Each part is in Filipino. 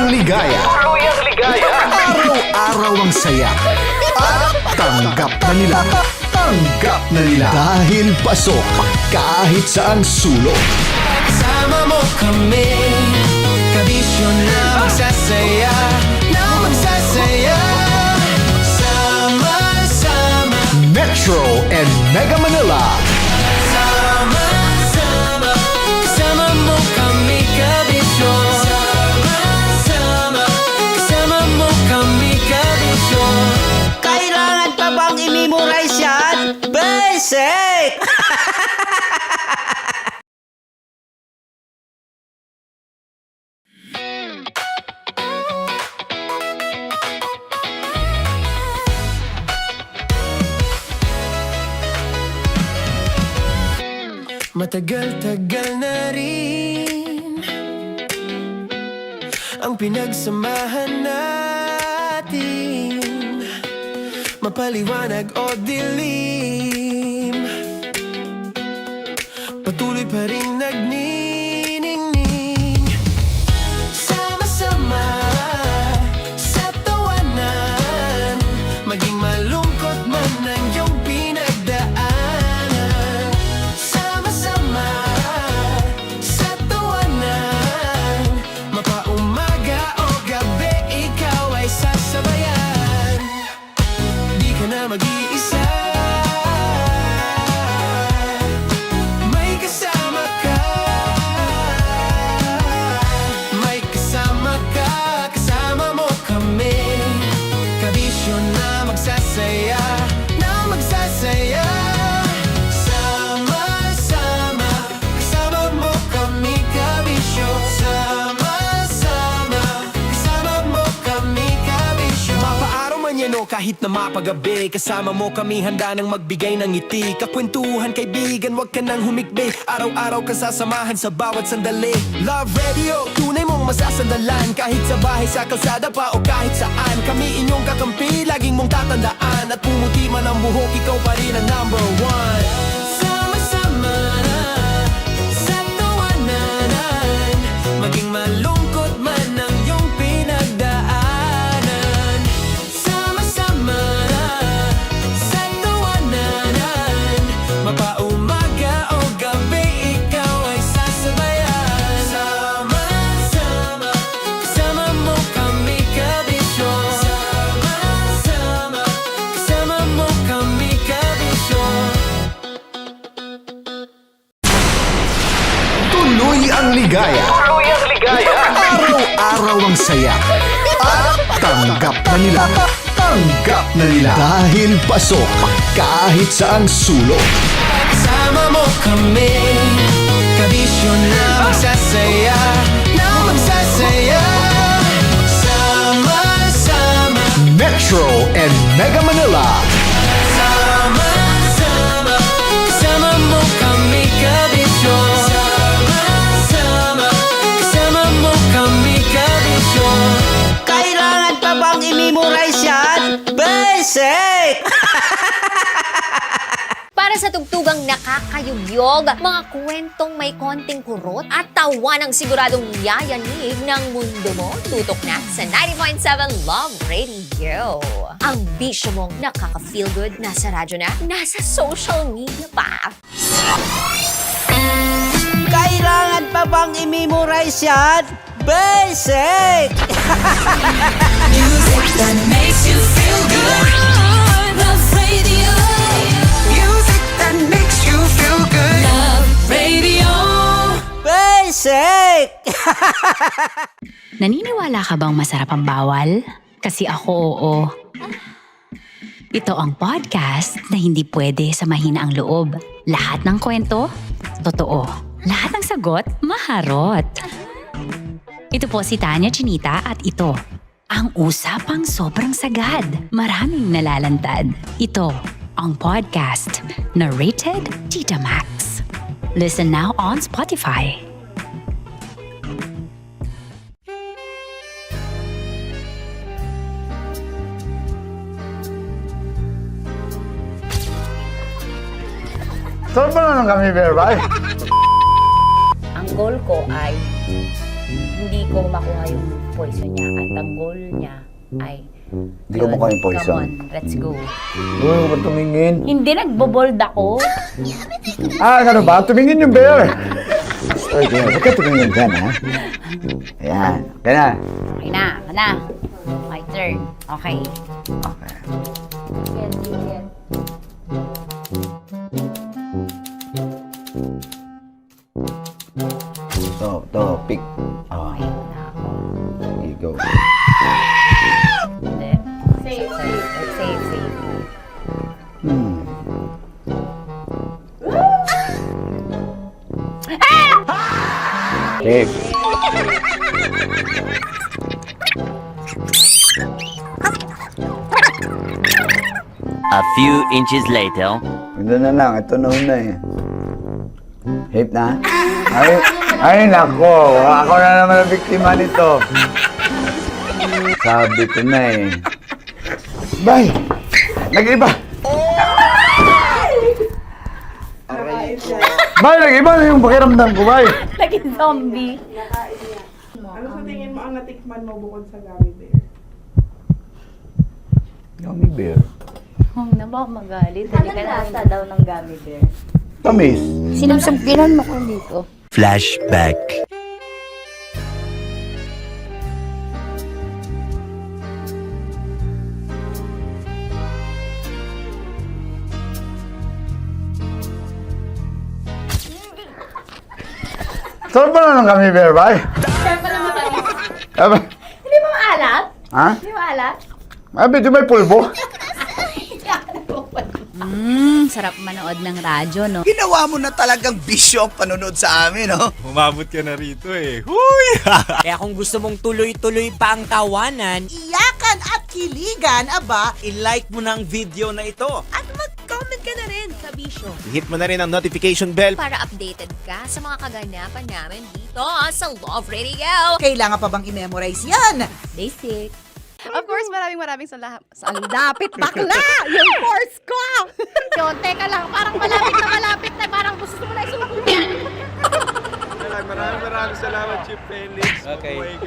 Tuluyang ligaya. Tuluyang ligaya. Araw-araw ang saya. At tanggap na nila. Tanggap na nila. Dahil pasok kahit saang sulok. Sama mo kami, kabisyo na magsasaya, na magsasaya. Sama-sama, Metro and Mega Manila. sama-sama, kasama mo kami, kabisyo. Sama-sama, kasama mo kami, kabisyo. Kailangan pa bang i-memorize yan? Basic! Matagal-tagal na rin ang pinagsamahan natin, mapaliwanag o dilim, patuloy pa rin nagniningning. Sama-sama sa tawanan, maging malungkot man ang iyong pinagdaanan. Sama-sama sa tawanan, mapaumaga o gabi, ikaw ay sasabayan. Di ka na mag-iisa, may kasama ka. May kasama ka, kasama mo kami, kabisyo na magsasaya, na magsasaya. Sama-sama, kasama mo kami, kabisyo. Sama-sama, kasama mo kami, kabisyo. Mapaaraw man yan o kahit na mapagabi, kasama mo kami, handa nang magbigay ng ngiti. Kakwentuhan, kaibigan, wag ka nang humikbi. Araw-araw ka sasamahan sa bawat sandali. Love Radio, tunay mong masasandalan, kahit sa bahay, sa kalsada pa o kahit saan. Kami inyong kakampi, laging mong tatandaan, at pumuti man ang buhok, ikaw pa rin ang number one. Sama-sama sa tawanan, maging malungkot man ang iyong pinagdaanan. Sama-sama sa tawanan, mapaumaga o gabi, ikaw ay sasabayan. Sama-sama, kasama mo kami, kabisyo. Sama-sama, kasama mo kami, kabisyo. Tuloy ang ligaya. Tuluyang ligaya. Araw-araw ang saya. At tanggap na nila. Tanggap na nila. Dahil pasok kahit saang sulok. Kasama mo kami, kabisyo na magsasaya, na magsasaya. Sama-sama, Metro and Mega Manila. sama-sama, kasama mo kami, kabisyo. Sama-sama, kasama mo kami, kabisyo. Kailangan pa bang i-memorize yan? Basic! Para sa tugtugang nakakayugyog, mga kwentong may konting kurot at tawa ng siguradong yayanig ng mundo mo, tutok na sa 90.7 Love Radio. Ang bisyo mong nakaka-feel good, nasa radyo na, nasa social media pa. Kailangan pa bang i-memorize yan? Basic! Music that makes you feel good. Love Radio. Music that makes you feel good. Love Radio. Basic! Naniniwala ka bang masarap ang bawal? Kasi ako oo. Ito ang podcast na hindi pwede sa mahina ang loob. Lahat ng kwento, totoo. Lahat ng sagot, maharot. Ito po si Tanya Chinita at ito, ang usapang sobrang sagad. Maraming nalalantad. Ito, ang podcast na rated Tita Max. Listen now on Spotify. Saan ba na kami, Berbay? Ang goal ko ay hindi hindi ko makuha yung poison niya at ang goal niya ay Hindi ko makuha yung poison. Come on, let's go. Uy, huwag tumingin. Hindi, nagbobold ako. Ano ba? Tumingin yung bear. Story bear. Huwag ka tumingin dyan, ha? Ayan. Kaya na. Okay na, na. My turn. Okay. Okay. Yan, yan. To, pick. Oh, Okay na ako. here you go. Hindi. Safe, safe. Pick. A few inches later. Ito na lang. Ito na una eh. Hip na? Ay, nako. Ako na naman ang biktima nito. Sabi ko na eh. Bay! Nag-iba! Bay, nag-iba na yung pakiramdam ko, bay! Naging zombie. Ano sa tingin mo ang natikman mo bukod sa gummy bear? Gummy bear. Oh, na baka magalit. Hindi ka nasa daw ng gummy bear. Tamis. Sinumsumpinan mo ko dito. Flashback. Sarap ba na ng gummy bear, bay? Hindi mo maalat? Ha? Hindi mo maalat? Medyo may pulbo. Sarap manood ng radyo, no? Ginawa mo na talagang bisyo ang panonood sa amin, no? Umabot ka na rito eh. Huy! Kaya kung gusto mong tuloy-tuloy pa ang tawanan, Iyakan at kiligan, aba, i-like mo na ang video na ito. at mag-comment ka na rin sa bisyo. Hit mo na rin ang notification bell. Para updated ka sa mga kaganapan namin dito sa Love Radio. Kailangan pa bang i-memorize yan? Basic. Of course, maraming salamat. Ang lapit bakla! Yung force ko! Yun, teka lang. Parang malapit na. Parang gusto mo na isulat. Maraming salamat, Chief Felix. Okay.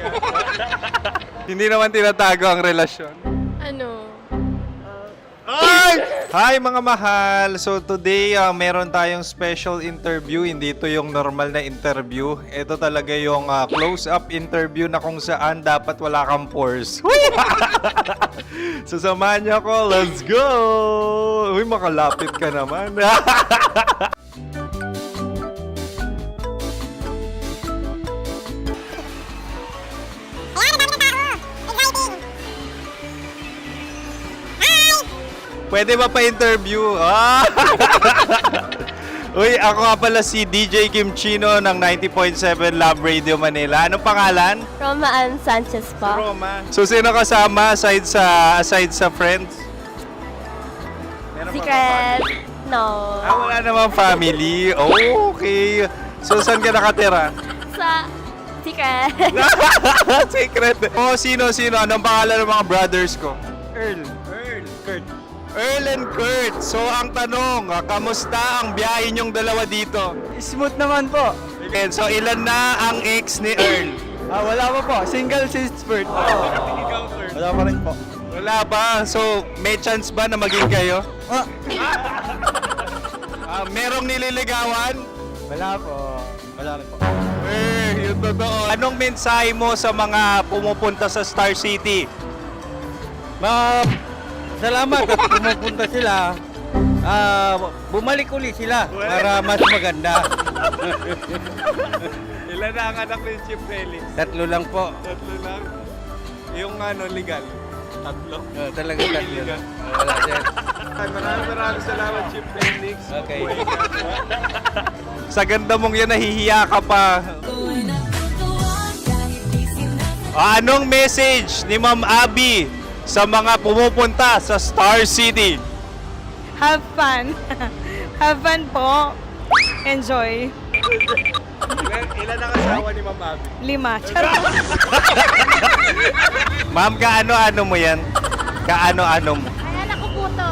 Hindi naman tinatago ang relasyon. Ano? Ay! Hi mga mahal! So today, meron tayong special interview. Hindi ito yung normal na interview. Ito talaga yung close-up interview na kung saan dapat wala kang pores. So samahan niyo ako. Let's go! Uy, makalapit ka naman. Pwede ba pa-interview? Ah! Uy, ako nga pala si DJ Kim Chino ng 90.7 Love Radio Manila. Anong pangalan? Roma Ann Sanchez po. Roma. So, sino kasama aside sa friends? Meron ba Secret. No. wala namang family. Oh, okay. So, saan ka nakatira? Sa secret. Secret. Oh, sino? Anong pangalan ng mga brothers ko? Earl, Kurt. Earl and Kurt. So, ang tanong, kamusta ang biyahe niyong dalawa dito? Smooth naman po. Okay, so, ilan na ang ex ni Earl? Wala pa po. Single since birth. Wala pa rin po. Wala ba? So, may chance ba na maging kayo? Merong nililigawan? Wala po. Wala rin po. Yung totoo. Anong mensahe mo sa mga pumupunta sa Star City? Salamat at pumupunta sila. Bumalik uli sila para mas maganda. Ilan na ang anak ni Chief Felix? 3 lang po. 3 lang. Yung legal? 3. Talaga 3 lang. Wala din. Maraming salamat, Chief Felix. Okay. Sa ganda mong yan, nahihiya ka pa. Anong message ni Ma'am Abby sa mga pumupunta sa Star City? Have fun. Have fun po. Enjoy. Ilan ang asawa ni Ma'am Abby? 5. Charot. Ma'am, kaano-ano mo yan? Kaano-ano mo? Ayan ako po to.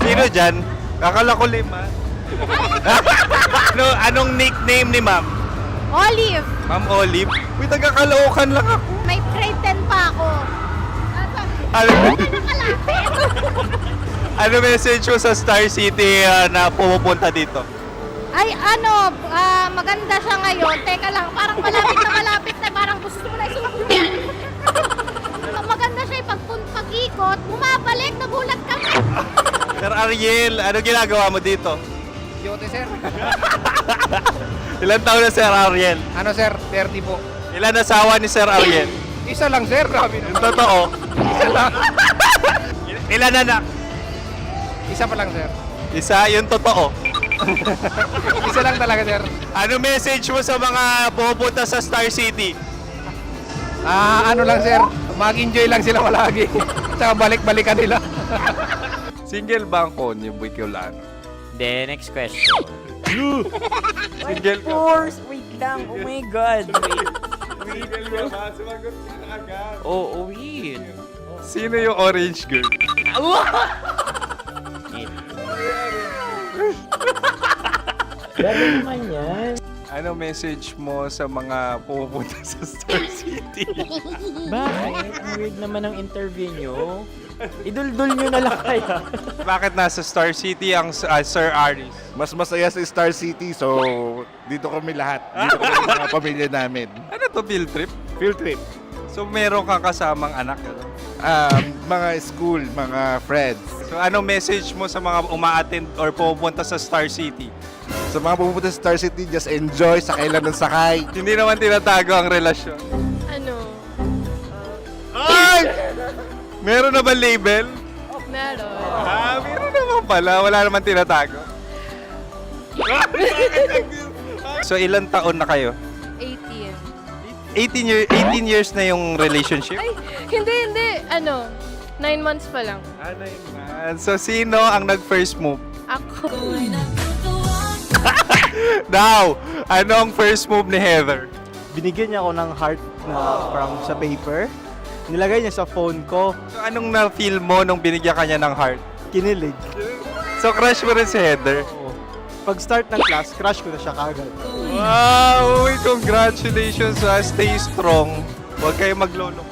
Sino dyan? Akala ko 5. Anong nickname ni Ma'am? Olive. Ma'am Olive? Uy, taga-Caloocan lang ako. May grade 10 pa ako. Ano, Nakalapit. ano message mo sa Star City na pumupunta dito? Ay, ano, maganda siya ngayon. Teka lang, parang malapit na, parang gusto mo na isulat. Maganda siya pag-ikot, bumabalik, nagulat ka. Sir Ariel, ano ginagawa mo dito? Yote, sir. Ilan taon na Sir Ariel? Ano, sir? 30 po. Ilan asawa ni Sir Ariel? Isa lang, sir. Grabe na. Yung totoo. Isa lang. Ilan anak? Isa pa lang, sir. Isa, yung totoo. Isa lang talaga, sir. Ano message mo sa mga pumupunta sa Star City? Ano lang, sir. Mag-enjoy lang sila palagi. Tsaka balik-balikan nila. Single ba ang konyo, Boy Kiolano? The next question. Single ka? Wait lang. Oh my God. Single ka ba? Sumagot ka na agad. Oh, wait. Sino yung orange girl? Ano message mo sa mga pumupunta sa Star City? Bakit? Ang weird naman ang interview nyo. Idul-dul nyo na lang kaya. Bakit nasa Star City ang Sir Aris? Mas masaya sa Star City, so dito kami lahat. Dito kami sa mga pamilya namin. Ano to, field trip? Field trip. So meron kang kasamang anak? Ano? Mga school, mga friends. So ano message mo sa mga uma-attend or pumupunta sa Star City? Sa mga pupunta sa Star City, just enjoy, sakay lang ng sakay. Hindi naman tinatago ang relasyon. Ano? Ay! Meron na ba label? Meron. Meron naman pala. Wala naman tinatago. So ilan taon na kayo? 18. 18 years na yung relationship? Ay, hindi. Ano? 9 months pa lang. 9 months. So sino ang nag-first move? Ako. Now, ano ang first move ni Heather? Binigyan niya ako ng heart na from sa paper. Nilagay niya sa phone ko. So anong na-feel mo nung binigyan ka niya ng heart? Kinilig. So crush mo rin si Heather? Pag-start ng class, crush ko na siya kagad. Wow! Uy, congratulations ha! Stay strong. Huwag kayo maglolo.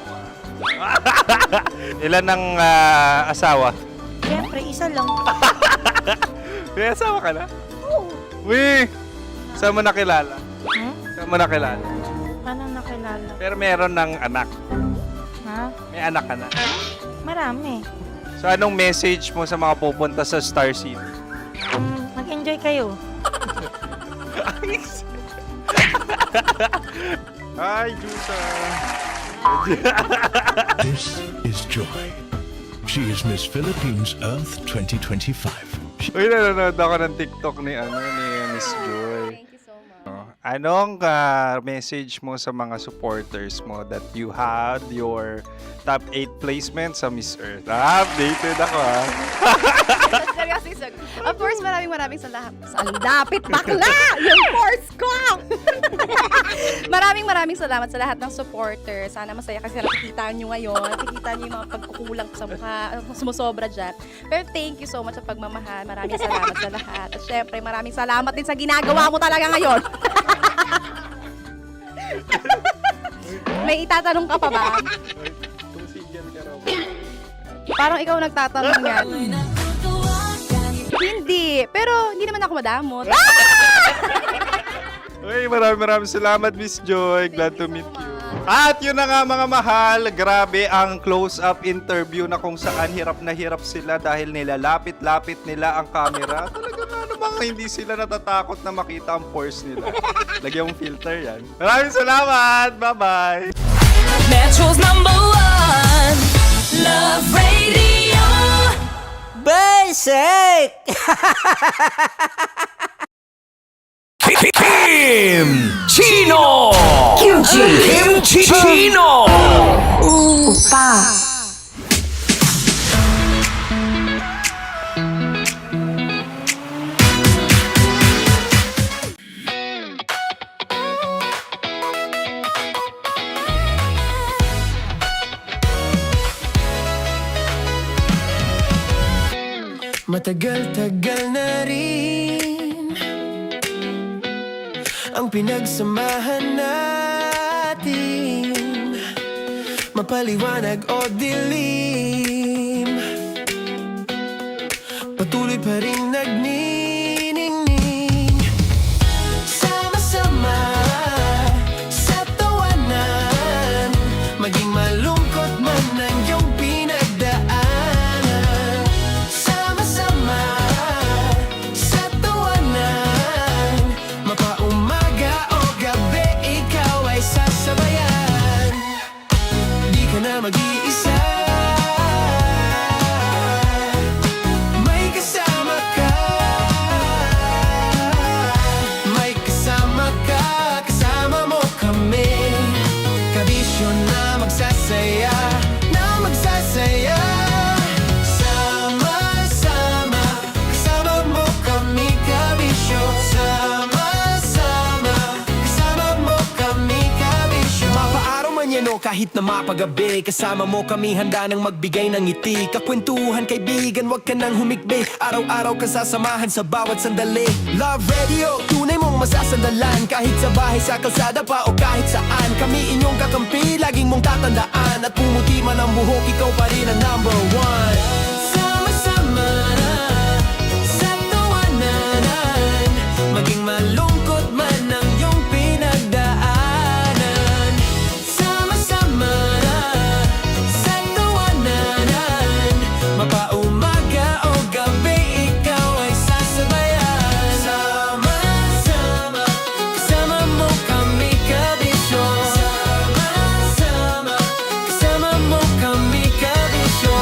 Ilan ang asawa? Siyempre, isa lang. May asawa ka na? Oo. Uy! Saan mo nakilala? Saan mo nakilala? Paano nakilala? Pero meron ng anak. Ha? May anak ka na. Marami. So anong message mo sa mga pupunta sa Star City? Mag-enjoy kayo. Hi, Juta! This is Joy. She is Miss Philippines Earth 2025. Uy, nanonood ako ng TikTok ni Miss Joy. Thank you so much. Anong message mo sa mga supporters mo that you had your top 8 placement sa Miss Earth? Updated ako ha. Of course, maraming salamat. Dapit bakla! Yung course ko! maraming salamat sa lahat ng supporter. Sana masaya kasi nakikita nyo ngayon. Nakikita nyo yung mga pagkukulang sa mukha, sumusobra dyan. Pero thank you so much sa pagmamahal. Maraming salamat sa lahat. At syempre, maraming salamat din sa ginagawa mo talaga ngayon. May itatanong ka pa ba? Parang ikaw nagtatanong yan. Hindi. Pero hindi naman ako madamot. Uy, maraming salamat, Miss Joy. Glad to meet you. At yun na nga mga mahal, grabe ang close-up interview na kung saan hirap na hirap sila dahil nilalapit-lapit nila ang camera. Talaga nga namang hindi sila natatakot na makita ang pores nila. Lagyan mong filter yan. Maraming salamat! Bye-bye! Metro's #1 Love Radio. Basic! Chino! Kimchi Chino! Matagal-tagal na rin ang pinagsamahan na mapaliwanag o dilim, patuloy pa rin nagniningning. Sama-sama sa tawanan, maging malungkot man ang iyong pinagdaanan. Sama-sama sa tawanan, mapaumaga o gabi, ikaw ay sasabayan. Di ka na mag-iisa, may kasama ka. May kasama ka, kasama mo kami. Kabisyo na magsasaya, na magsasaya. Sama-sama, kasama mo kami, kabisyo. Sama-sama, kasama mo kami, kabisyo. Mapaaraw man yan o kahit na mapagabi, kasama mo kami, handa nang magbigay ng ngiti. Kakwentuhan, kaibigan, wag ka nang humikbi. Araw-araw ka sasamahan sa bawat sandali. Love Radio, tunay mong masasandalan. Kahit sa bahay, sa kalsada pa o kahit saan, kami inyong kakampi, laging mong tatandaan. At pumuti man ang buhok, ikaw pa rin ang number one. Sama-sama sa tawanan, maging malungkot man ang iyong pinagdaanan. Sama-sama sa tawanan, mapaumaga o gabi, ikaw ay sasabayan. Sama-sama, kasama mo kami, kabisyo. Sama-sama, kasama mo kami, kabisyo.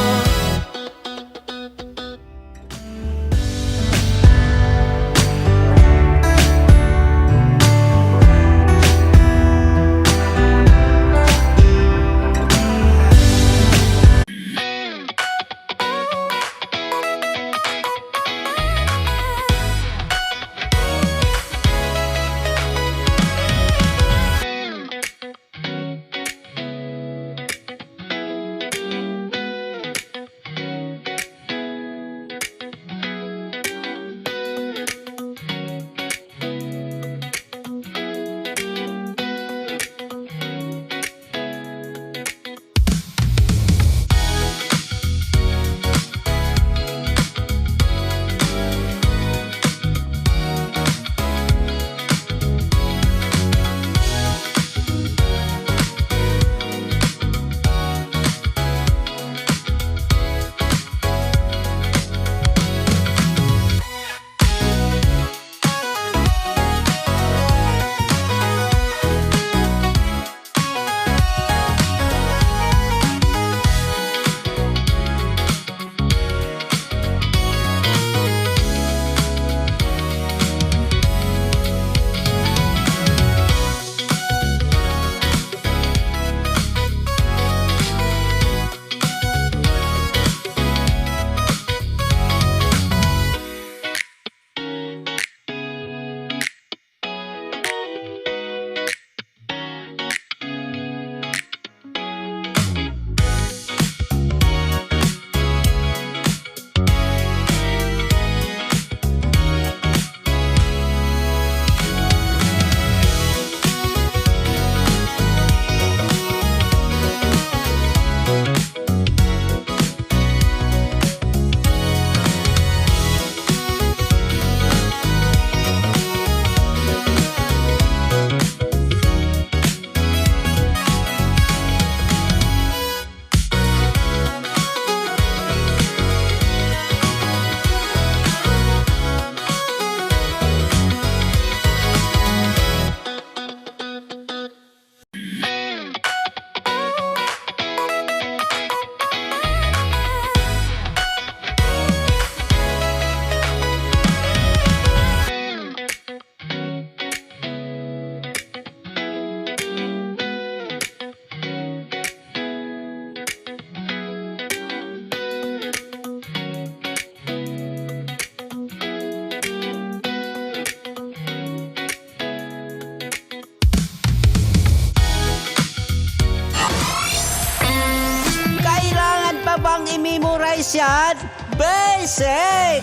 i-memorize yan? Basic!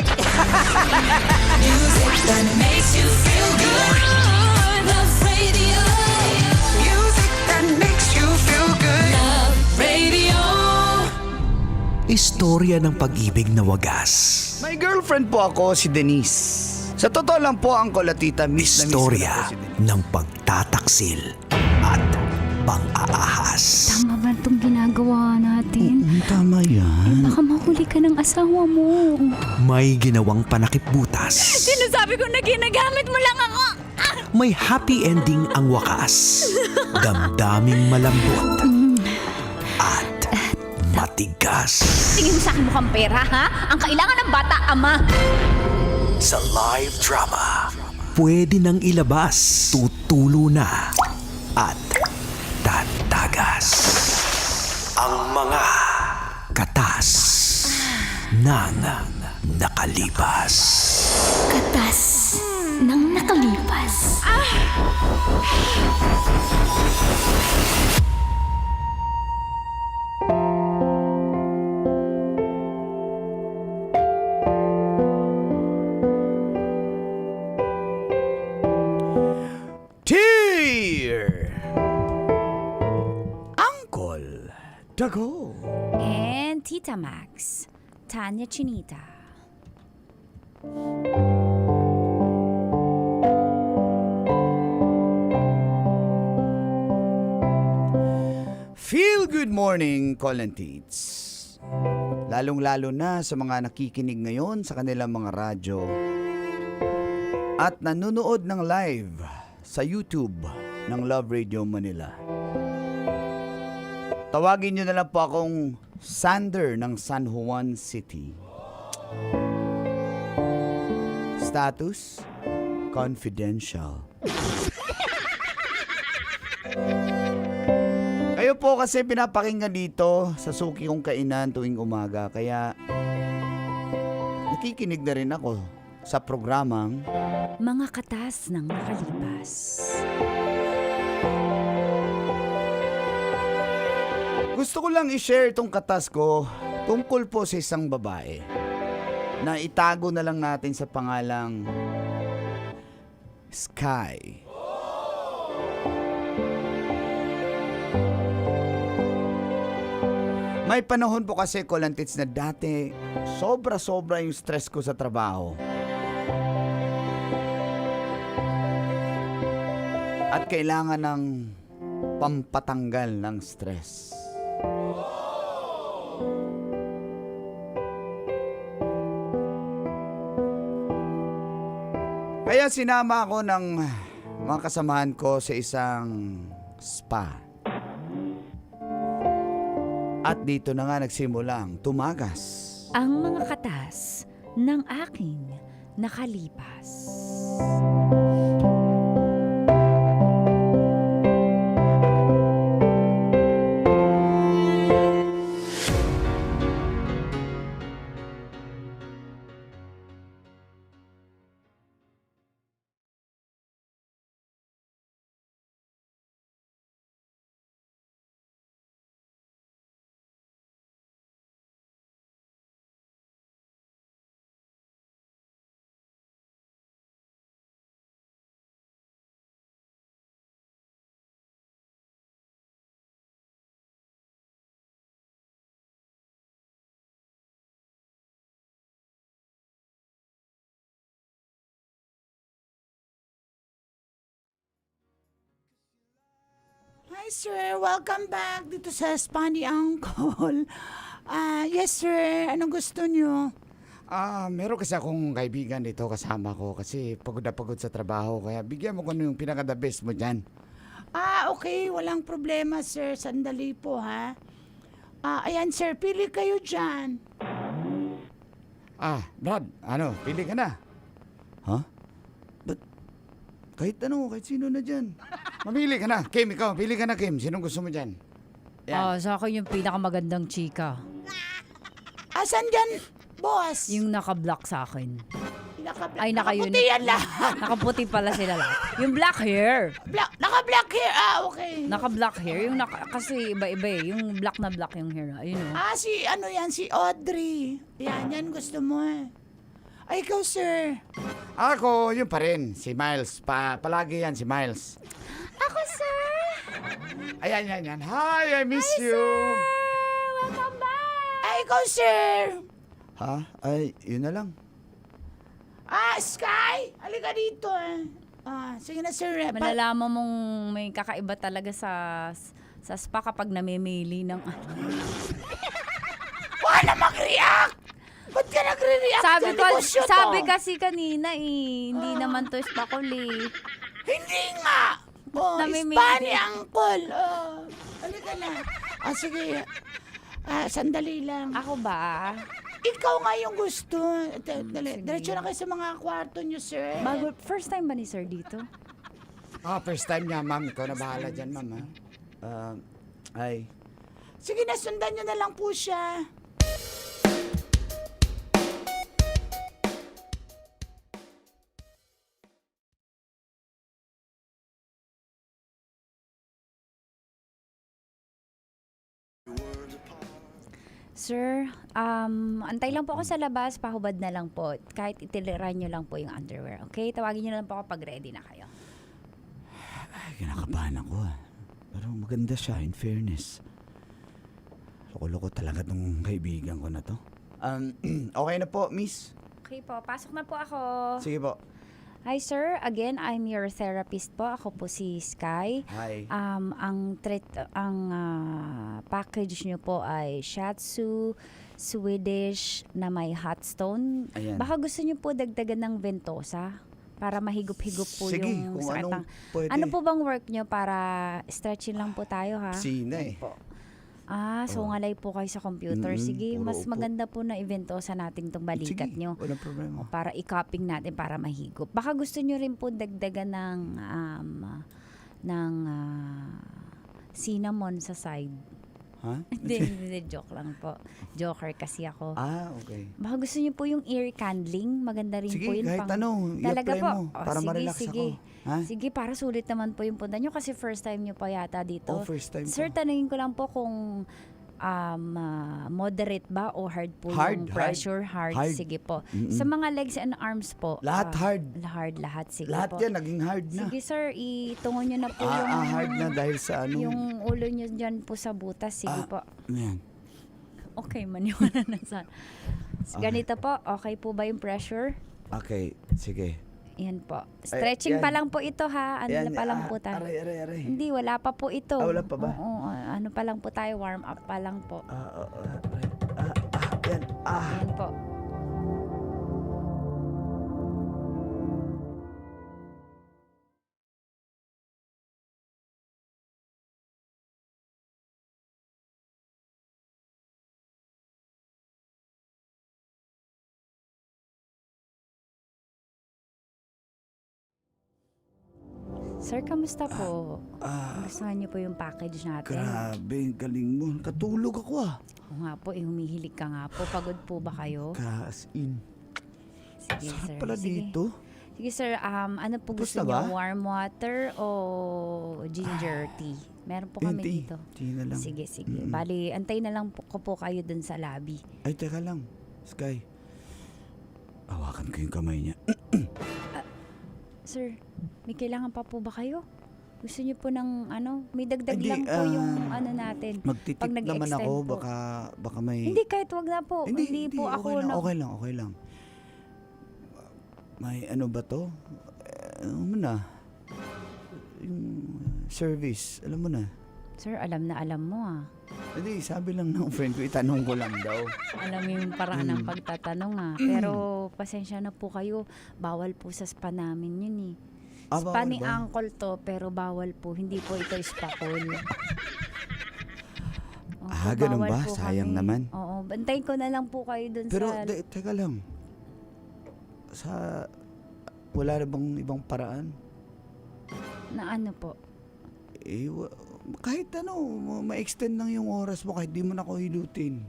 Music that makes you feel good. Love Radio. Music that makes you feel good. Love Radio. Istorya ng pag-ibig na wagas. May girlfriend po ako, si Denise. Sa totoo lang po, Uncle at Tita, miss na miss ko na Istorya po si Denise. ng pagtataksil at pang-aahas. Tama ba itong ginagawa natin? Tama yan. Baka mahuli ka ng asawa mo. May ginawang panakip-butas. Sinasabi ko na ginagamit mo lang ako. May happy ending ang wakas. Damdaming malambot at matigas. Tingin mo sa akin mukhang pera, ha? Ang kailangan ng bata, ama. Sa live drama, pwede nang ilabas, tutulo na at tatagas ang mga katas ng nakalipas. Katas ng nakalipas. Cheer! Uncle Dago. And Tita Max, Tanya Chinita. Feel good morning, Colentines. Lalong-lalo na sa mga nakikinig ngayon sa kanilang mga radyo at nanonood ng live sa YouTube ng Love Radio Manila. Tawagin nyo na lang po akong Sander ng San Juan City. Status? Confidential. Kayo po kasi pinapakinggan dito sa suki kong kainan tuwing umaga. Kaya nakikinig na rin ako sa programang Mga katas ng nakalipas. gusto ko lang i-share itong katas ko tungkol po sa isang babae na itago na lang natin sa pangalang Sky. May panahon po kasi, Colantits, na dati sobra-sobra yung stress ko sa trabaho. At kailangan ng pampatanggal ng stress. Kaya sinama ako ng mga kasamahan ko sa isang spa. At dito na nga nagsimulang tumagas Ang mga katas ng aking nakalipas. Hi sir, welcome back dito sa spa ni Uncle. Yes sir, anong gusto nyo? Meron kasi akong kaibigan dito kasama ko kasi pagod na pagod sa trabaho. Kaya bigyan mo ko yung pinaka-the best mo dyan. Okay, walang problema sir. Sandali po ha. Ayan sir, pili kayo dyan. Brad, pili ka na. Huh? But, kahit sino na dyan. Mamili ka na. Kim, ikaw, pili ka na, Kim. Sinong gusto mo dyan? Sa akin yung pinakamagandang chika. Asan dyan, boss? Yung naka-black sa akin. Nakaputi yan lahat. Nakaputi pala sila lahat. Yung black hair. Naka-black hair, okay. Naka-black hair. Kasi iba-iba eh. Yung black na black yung hair. Ayun o. Si Audrey. Yan gusto mo eh. Ay, ikaw sir. Ako, yun pa rin. Si Miles. Palagi yan, si Miles. Ako sir. Ayan. Hi, I miss you. Sir. Welcome back. Ay, ikaw, sir. Ha? Ay, yun na lang. Sky, halika dito sige na, sir. Malalaman mong may kakaiba talaga sa spa kapag namimili ng Wala mag-react! Ba't ka nagre-react? Sabi kasi kanina hindi naman to spa ko Hindi nga! Namimili. Spa ni Uncle. Halika na. Sige. Sandali lang. Ako ba? Ikaw nga yung gusto. Diretso na kayo sa mga kwarto nyo, sir. First time ba ni sir dito? First time niya, ma'am. Ikaw na bahala dyan, ma'am. Ay. Sige na, sundan nyo na lang po siya. Sir, antay lang po ako sa labas, pahubad na lang po. Kahit itiliran nyo lang po yung underwear, okay? Tawagin nyo na lang po ako pag ready na kayo. Ay, kinakabahan ako Pero maganda siya, in fairness. Loko-loko talaga tong kaibigan ko na to. Okay na po, miss. Okay po, pasok na po ako. Sige po. Hi sir, again, I'm your therapist po. Ako po si Sky. Hi. Ang package nyo po ay Shiatsu, Swedish na may hot stone. Ayan. Baka gusto nyo po dagdagan ng ventosa para mahigop-higop po Sige, yung kung sakit anong ng... pwede. Ano po bang work nyo para stretching lang po tayo ha? Sina So ngalay po kayo sa computer. Sige, puro mas upo. maganda po na iventosa natin tong balikat Sige, nyo. walang problema. Para i-cupping natin para mahigop. Baka gusto nyo rin po dagdagan ng cinnamon sa side. Ha? Hindi, joke lang po. Joker kasi ako. Okay. Baka gusto nyo po yung ear candling. Maganda rin Sige, po yun. kahit ano, Talaga i-apply po. mo para ma-relax ako. Ha? Sige, para sulit naman po yung punta nyo kasi first time nyo pa yata dito. First time Sir, ko. tanungin ko lang po kung moderate ba o hard po Hard, yung pressure? Hard. hard. Sige po. Mm-mm. Sa mga legs and arms po. Lahat hard. Hard, lahat. Sige Lahat po. yan, naging hard na. Sige sir, itungo nyo na po yung... hard na dahil sa ano. Yung ulo nyo dyan po sa butas. Sige po. Yan. Okay, maniwala na sa... Ganito po, okay po ba yung pressure? Okay, sige. Yan po. Stretching yan. pa lang po ito ha. Ano Ayan, na pa lang po tayo. Aray. Hindi, wala pa po ito. Wala pa ba? Oo, ano pa lang po tayo. Warm up pa lang po. Yan. Yan po. Sir, kamusta po? Gustuhan niyo po yung package natin? Grabe, galing mo. Katulog ako Oo nga po, humihilig ka nga po. Pagod po ba kayo? As in. Sige, Sarap sir. pala Sige. dito. Sige, sir. Ano po gusto Tapos na niyo? ba? Warm water o ginger tea? Meron po kami Tea. dito. Tea na lang. Sige. Bali, antay na lang ko po kayo dun sa lobby. Ay, teka lang. Sky. Hawakan ko yung kamay niya. Sir, may kailangan pa po ba kayo? Gusto niyo po ng may dagdag Hindi, lang po yung natin. Magtitik Pag naman nag-extend ako. po. Baka may... Hindi, kahit wag na po. Hindi po ako okay lang. May ano ba to? Ano mo na? Yung service, alam mo na. Sir, alam na alam mo Hindi, sabi lang ng friend ko, itanong ko lang daw. Alam yung paraan ng pagtatanong Pero pasensya na po kayo. Bawal po sa spa namin yun Spa bawal ni ba? Uncle to, pero bawal po. Hindi po ito spa call. Ganun bawal ba? po Sayang kami. naman. Oo, bantayin ko na lang po kayo dun Pero, sa... teka lang. Wala na bang ibang paraan? Na ano po? Kahit ma-extend lang yung oras mo kahit di mo na ako hilutin.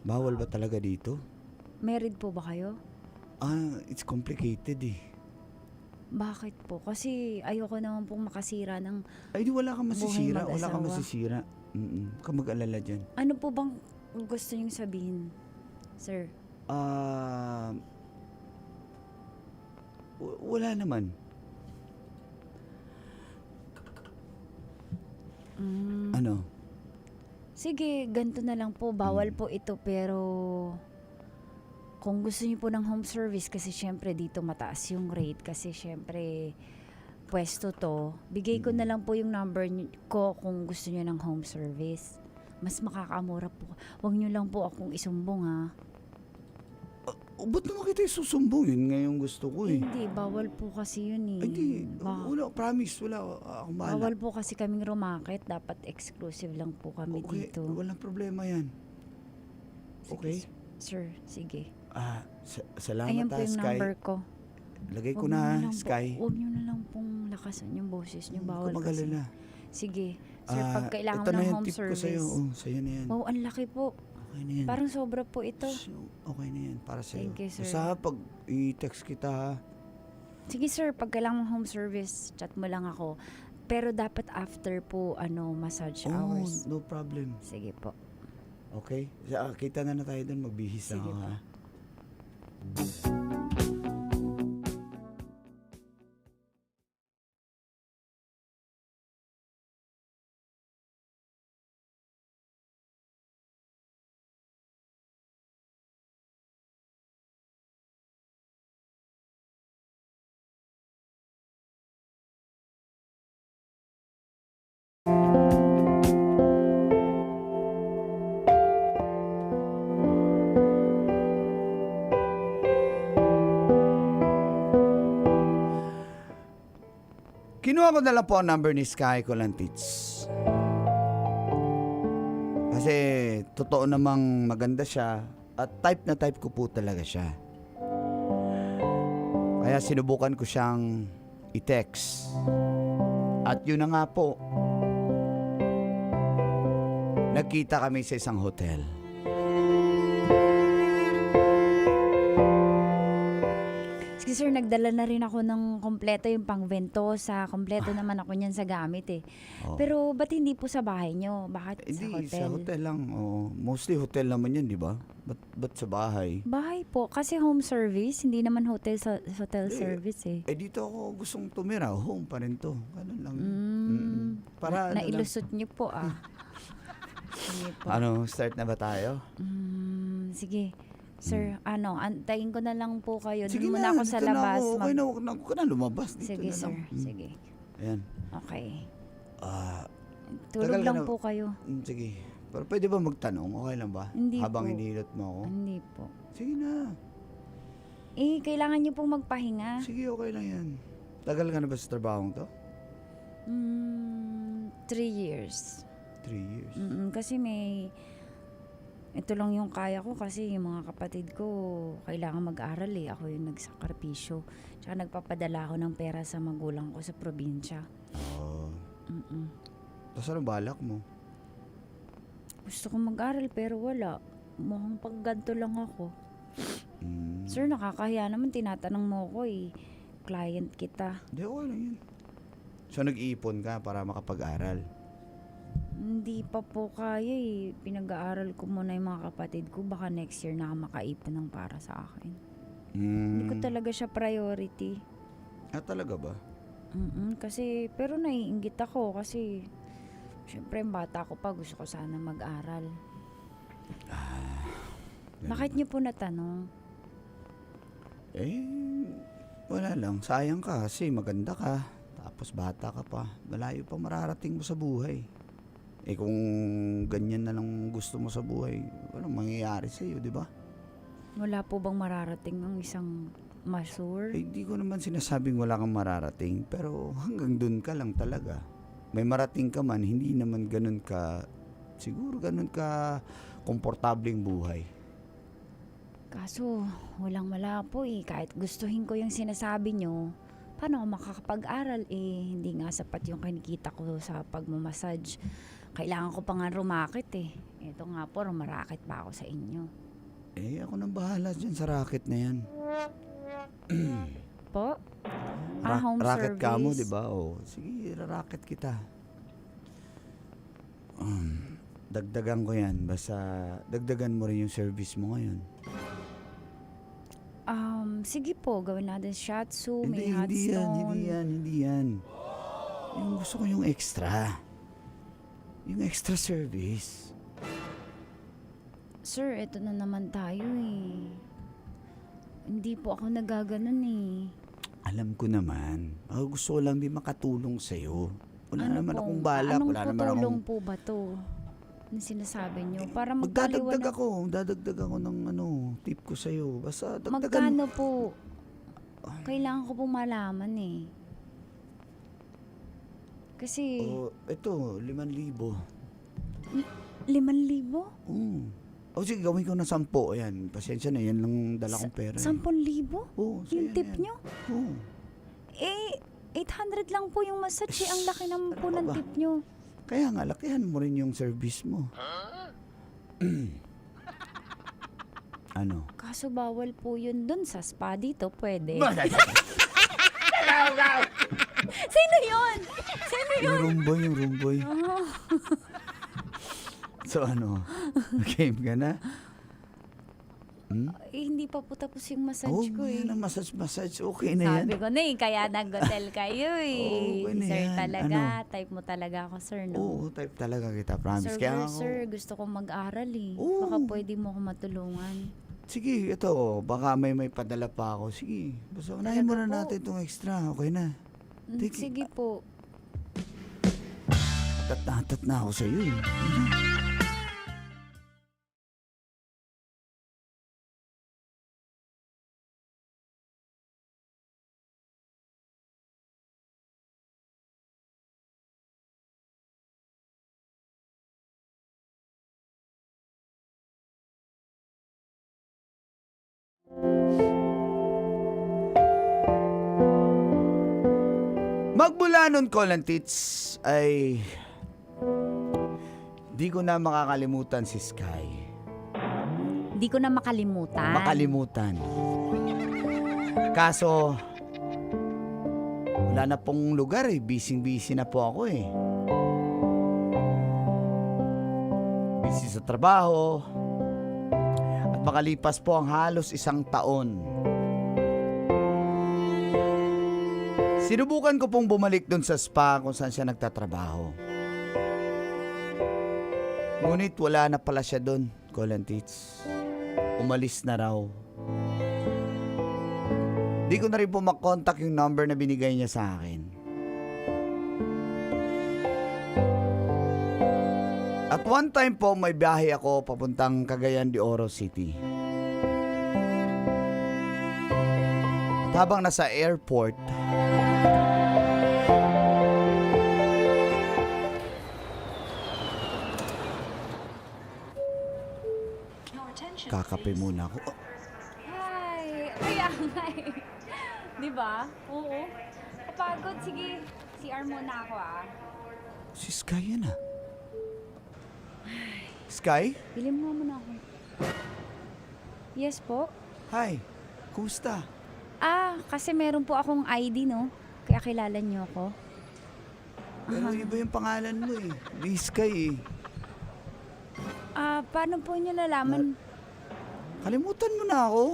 Bawal ba talaga dito? Married po ba kayo? It's complicated Bakit po? Kasi ayoko naman pong makasira ng... Ay, di wala kang masisira. buhay Wala kang mag-asawa. masisira. Huwag kang mag-alala dyan. Ano po bang gusto niyong sabihin, sir? Wala naman. Ano? Sige, ganito na lang po. Bawal po ito pero kung gusto niyo po ng home service kasi syempre dito mataas yung rate kasi syempre pwesto to, bigay ko na lang po yung number ko kung gusto niyo ng home service. Mas makakamura po. Huwag niyo lang po akong isumbong ha. Ba't naman kita isusumbongin ngayong gusto ko eh? Hindi, bawal po kasi yun eh. Ay, hindi. Wala, promise. Wala. Akong bahala. Bawal po kasi kaming rumakit. Dapat exclusive lang po kami Okay, dito. walang problema yan. Okay? Sir, sige. Salamat Ayan po yung Sky. number ko. Lagay ko Huwag niyo na, lang po- Sky. Huwag niyo na lang pong lakasan yung boses niyo. Bawal Huwag ka kasi. mag-alala. Sige. Sir, pag kailangan ito mo na ng yung home tip service. ko sa'yo. Oh, sa'yo na yan. Wow, ang laki po. Okay na yan. Parang sobra po ito. Okay na yan. Para sa'yo. Thank you, sir. Basta pag i-text kita ha. Sige sir, pag kailangan mo home service, chat mo lang ako. Pero dapat after po, massage hours. No problem. Sige po. Okay? Kita na tayo doon. Magbihis na Sige ako po. ha. Kinuha ko na lang po ang number ni Sky Colantits. Kasi totoo namang maganda siya at type na type ko po talaga siya. Kaya sinubukan ko siyang i-text. At yun na nga po. Nagkita kami sa isang hotel. Sige sir, nagdala na rin ako ng kompleto yung pang-ventosa. Kompleto naman ako niyan sa gamit eh. Oh. Pero ba't hindi po sa bahay nyo? Bakit sa Hindi, hotel? sa hotel lang. Oh. Mostly hotel naman yan, di ba? Ba't sa bahay? Bahay po. Kasi home service, hindi naman hotel service eh. Dito ako gustong tumira. Home pa rin to. Ganun lang. Para Nailusot niyo po ah. Sige po. Start na ba tayo? Sige. Sir, antayin ko na lang po kayo. Sige Doon na, muna ako sa dito na labas. ako. Okay na, huwag na lumabas. Dito Sige, na sir. lang. Sige. Ayan. Okay. Tagal Tulog ka lang na- po kayo. Sige. Pero pwede ba magtanong? Okay lang ba? Hindi Habang po. hinihilot mo ako? Hindi po. Sige na. Kailangan niyo pong magpahinga. Sige, okay lang yan. Tagal ka na ba sa trabahong to? 3 years. 3 years. Kasi ito lang yung kaya ko kasi yung mga kapatid ko kailangan mag-aral eh. Ako yung nagsakripisyo. Tsaka nagpapadala ako ng pera sa magulang ko sa probinsya. Oo. Tapos anong balak mo? Gusto ko mag-aral pero wala. Mukhang pagganto lang ako. Sir, nakakahiya naman. Tinatanong mo ko eh. Client kita. Hindi, okay lang yun. So nag-iipon ka para makapag-aral? Hindi pa po kaya eh. Pinag-aaral ko muna yung mga kapatid ko. Baka next year na ako makaipon ng para sa akin. Hindi ko talaga siya priority. Talaga ba? Kasi, pero naiinggit ako kasi syempre bata ko pa, gusto ko sana mag-aral. Bakit niyo po natanong? Wala lang. Sayang ka kasi maganda ka. Tapos bata ka pa. Malayo pa mararating mo sa buhay. Kung ganyan na lang gusto mo sa buhay, walang mangyayari sa'yo, di ba? Wala po bang mararating ang isang masur? Hindi ko naman sinasabing wala kang mararating, pero hanggang dun ka lang talaga. May marating ka man, hindi naman ganun ka, siguro ganun ka komportableng buhay. Kaso, walang-wala po eh. Kahit gustuhin ko yung sinasabi nyo, paano ako makakapag-aral eh? Hindi nga sapat yung kinikita ko sa pagmamassage. Kailangan ko pa nga rumakit eh. Ito nga po, rumarakit pa ako sa inyo. Ako nang bahala dyan sa racket na yan. Po? Home racket service. ka mo, di ba? Sige, racket kita. Dagdagan ko yan. Basta dagdagan mo rin yung service mo ngayon. Sige po, gawin natin shiatsu, may hot Hindi stone. yan. Yung gusto ko yung extra. Yung extra service. Sir, eto na naman tayo eh. Hindi po ako nagaganon eh. Alam ko naman. Gusto ko lang din makatulong sa'yo. Wala Ano naman pong- akong balak. Anong Wala naman tutulong akong... po ba to? Ang sinasabi nyo? Para Magdadagdag magpaliwanag. ako. Dadagdag ako ng tip ko sa'yo. Basta dagdagan. Magkano po? Kailangan ko pong malaman eh. Kasi, Ito, 5,000. 5,000? Sige, gawin ko na 10. Ayan, pasensya na. Yan lang dala kong pera. 10,000? Oo, Yung tip nyo? Oo. Eh, 800 lang po yung massage eh. Ang laki naman po ng tip nyo. Kaya nga, lakihan mo rin yung service mo. Ano? Kaso bawal po yun dun sa spa dito, pwede. Sino yun? Sino yun? Yung rumboy. Oh. So ano? Game ka na? Hindi pa po tapos yung massage ko eh. Yan ang massage. Okay na yan. Sabi ko na eh, kaya nag-hotel kayo eh. Okay na Sir yan. talaga, type mo talaga ako sir, no? Oo, type talaga kita, promise. Kaya ako, Sir, gusto kong mag-aral eh. Oo. Baka pwede mo ako matulungan. sige, ito, baka may padala pa ako. Sige, basta unahin muna natin itong extra. Okay na. Sige po. Tatat na ako sa'yo eh. Magmula nun, Colantits, ay di ko na makakalimutan si Sky. Di ko na makalimutan. Kaso, wala na pong lugar eh. Busy na po ako eh. Busy sa trabaho. At makalipas po ang halos 1 taon. Sinubukan ko pong bumalik dun sa spa kung saan siya nagtatrabaho. Ngunit wala na pala siya dun, Colantits. Umalis na raw. Di ko na rin po makontak yung number na binigay niya sa akin. At one time po, may biyahe ako papuntang Cagayan de Oro City. At habang nasa airport, kakape muna ako. Hi! Kaya nga eh. Di ba? Oo. Kapagod. Sige. CR muna ako ah. Si Sky yan ah. Sky? Bilhin mo muna ako. Yes po? Hi. Kumusta? Kasi meron po akong ID, no? Kaya kilala niyo ako. Pero iba yung pangalan mo eh. Di Sky eh. Paano po niyo nalaman? Kalimutan mo na ako.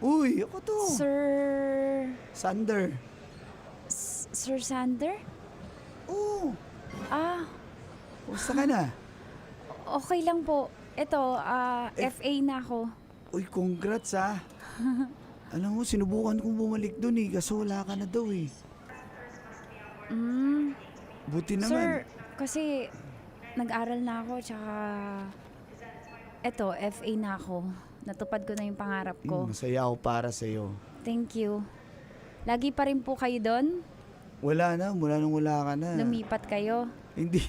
Uy, ako to. Sir... Sander. Sir Sander? Oo. Kumusta ka na? Okay lang po. Ito, FA na ako. Uy, congrats ah. Alam mo, sinubukan kong bumalik dun eh. Kaso wala ka na daw eh. Buti naman. Sir, kasi nag-aral na ako, tsaka eto, FA na ako. Natupad ko na yung pangarap ko. Masaya ako para sa'yo. Thank you. Lagi pa rin po kayo doon? Wala na, mula nung wala ka na. Lumipat kayo? Hindi.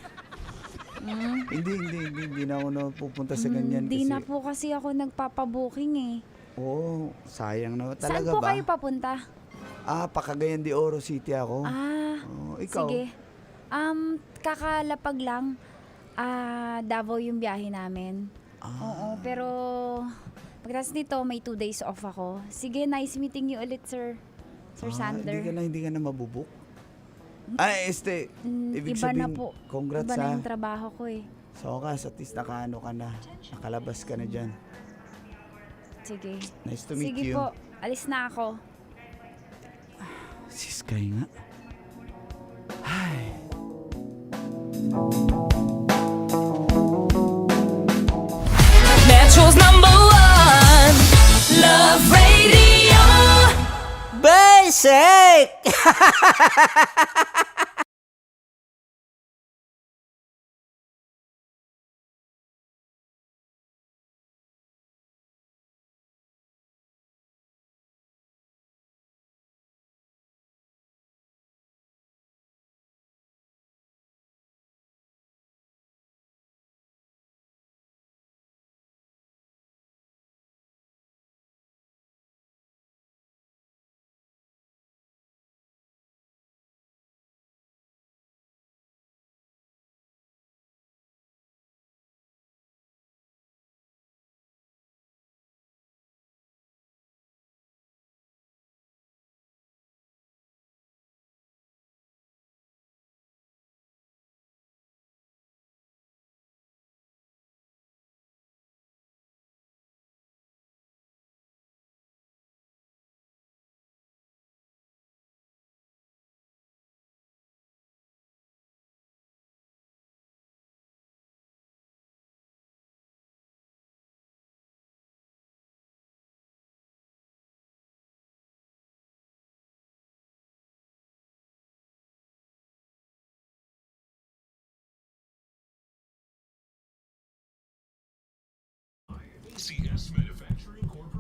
Hindi na ako na pupunta sa ganyan. Hindi kasi, na po kasi ako nagpapabooking eh. Oo, sayang na. Saan Talaga po ba? kayo papunta? Pa Cagayan de Oro City ako. Ikaw? Sige. Kakalapag lang. Davao yung biyahe namin. Oo, pero pagkatapos nito, may 2 days off ako. Sige, nice meeting you ulit, Sir Sander. Hindi ka na mabubuk? Ibig Iba na sabihin, po. congrats Iba na yung trabaho ko eh. So, at least nakaano ka na. Nakalabas ka na dyan. Sige. Nice to meet Sige you. po, alis na ako. Si Sky nga. Ay. Basic!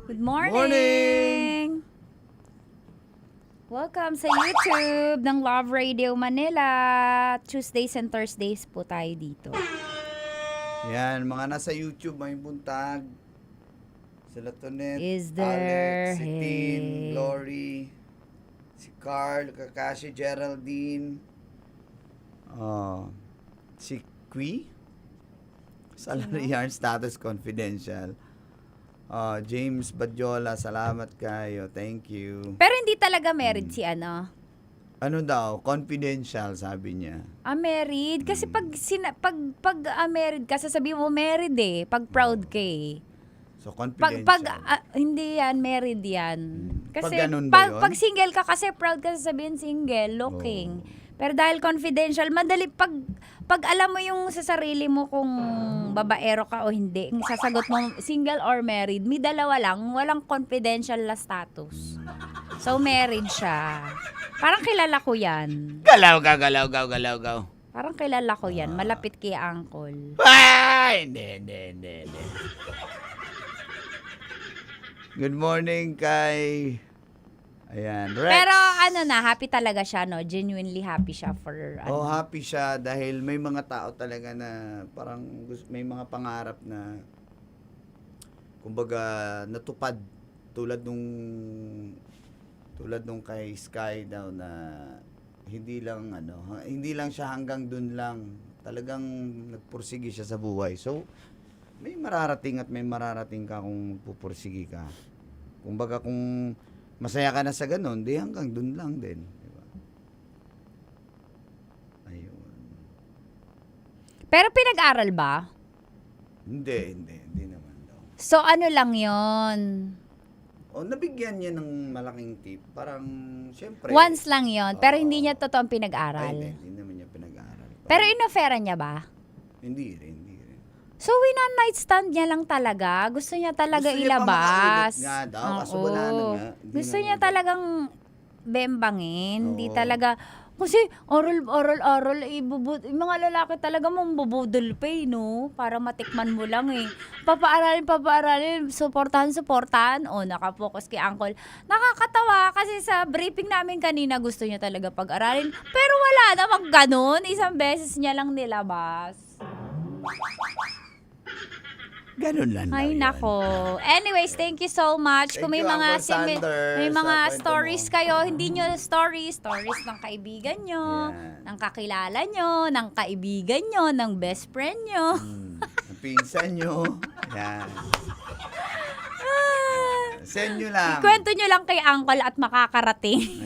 Good morning! Morning! Welcome sa YouTube ng Love Radio Manila. Tuesdays and Thursdays po tayo dito. Yan, mga nasa YouTube, may buntag. Sila Tonet, Is there Alex, si Tin, Lori, si Carl, Kakashi, Geraldine, si Qui, Salary Yarn Status Confidential. James Badjola, salamat kayo. Thank you. Pero hindi talaga married si ano? Ano daw? Confidential, sabi niya. Married? Kasi pag married ka, sasabihin mo married eh. Pag proud ka eh. So, confidential. Hindi yan, married yan. Kasi, Pag ganun ba yun? pag single ka kasi proud ka sasabihin single, looking. Pero dahil confidential, madali pag alam mo yung sa sarili mo kung babaero ka o hindi, ang sasagot mo single or married, may dalawa lang, walang confidential na status. So married siya. Parang kilala ko yan. Galaw. Parang kilala ko yan, malapit kay uncle. Hindi. Good morning kay... Ayan, Rex. Pero happy talaga siya, no? Genuinely happy siya for... happy siya dahil may mga tao talaga na parang may mga pangarap na kumbaga natupad tulad nung kay Sky daw na hindi lang siya hanggang dun lang. Talagang nagpursigi siya sa buhay. So, may mararating at may mararating ka kung pupursigi ka. Kumbaga kung masaya ka na sa ganun, di hanggang dun lang din. Diba? Ayun. Pero pinag-aral ba? Hindi naman daw. So ano lang yon? Nabigyan niya ng malaking tip. Parang, syempre. Once lang yon, pero hindi niya totoong pinag-aral. Hindi naman niya pinag-aral. Pero inofera niya ba? Hindi rin. So, one-night stand niya lang talaga. Gusto niya talaga Gusto niya ilabas. nga daw, kaso wala na nga. Gusto niya talagang bembangin. Hindi talaga, kasi oral, yung mga lalaki talaga mambubudol pa no? Para matikman mo lang eh. Papaaralin, supportahan. Nakapokus kay uncle. Nakakatawa kasi sa briefing namin kanina gusto niya talaga pag-aralin. Pero wala namang ganun. Isang beses niya lang nilabas. Ganun lang. Ay, nako. Anyways, thank you so much. Kung may Thank you, mga Uncle Sander, may sa mga kwento stories mo. kayo, hindi nyo stories ng kaibigan nyo, ng kakilala nyo, ng kaibigan nyo, ng best friend nyo. Ang pinsan nyo. Yan. Send nyo lang. Kwento nyo lang kay uncle at makakarating.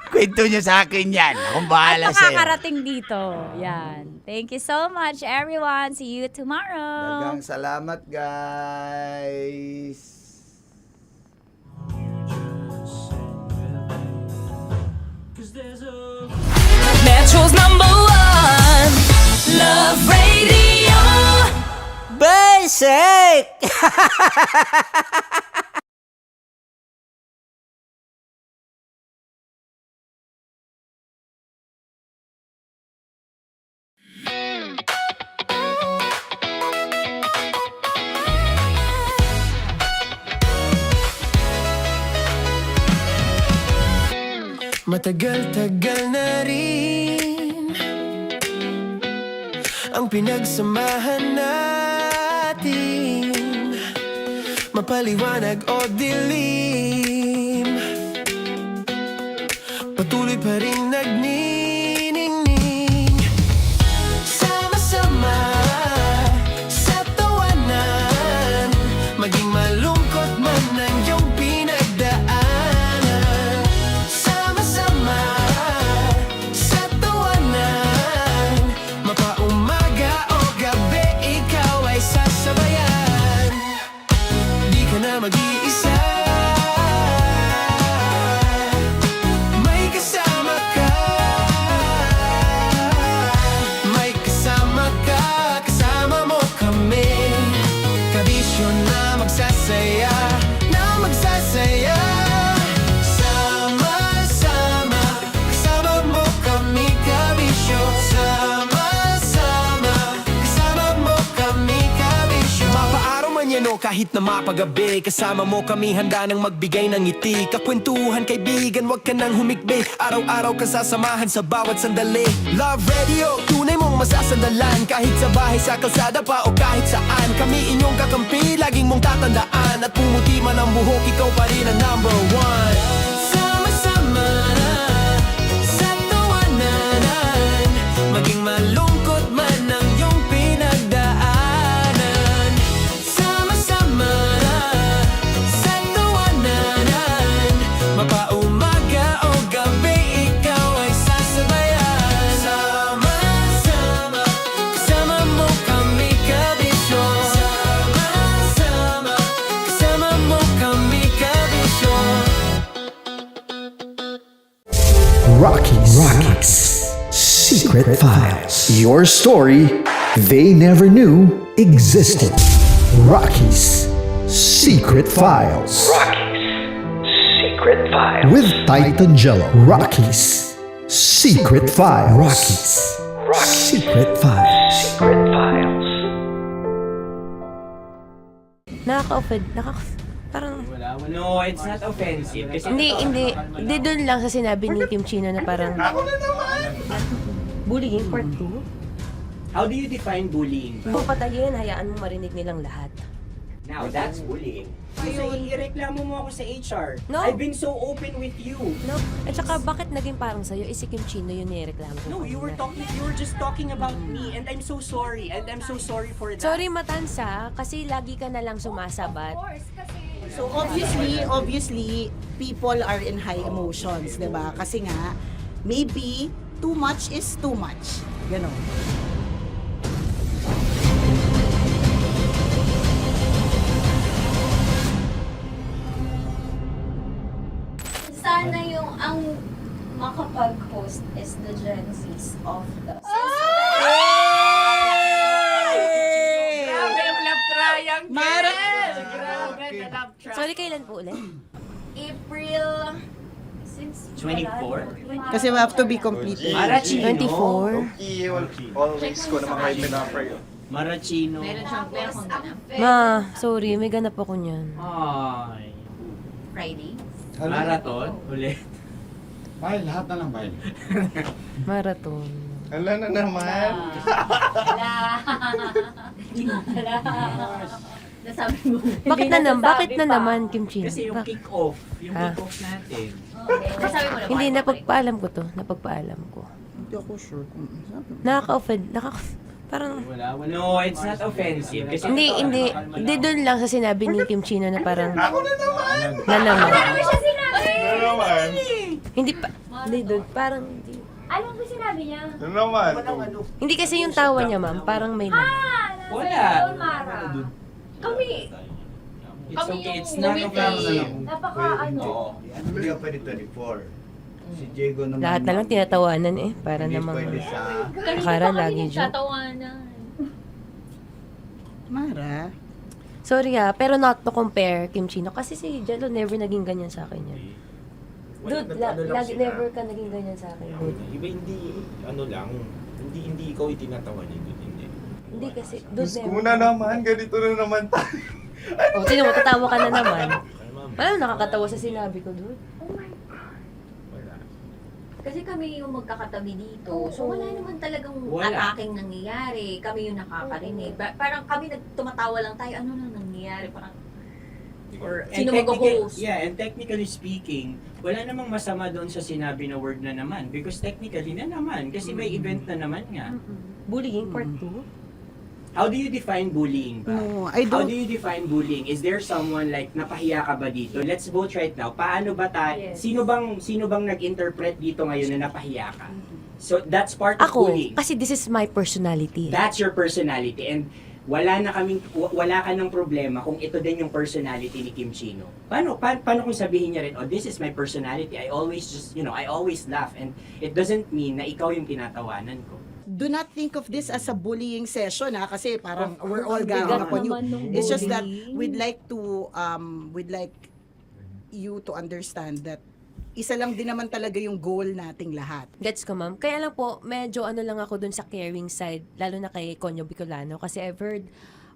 Kwento nyo sa akin yan. Akong bahala At sa'yo. makakarating dito. Yan. Thank you so much, everyone. See you tomorrow. Dagang salamat, guys. Metro's #1 Love Radio Basic! Matagal-tagal na rin ang pinagsamahan natin, mapaliwanag o dilim, patuloy pa rin nagniningning. Sama-sama sa tawanan, maging malungkot man ang iyong pinagdaanan. Sama-sama sa tawanan, mapaumaga o gabi, ikaw ay sasabayan. Di ka na mag-iisa, may kasama ka. May kasama ka, kasama mo kami. Kabisyo na magsasaya, na magsasaya. Sama-sama, kasama mo kami, kabisyo. Sama-sama, kasama mo kami, kabisyo. Mapaaraw man yan o kahit na mapagabi, kasama mo kami, handa nang magbigay ng ngiti. Kakwentuhan, kaibigan, wag ka nang humikbi. Araw-araw ka sasamahan sa bawat sandali. Love Radio, tunay mong masasandalan. Kahit sa bahay, sa kalsada pa o kahit saan, kami inyong kakampi, laging mong tatandaan. At pumuti man ang buhok, ikaw pa rin ang number one. Sama-sama sa tawanan, maging malungkot man ang iyong pinagdaanan. Sama-sama sa tawanan, mapaumaga o gabi, ikaw ay sasabayan. Sama-sama, kasama mo kami, kabisyo. Sama-sama, kasama mo kami, kabisyo. Rockies. Secret Files. Your story they never knew existed. Rockies. Secret Files. Secret Files. With Titan Jello. Rockies. Secret Files. Rockies. Secret Files. Secret Files. Nakaka-offend. Parang... No, it's not offensive. Kasi Hindi doon lang sa sinabi ni Kim Chino na parang... Bullying, part 2? how do you define bullying? Kung patayin, hayaan mo marinig nilang lahat. Now, that's bullying. So, ireklamo mo ako sa HR. No. I've been so open with you. No? At saka, bakit naging parang sa'yo? Si Kim Chino yun nireklamo ko. No, you were just talking about me, and I'm so sorry. And I'm so sorry for that. Sorry, Matansa, kasi lagi ka na lang sumasabat. So obviously, people are in high emotions, 'di ba? Kasi nga, maybe too much is too much. Ganon. Sana yung ang makapag-host is the Gen Zs of the Grabe yung love triangle! Mara! Grabe na love triangle! Sorry, kailan po ulit? April... Since 24? Kasi we have to be completed. Marachino. 24. Always ko naman kayo pinapray. Marachino. Ma, sorry, may ganap ako niyan. Ay. Friday. Marathon? Ulit. Bye, lahat na lang bye. Marathon. Ala na naman. Nasabi mo. Bakit na naman, Kim Chino? Kasi yung kick-off. Yung kick-off natin. Nasabi mo na. Hindi, napagpaalam ko to. Napagpaalam ko. Hindi ako sure kung Nakaka-offend. Parang... No, it's not offensive. Kasi Hindi doon lang sa sinabi ni Kim Chino na parang... Ako na naman! Na naman. Ano siya sinabi? Na naman! Hindi pa... Hindi doon. Parang... Hindi. Ano ba sinabi niya? Na naman! Hindi kasi yung tawa niya, ma'am. Parang may... Wala. Mara. Kami. It's okay, it's not offensive. Napaka ano. Hindi ka pwede 24. Si Diego naman. Lahat na lang tinatawanan eh. Para Hindi namang... pwede sa... Akara lagi joke. Mara. Sorry pero not to compare, Kim Chino. Kasi si Jello never naging ganyan sa akin yan. Dude, lagi never ka naging ganyan sa akin, dude. Iba hindi, hindi ikaw itinatawa ni dude, hindi. Hindi kasi, dude, Diyos ko na naman, ganito na naman tayo. O, sino mo, tatawa ka na naman. Paano nakakatawa sa sinabi ko, dude? Kasi kami yung magkakatabi dito. So wala naman talagang ataking nangyayari. Kami yung nakakarinig. Parang kami tumatawa lang tayo. Ano na nangyayari? Parang or And sino mag-host? Yeah, and technically speaking, wala namang masama doon sa sinabi na word na naman. Because technically na naman. Kasi may event na naman nga. Bullying part 2? How do you define bullying ba? No, I How don't. do you define bullying? Is there someone like napahiya ka ba dito? Let's vote right now. Paano ba Yes. sino bang nag-interpret dito ngayon na napahiya ka? So that's part of Ako, bullying. kasi this is my personality. That's your personality and wala ka ng problema kung ito din yung personality ni Kim Chino. Paano kung sabihin niya rin, oh, this is my personality. I always I always laugh and it doesn't mean na ikaw yung tinatawanan ko. Do not think of this as a bullying session kasi parang we're all ganging upon you. It's just that we'd like you to understand that isa lang din naman talaga yung goal nating lahat. Gets ko, ma'am. Kaya lang po, medyo lang ako dun sa caring side, lalo na kay Conyo Bicolano, kasi I've heard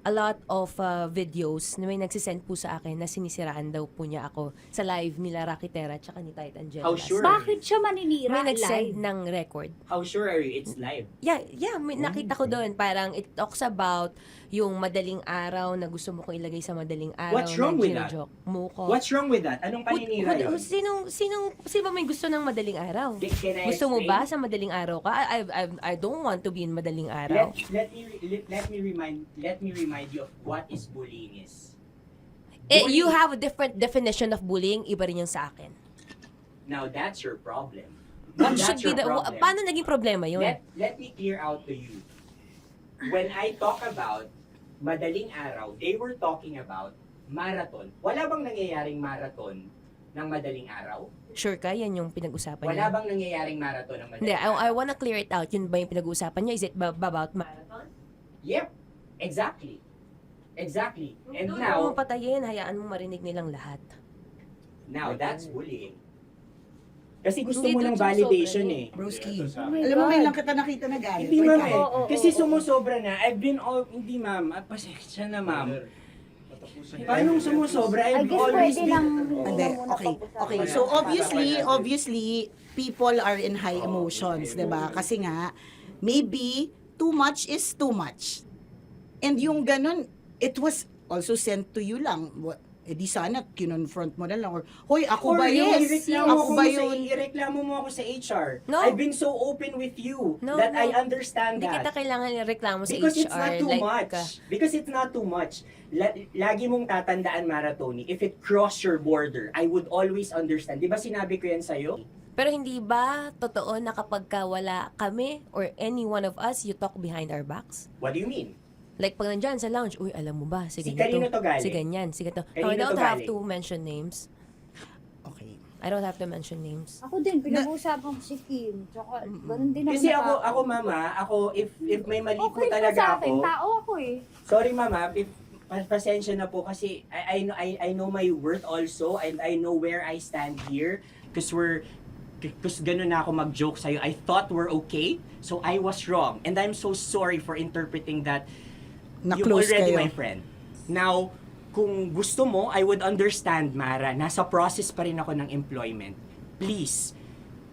a lot of videos na may nagsisend po sa akin na sinisiraan daw po niya ako sa live nila Rakitera at saka ni Tight Angela. How sure? Bakit siya maninira May nag-send live? ng record. How sure are you it's live? Yeah, may nakita ko doon. Parang it talks about yung madaling araw na gusto mo kong ilagay sa madaling araw. What's wrong na with that? gino-joke mo ko. What's wrong with that? Anong paninira yun? Sino ba may gusto ng madaling araw? Can I Gusto mo explain? ba sa madaling araw ka? I don't want to be in madaling araw. Let me remind you of what is bullying is. You have a different definition of bullying, iba rin yung sa akin. Now that's your problem. What That's should be your the problem. paano naging problema yun? Let me clear out to you. When I talk about madaling araw, they were talking about marathon. Wala bang nangyayaring marathon ng madaling araw? Sure ka, yan yung pinag-usapan Wala niya? bang nangyayaring marathon ng Hindi, madaling araw? I wanna clear it out. Yun ba yung pinag-usapan niya? Is it about marathon? Yep, exactly. Exactly. And Doon now, mo patayin, hayaan mo marinig nilang lahat. now that's bullying. Kasi gusto Hindi mo doon ng validation sumusobra eh. Broski. Oh my Alam mo, God. may lang kita nakita na galit. Hindi ma'am eh. Oo. Kasi sumusobra na. I've been all, hindi ma'am. Pasensya na ma'am. Paano sumusobra? I I've guess always pwede been... lang Hindi, okay. So obviously, people are in high emotions, 'di ba? Kasi nga, maybe too much is too much. And yung ganun, it was also sent to you lang. Di sana kinonfront mo na lang or hoy, ako ba yun? Ako ba yun? Ireklamo mo ako sa HR. No. I've been so open with you No, that no. I understand Hindi kita that. kailangan ireklamo sa Because HR. it's not too like, much. Because it's not too much. Lagi mong tatandaan, Maratoni, if it cross your border, I would always understand. Di ba sinabi ko yan sa'yo? Pero hindi ba totoo na kapag ka wala kami or any one of us, you talk behind our backs? What do you mean? Like pag nandyan sa lounge, uy, alam mo ba, si Si ganito, kanino to galing? si ganyan, si ganito. Kanino No, I don't to have galing? to mention names. Okay. I don't have to mention names. Ako din, pinag-uusapan ko si Kim. Tsaka, ganun din Kasi ako. ako mama, if may mali po Okay talaga sa akin, ako. tao ako eh. Sorry mama, if pasensya na po kasi I know my worth also and I know where I stand here because ganun na ako mag-joke sa'yo. I thought we're okay, so I was wrong. And I'm so sorry for interpreting that you're Na-close already kayo. my friend. Now, kung gusto mo, I would understand, Mara. Nasa process pa rin ako ng employment. Please,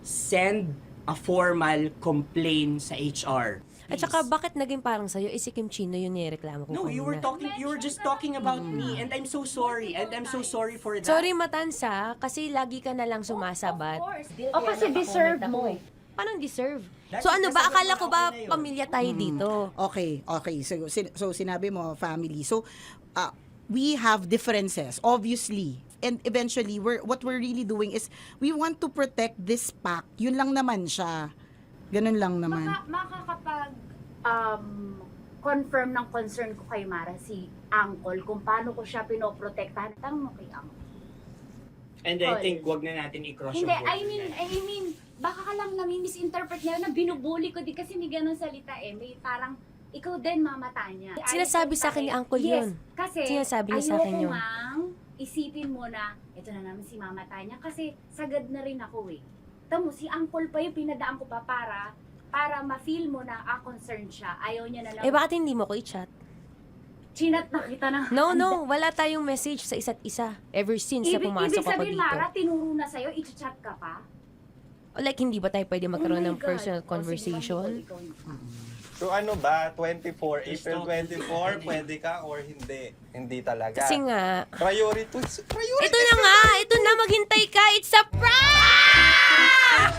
send a formal complaint sa HR. At saka, bakit naging parang sa'yo, si Kim Chino yung nireklamo ko No, kanina? you were just talking about me and I'm so sorry. And I'm so sorry for that. Sorry, Matansa, kasi lagi ka na lang sumasabat. O kasi deserve mo. Paano deserve? That's So ano ba, because akala ko ba ako na yun. pamilya tayo dito? Okay. So sinabi mo family. So we have differences obviously. And eventually what we're really doing is we want to protect this pact. Yun lang naman siya. Ganun lang naman. Makakapag confirm ng concern ko kay Mara si Uncle kung paano ko siya pinoprotektahan. Tanong mo kay Uncle. And I think wag na natin i-cross Hindi, yung border. I mean, baka ka lang nami-misinterpret niya na binubuli ko di kasi may ganun salita eh. May parang, ikaw din mamata niya. Sinasabi sa akin ni Uncle yun. Yes, kasi Sinasabi niya sa akin ayoko yun. ngang isipin mo na, ito na naman si mamata niya kasi sagad na rin ako eh. Tamo, si Uncle pa yung pinadaan ko pa para ma-feel mo na concerned siya. Ayaw niya na lang. Eh, bakit hindi mo ko i-chat? Chinat na kita na. No, wala tayong message sa isa't isa ever since na pumasok Ibig ako sabihin, dito. Mara, tinuro na sa'yo, i-chat ka pa? Like, hindi ba tayo pwede magkaroon ng personal conversation? So ano ba, 24, April 24, pwede ka or hindi? Hindi talaga. Kasi nga, Priorities. ito na nga, ito na, maghintay ka, it's a prank!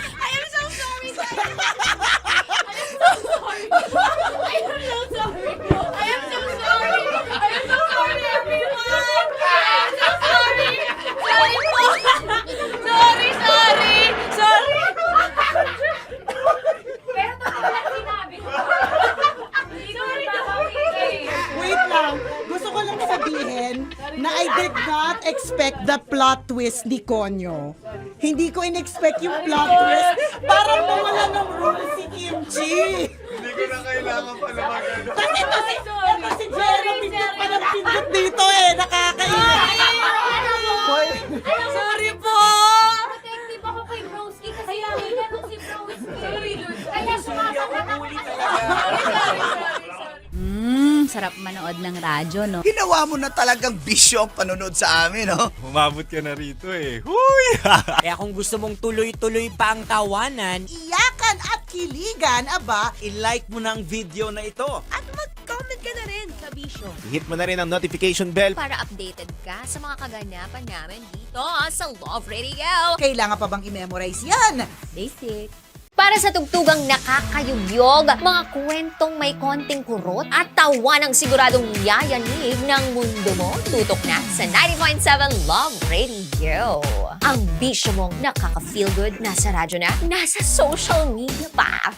I am so sorry, guys! I am so sorry! I am so sorry! I am so sorry, everyone! I am so sorry! Sorry po! Sorry! Wait lang. Gusto ko lang sabihin na I did not expect the plot twist ni Konyo. Hindi ko in-expect yung plot twist. Parang nawala ng role si Kimchi. Hindi ko na kailangan pala mag-ano. Kasi ito si Jerry, pindot pa ng pindot dito eh. Nakakainis. Sorry po! Protective ako kay Broski kasi kanina nung si Broski. Kaya sumasagot ako kasi. Sarap manood ng radyo, no? Ginawa mo na talagang bisyo ang panonood sa amin, no? Umabot ka na rito eh. Huy! Kaya kung gusto mong tuloy-tuloy pa ang tawanan, Iyakan at kiligan, aba. i-like mo na ang video na ito. At mag-comment ka na rin sa Bisyo. Hit mo na rin ang notification bell. Para updated ka sa mga kaganapan namin dito sa Love Radio. Kailangan pa bang i-memorize yan? Basic. Para sa tugtugang nakakayugyog, mga kwentong may konting kurot at tawa ng siguradong yayanig ng mundo mo, tutok na sa 90.7 Love Radio. Ang bisyo mong nakaka-feel good, nasa radyo na, nasa social media pa.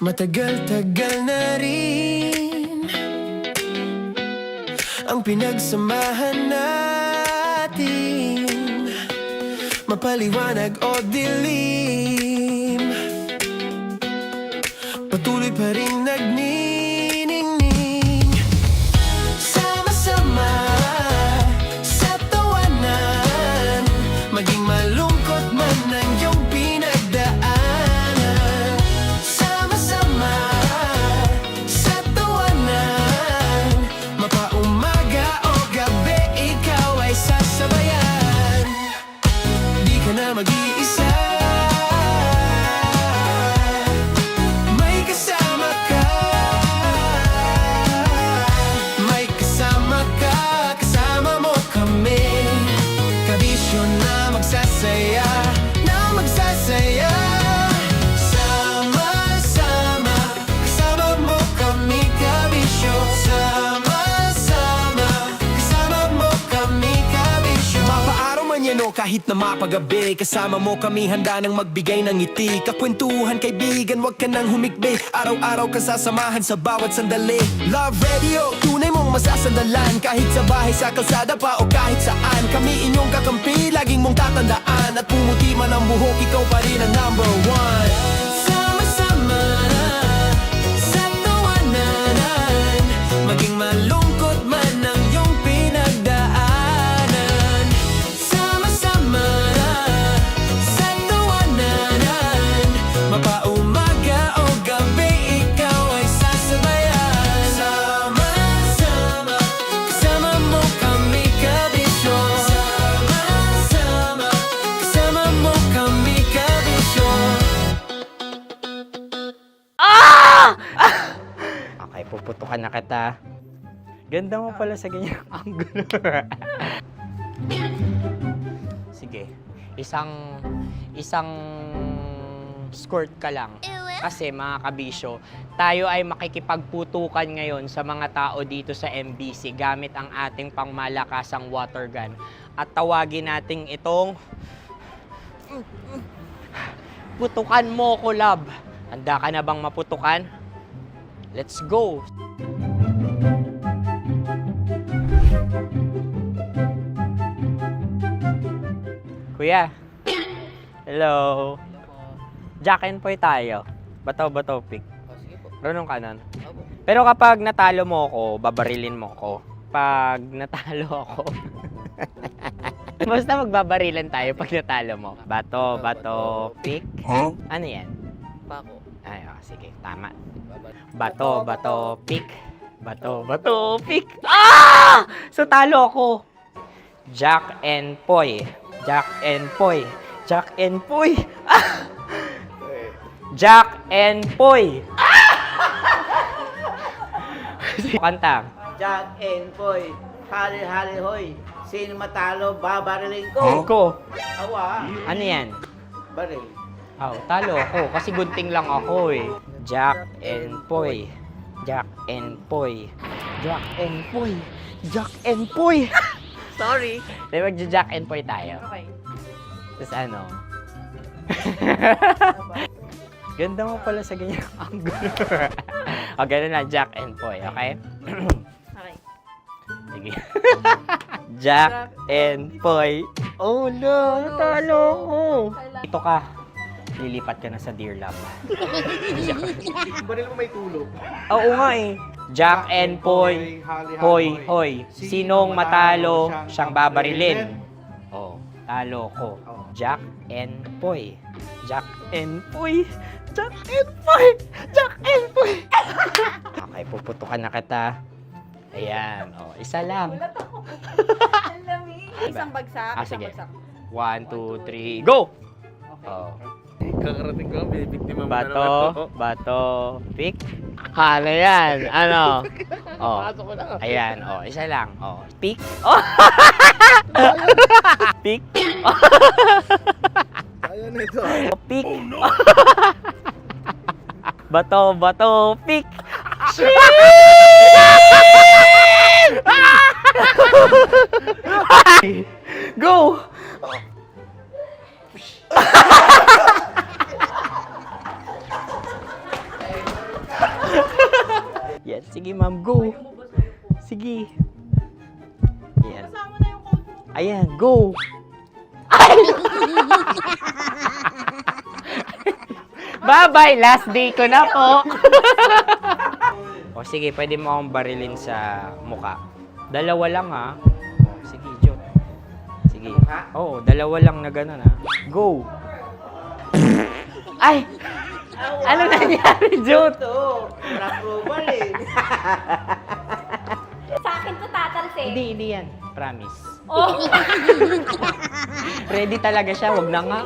Matagal-tagal na rin ang pinagsamahan natin, mapaliwanag o dilim, patuloy pa rin nagniningning. Sama-sama sa tawanan, maging malungkot man ang iyong pinagdaanan. Sama-sama sa tawanan, mapaumaga o gabi, ikaw ay sasabayan. Di ka na mag-iisa, may kasama ka. May kasama ka, kasama mo kami. Kabisyo na magsasaya, na magsasaya. Sama-sama, kasama mo kami, kabisyo. Sama-sama, kasama mo kami, kabisyo. Mapaaraw man yan o kahit na mapagabi, kasama mo kami, handa nang magbigay ng ngiti. Kakwentuhan, kaibigan, wag ka nang humikbi. Araw-araw ka sasamahan sa bawat sandali. Love Radio, tunay mong masasandalan. Kahit sa bahay, sa kalsada pa o kahit saan, kami inyong kakampi, laging mong tatandaan. At pumuti man ang buhok, ikaw pa rin ang number one. Sama-sama sa tawanan, maging malungkot man ang iyong pinagdaanan. Sama-sama sa tawanan, mapaumaga o gabi, ikaw ay sasabayan. Sama-sama, kasama mo kami, kabisyo. Sama-sama, kasama mo kami, kabisyo. Okay, puputukan na kita. Ganda mo pala sa ganyang angulo. Sige, isang skirt ka lang. Kasi mga kabisyo, tayo ay makikipagputukan ngayon sa mga tao dito sa MBC gamit ang ating pangmalakasang water gun. At tawagin natin itong putukan mo ko, love. Handa ka na bang maputukan? Let's go! Kuya. Hello. Jack and Poy tayo. Bato-bato pick. Runong ka nun. Pero kapag natalo mo ako, babarilin mo ako. Pag natalo ako, basta magbabarilan tayo pag natalo mo. Bato, pick. Ano yan? Pako. Ay, sige, tama. Bato, bato, pick. Bato, bato, pick. Ah! So, talo ako. Jack and Poy. Jack and Poy. Jack and Poy. Ah! Jack and Poy. Kanta. Jack and Poy, hali-hali hoy. Sino matalo, babariling ko. Ko. Awa. Ano yan? Baril. Oh, talo ako kasi gunting lang ako eh. Jack and Poy. Jack and Poy. Jack and Poy. Jack and Poy. Sorry. Di ba Jack and Poy tayo? Okay. Tapos ano? Ganda mo pala sa ganyan angulo. O, ganun na, Jack and Poy, okay? Okay. Sige. Jack and Poy. Oh no, talo ko. Ito ka. Lilipat ka na sa Dear Love. Baril mo may tulog. Oo nga eh. Jack and Poy. Hoy, hoy. Sinong matalo, siyang babarilin. Oh, talo ko. Jack and Poy. Jack and Poy. Jack and Poy. Jack and Poy. Okay, puputukan na kita. Ayan. Oh, isa lang. Isang bagsak. Sige. 1, 2, 3, go! Oh. Kakarating ko, binibiktima mo Bato, bato, pick. Ano yan? Ano? Oh. Ayan, oh, isa lang. Oh, pick. Oh. Pick. Ayaw na ito. Oh, pick. Bato, bato, pick. Go! Yan, sige ma'am, go. Sige. Yan. Ayan, go. Bye-bye, last day ko na po. O sige, pwede mo akong barilin sa muka. Dalawa lang ha. O, sige, Jot. Sige. Oo, dalawa lang na gano'n ha. Go. Ay! Ano nangyari, Jot? Approval eh. Sa akin to tatalsik. Hindi yan. Promise. Oh. Ready talaga siya, wag na nga.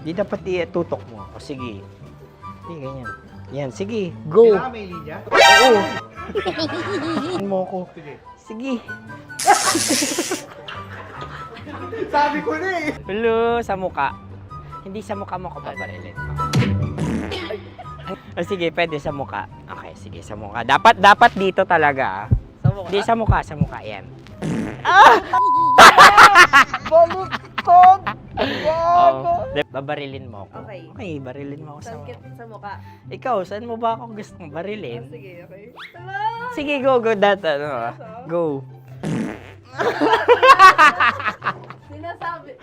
Di dapat tutok mo. O sige. Sige, ganyan. Yan, sige. Go. Kailangan may linya? Oo. Mo ko. Sige. Sabi ko na eh. Hello, sa muka. Hindi sa muka mo ko paparilin. O sige, pwede sa muka. Okay, sige, sa muka. Dapat dito talaga. Sa mukha? Hindi, sa muka, yan. Baluktot! Oh, babarilin mo ako. Okay. Okay, barilin mo ako sa muka. Sa mukha. Ikaw, saan mo ba ako gustong barilin? Sige, okay. Sige, go, go. Sinasabi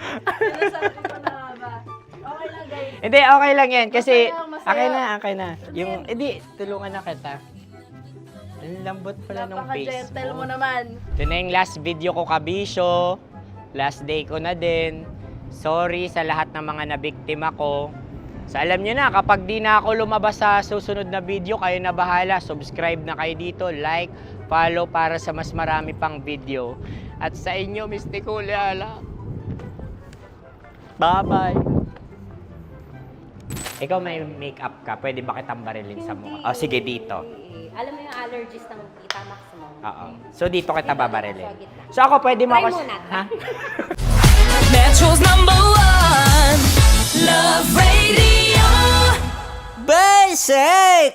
ko na ba? Okay lang, guys. Hindi, okay lang yan. Kasi, Masaya, masaya. okay na. Yung, hindi, tulungan na kita. Ang lambot pala nung face Napaka-gentle mo. mo naman. Ito na yung last video ko, kabisyo. Last day ko na din. Sorry sa lahat ng mga nabiktima ko. So alam nyo na, kapag di na ako lumabas sa susunod na video, kayo na bahala. Subscribe na kayo dito, like, follow para sa mas marami pang video. At sa inyo, Mistiko Leala. Bye-bye. Ikaw may makeup ka, pwede ba kitang barilin sa mukha? O sige, dito. Alam mo yung allergies ng Tita Max mo? Oo. So dito kita babarilin. So ako pwede mo Try ako... muna. Ha? Metro's #1 Love Radio. Basic!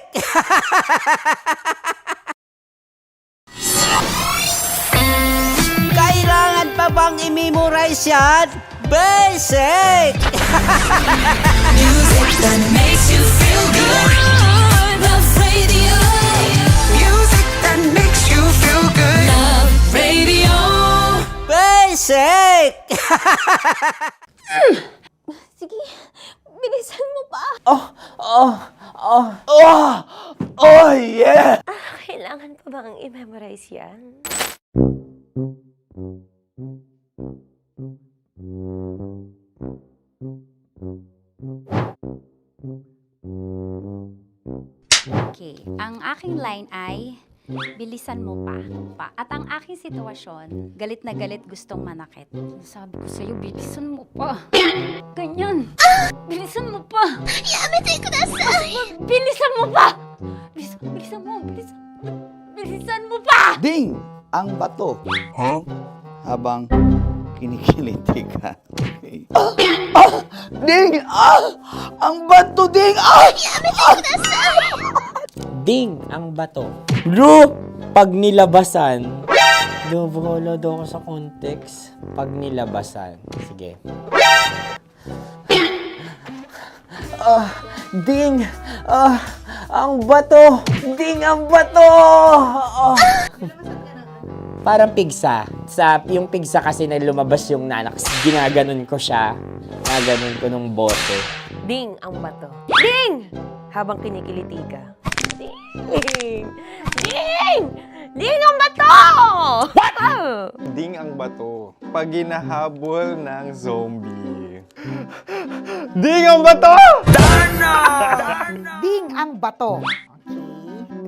Kailangan pa bang i-memorize yan? Basic! Music that makes you feel good. Love Radio. Music that makes you feel good. Love Radio. Basic! Sige, bilisan mo pa. Oh, yeah! Kailangan pa bang i-memorize yan? Okay, ang aking line ay bilisan mo pa. At ang aking sitwasyon, galit na galit gustong manakit. Sabi ko sa'yo, bilisan mo pa. Ganyan. Bilisan mo pa. Yamitay ko na sa... Bilisan mo pa! Bilisan mo pa! Ding! Ang bato. Habang kinikiliti ka. Okay. Ding! Ang bato, Ding! Ding ang bato. Bro! Pag nilabasan. Wala daw ako sa context. Pag nilabasan. Sige. Ding! Ang bato! Ding ang bato! Parang pigsa. Yung pigsa kasi na lumabas yung nanak. Ginaganon ko siya. Ginaganon ko nung bote. Ding ang bato. Ding! Habang kinikiliti ka. Ding! Ding! Ding ang bato! What? Ding ang bato. Pag hinahabol ng zombie. Ding ang bato! Darna! Ding ang bato. Okay.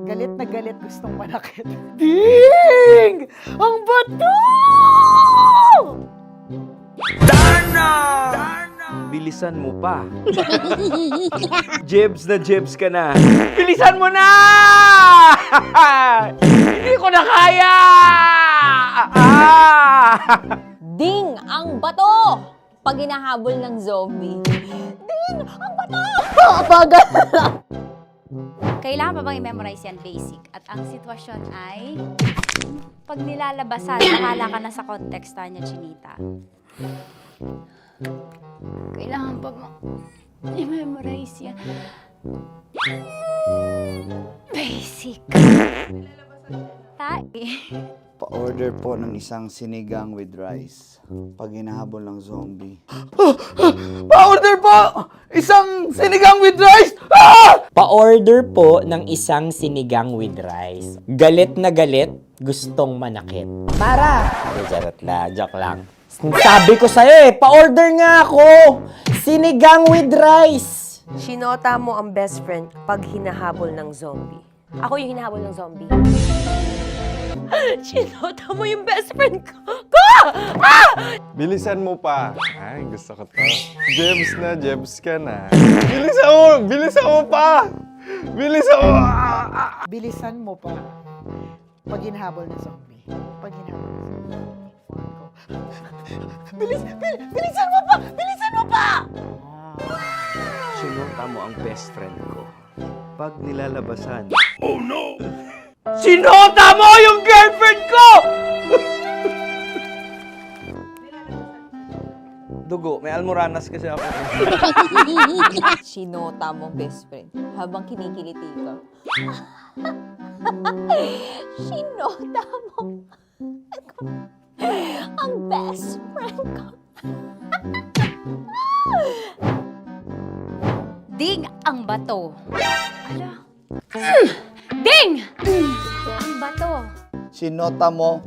Galit na galit gustong manakit. Ding! Ang bato! Bilisan mo pa. Jebs na jebs ka na. Bilisan mo na! Hindi ko na kaya! Ding ang bato! Pag hinahabol ng zombie. Ding ang bato! Bagal! Kailangan pa bang i-memorize yan basic? At ang sitwasyon ay, pag nilalabasan, bahala ka na sa kontekst niya, Chinita. Kailangan pa bang i-memorize yan? Basic. Pa-order po ng isang sinigang with rice. Pag hinahabol ng zombie. Pa-order po! Isang sinigang with rice! Pa-order po ng isang sinigang with rice. Galit na galit, gustong manakit. Para! Charot na, joke lang. Sabi ko sa'yo pa-order nga ako! Sinigang with rice! Sinota mo ang best friend pag hinahabol ng zombie. Ako yung hinahabol ng zombie. Sinota mo yung best friend ko! Bilisan mo pa. Ay, gusto ko to. Jebs na, jebs ka na. Bilisan mo pa! Bilisan mo! Bilisan mo pa. Pag hinahabol ng zombie. Pag hinahabol ng zombie. Bilisan mo pa! Bilisan mo pa! Sinota mo ang best friend ko. Pag nilalabasan. Oh no! Sinota mo yung girlfriend ko! Dugo, may almoranas kasi ako. Sinota mong best friend habang kinikiliti ka. Sinota mo ang best friend ko. Ding ang bato. Ala. Ding! Ang bato. Sinota mo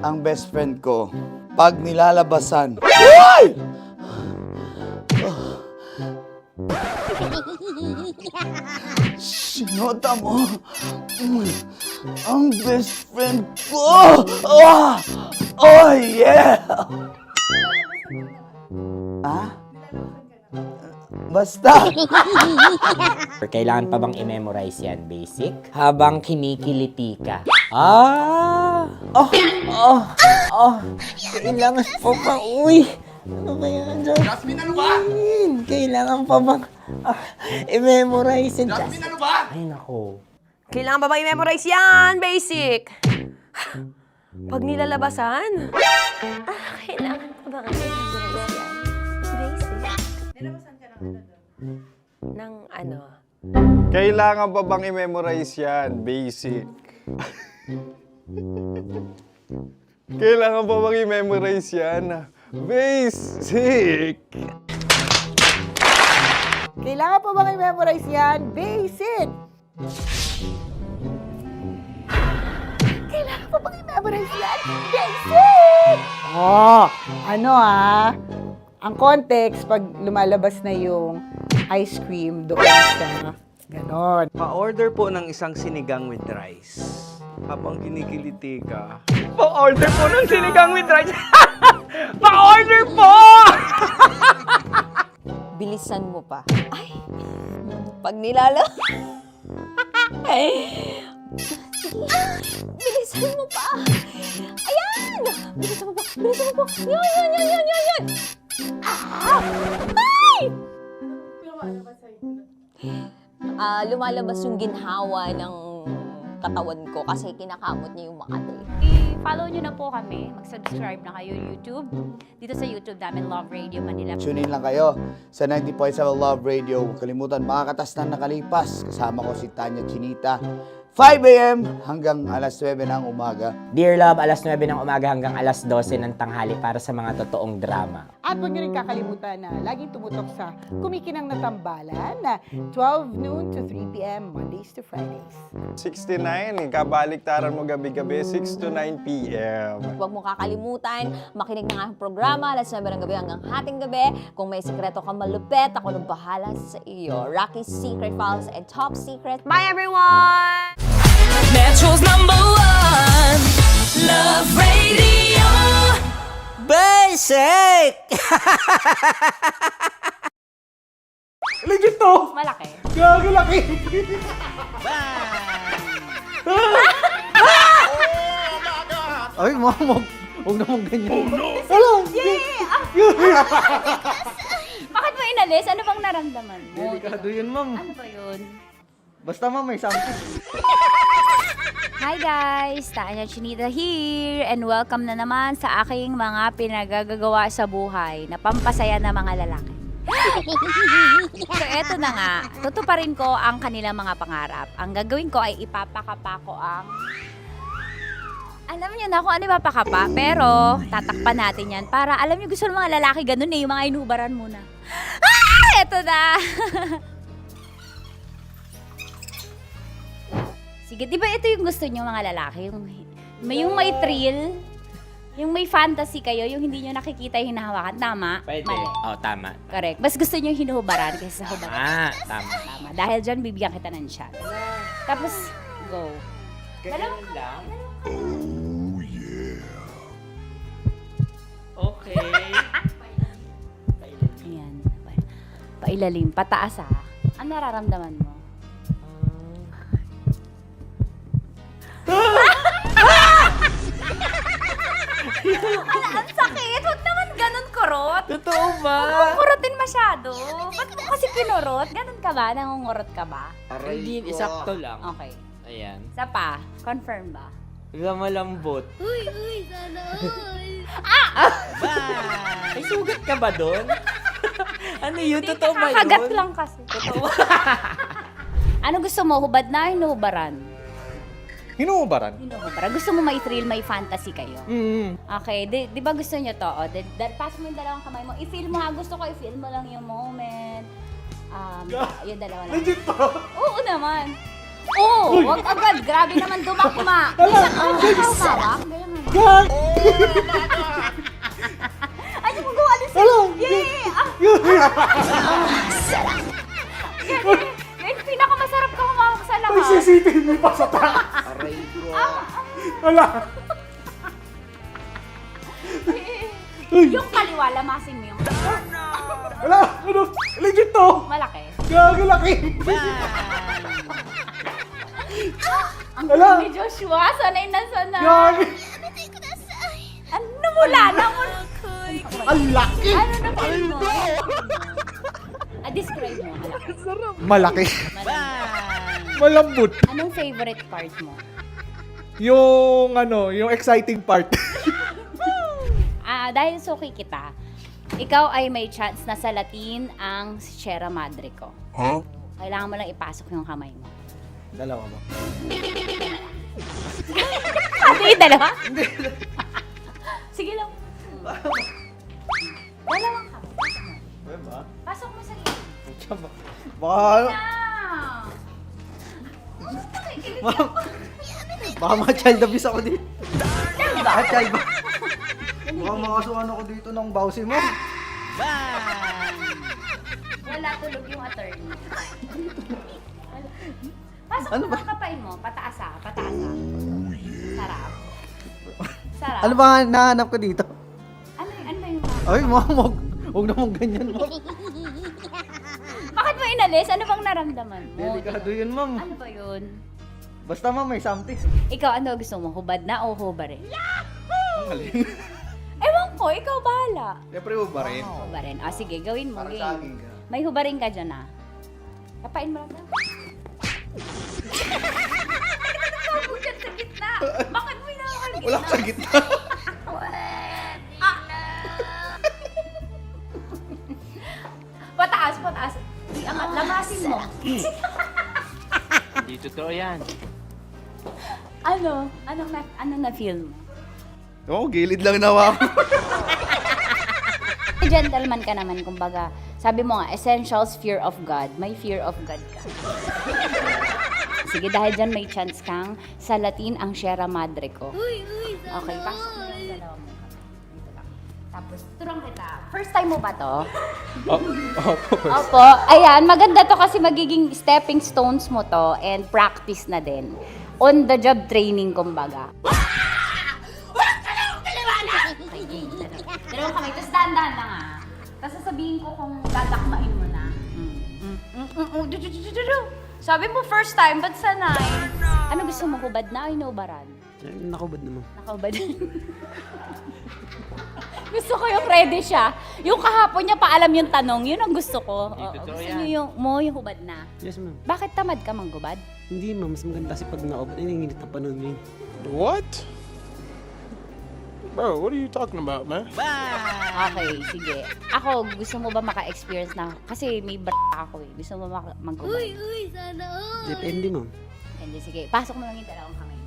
ang best friend ko pag nilalabasan. Uy! Sinota mo ang best friend ko. Oh yeah! Basta. Kailangan pa bang i-memorize yan, basic? Habang kinikiliti ka. Kailangan pa ba? Uy! Ano ba yan, Jasmine? Jasmine, ano ba? Kailangan pa bang i-memorize yan, Jasmine, ano ba? Ay, nako. Kailangan ba bang i-memorize yan? Basic. Pag nilalabasan? Kailangan pa bang i-memorize yan? Basic. Nilabasan ka ng ano? Kailangan pa bang i-memorize yan? Basic. Kailangan pa bang i-memorize yan? Basic. Kailangan pa bang i-memorize yan? Basic! Kailangan pa bang i-memorize yan? Basic! Oh, ano Ang context, pag lumalabas na yung ice cream doon sa ganon. Pa-order po ng isang sinigang with rice. Habang kinikiliti ka. Pa-order po ng sinigang with rice. Pa-order po! Bilisan mo pa. Ay! Pag nilala... Ay! Bilisan mo pa! Ayan! Bilisan mo pa! Bilisan mo pa! Yan! Ah! Ay! Lumalabas yung ginhawa ng katawan ko kasi kinakamot niya yung Makati. I-follow nyo na po kami. Mag-subscribe na kayo YouTube. Dito sa YouTube namin, Love Radio Manila. Tune in lang kayo sa 90.7 Love Radio. Huwag kalimutan, makakatas na nakalipas. Kasama ko si Tanya Chinita. 5 a.m. hanggang alas 9 ng umaga. Dear Love, alas 9 ng umaga hanggang alas 12 ng tanghali para sa mga totoong drama. At huwag nyo rin kakalimutan na laging tumutok sa Kumikinang na Tambalan na 12 noon to 3 p.m. Mondays to Fridays. 69, kabaliktaran mo gabi-gabi, 6 to 9 p.m. Huwag mo kakalimutan, makinig ng aking programa, alas 9 ng gabi hanggang hating gabi. Kung may sikreto ka malupet, ako nang bahala sa iyo. Rocky's Secret Files and Top Secret. Bye everyone! Metro's #1 Love Radio. Basic! Legit to! Malaki. Gago laki! Ay, mamog. Huwag naman ganyan. Hello! Bakit mo inalis? Ano bang naramdaman mo? Delikado yun, ma'am. Ano ba yun? Basta, ma'am, may something. Hi guys! Tanya Chinita here and welcome na naman sa aking mga pinagagagawa sa buhay na pampasaya ng mga lalaki. So eto na nga, tutuparin ko ang kanilang mga pangarap. Ang gagawin ko ay ipapakapa ko ang... Alam niyo na kung ano ipapakapa, pero tatakpan natin yan para alam niyo gusto ng mga lalaki ganun eh, yung mga inubaran muna. Ah! Eto na! Sige, di ba ito yung gusto niyo mga lalaki? Yung may thrill, yung may fantasy kayo, yung hindi nyo nakikita yung hinahawakan. Tama? Pwede. Mali. Oh, tama. Correct. Mas gusto nyo yung hinuhubaran kaysa sa hubaran. Tama. Tama. Dahil dyan, bibigyan kita ng shot. Tapos, go. Ganyan lang. Okay. Ayan. Pailalim. Pataas ha. Ano nararamdaman mo? Ang sakit! Huwag naman ganun kurot! Totoo ba? Huwag mong kurotin masyado. Ba't mo kasi pinurot? Ganun ka ba? Nangungurot ka ba? Hindi, isakto lang. Okay. Ayan. Isa pa. Confirm ba? Malambot. Uy, sana all. May sugat ka ba doon? Ano yun? Totoo ba yun? Kakagat lang kasi. Totoo. Ano gusto mo? Hubad na o hinuhubaran? Hinuhubaran. Hinuhubaran. Gusto mo may thrill, may fantasy kayo? Okay. Di ba gusto nyo to? O, pass mo yung dalawang kamay mo. I-feel mo ha. Gusto ko i-feel mo lang yung moment. Yung dalawa lang. Legit to? Oo naman. Oo! Huwag agad. Grabe naman dumakma. Ganyan ang hawak. Ganyan Ay, yung magawa din sa'yo. Yay! Pinakamasarap ka humawak sa lahat. May CCTV pa sa taas. Aray ko. Wala. Yung kaliwa, lamasin mo yung... Wala. Ano? Legit to. Malaki. Gago laki. Ang galing ni Joshua. Sanay na sanay. Gago. Ano mula na mo? Ang laki. Ano na feel mo? Describe mo. Malaki. Malambot. Anong favorite part mo? Yung yung exciting part. Dahil suki kita, ikaw ay may chance na salatin ang Sierra Madre ko. Huh? Kailangan mo lang ipasok yung kamay mo. Dalawa ba? Hindi, dalawa? Sige lang. Dalawang kamay. Diba? Pasok mo sa gilid. Baka... Baka mga child abuse ako dito. Child Baka child ba? Baka makasuhan ako dito ng bawsi mo. Wala, tulog yung attorney. Pasok Ano mo ba? ang kapain mo. Pataas ah. Pataas ah. Sarap. Sarap. Ano ba nga nahanap ko dito? Ano yung Ay, mamog. Huwag naman ganyan, ma'am. Bakit mo inalis? Ano bang naramdaman mo? Delikado yun, ma'am. Ano ba yun? Basta, ma'am, may something. Ikaw, ano gusto mo? Hubad na o hubarin? Ang galing. Ewan ko, ikaw bahala. Siyempre, ba rin? Hubarin. O sige, gawin mo. Para Game. sa akin ka. May hubarin ka dyan ah. Kapain mo lang daw. Bakit sa gitna? Bakit mo inaakal gitna? Wala sa gitna. Pataas, pataas. Iangat, lamasin mo. Hindi totoo yan. Ano? Ano na-feel mo? Oo, gilid lang nawa ako. Gentleman ka naman, kumbaga. Sabi mo nga, essentials, fear of God. May fear of God ka. Sige, dahil dyan may chance kang salatin ang Sierra Madre ko. Okay, pasok mo yung dalawa mo. Dito lang. Tapos, turang kita. First time mo ba to? Opo. Ayan, maganda to kasi magiging stepping stones mo to and practice na din. On the job training, kumbaga. Dalawang kamay, tapos dahan-dahan lang ah. Tapos sasabihin ko kung dadakmain mo na. Sabi mo first time, ba't sanay? Ano gusto mo, hubad na o inubaran? Nakubad naman. Nakahubad. Gusto ko yung ready siya. Yung kahapon niya paalam yung tanong, yun ang gusto ko. Gusto niyo yung hubad na. Yes, ma'am. Bakit tamad ka manggubad? Hindi, ma'am. Mas maganda kasi pag naubad. Ay, nanginit na panahon ngayon. What? Bro, what are you talking about, man? Okay, sige. Ako, gusto mo ba maka-experience na? Kasi may ako eh. Gusto mo manggubad? Sana all. Depende, ma'am. Hindi, sige. Pasok mo lang yung dalawang kamay.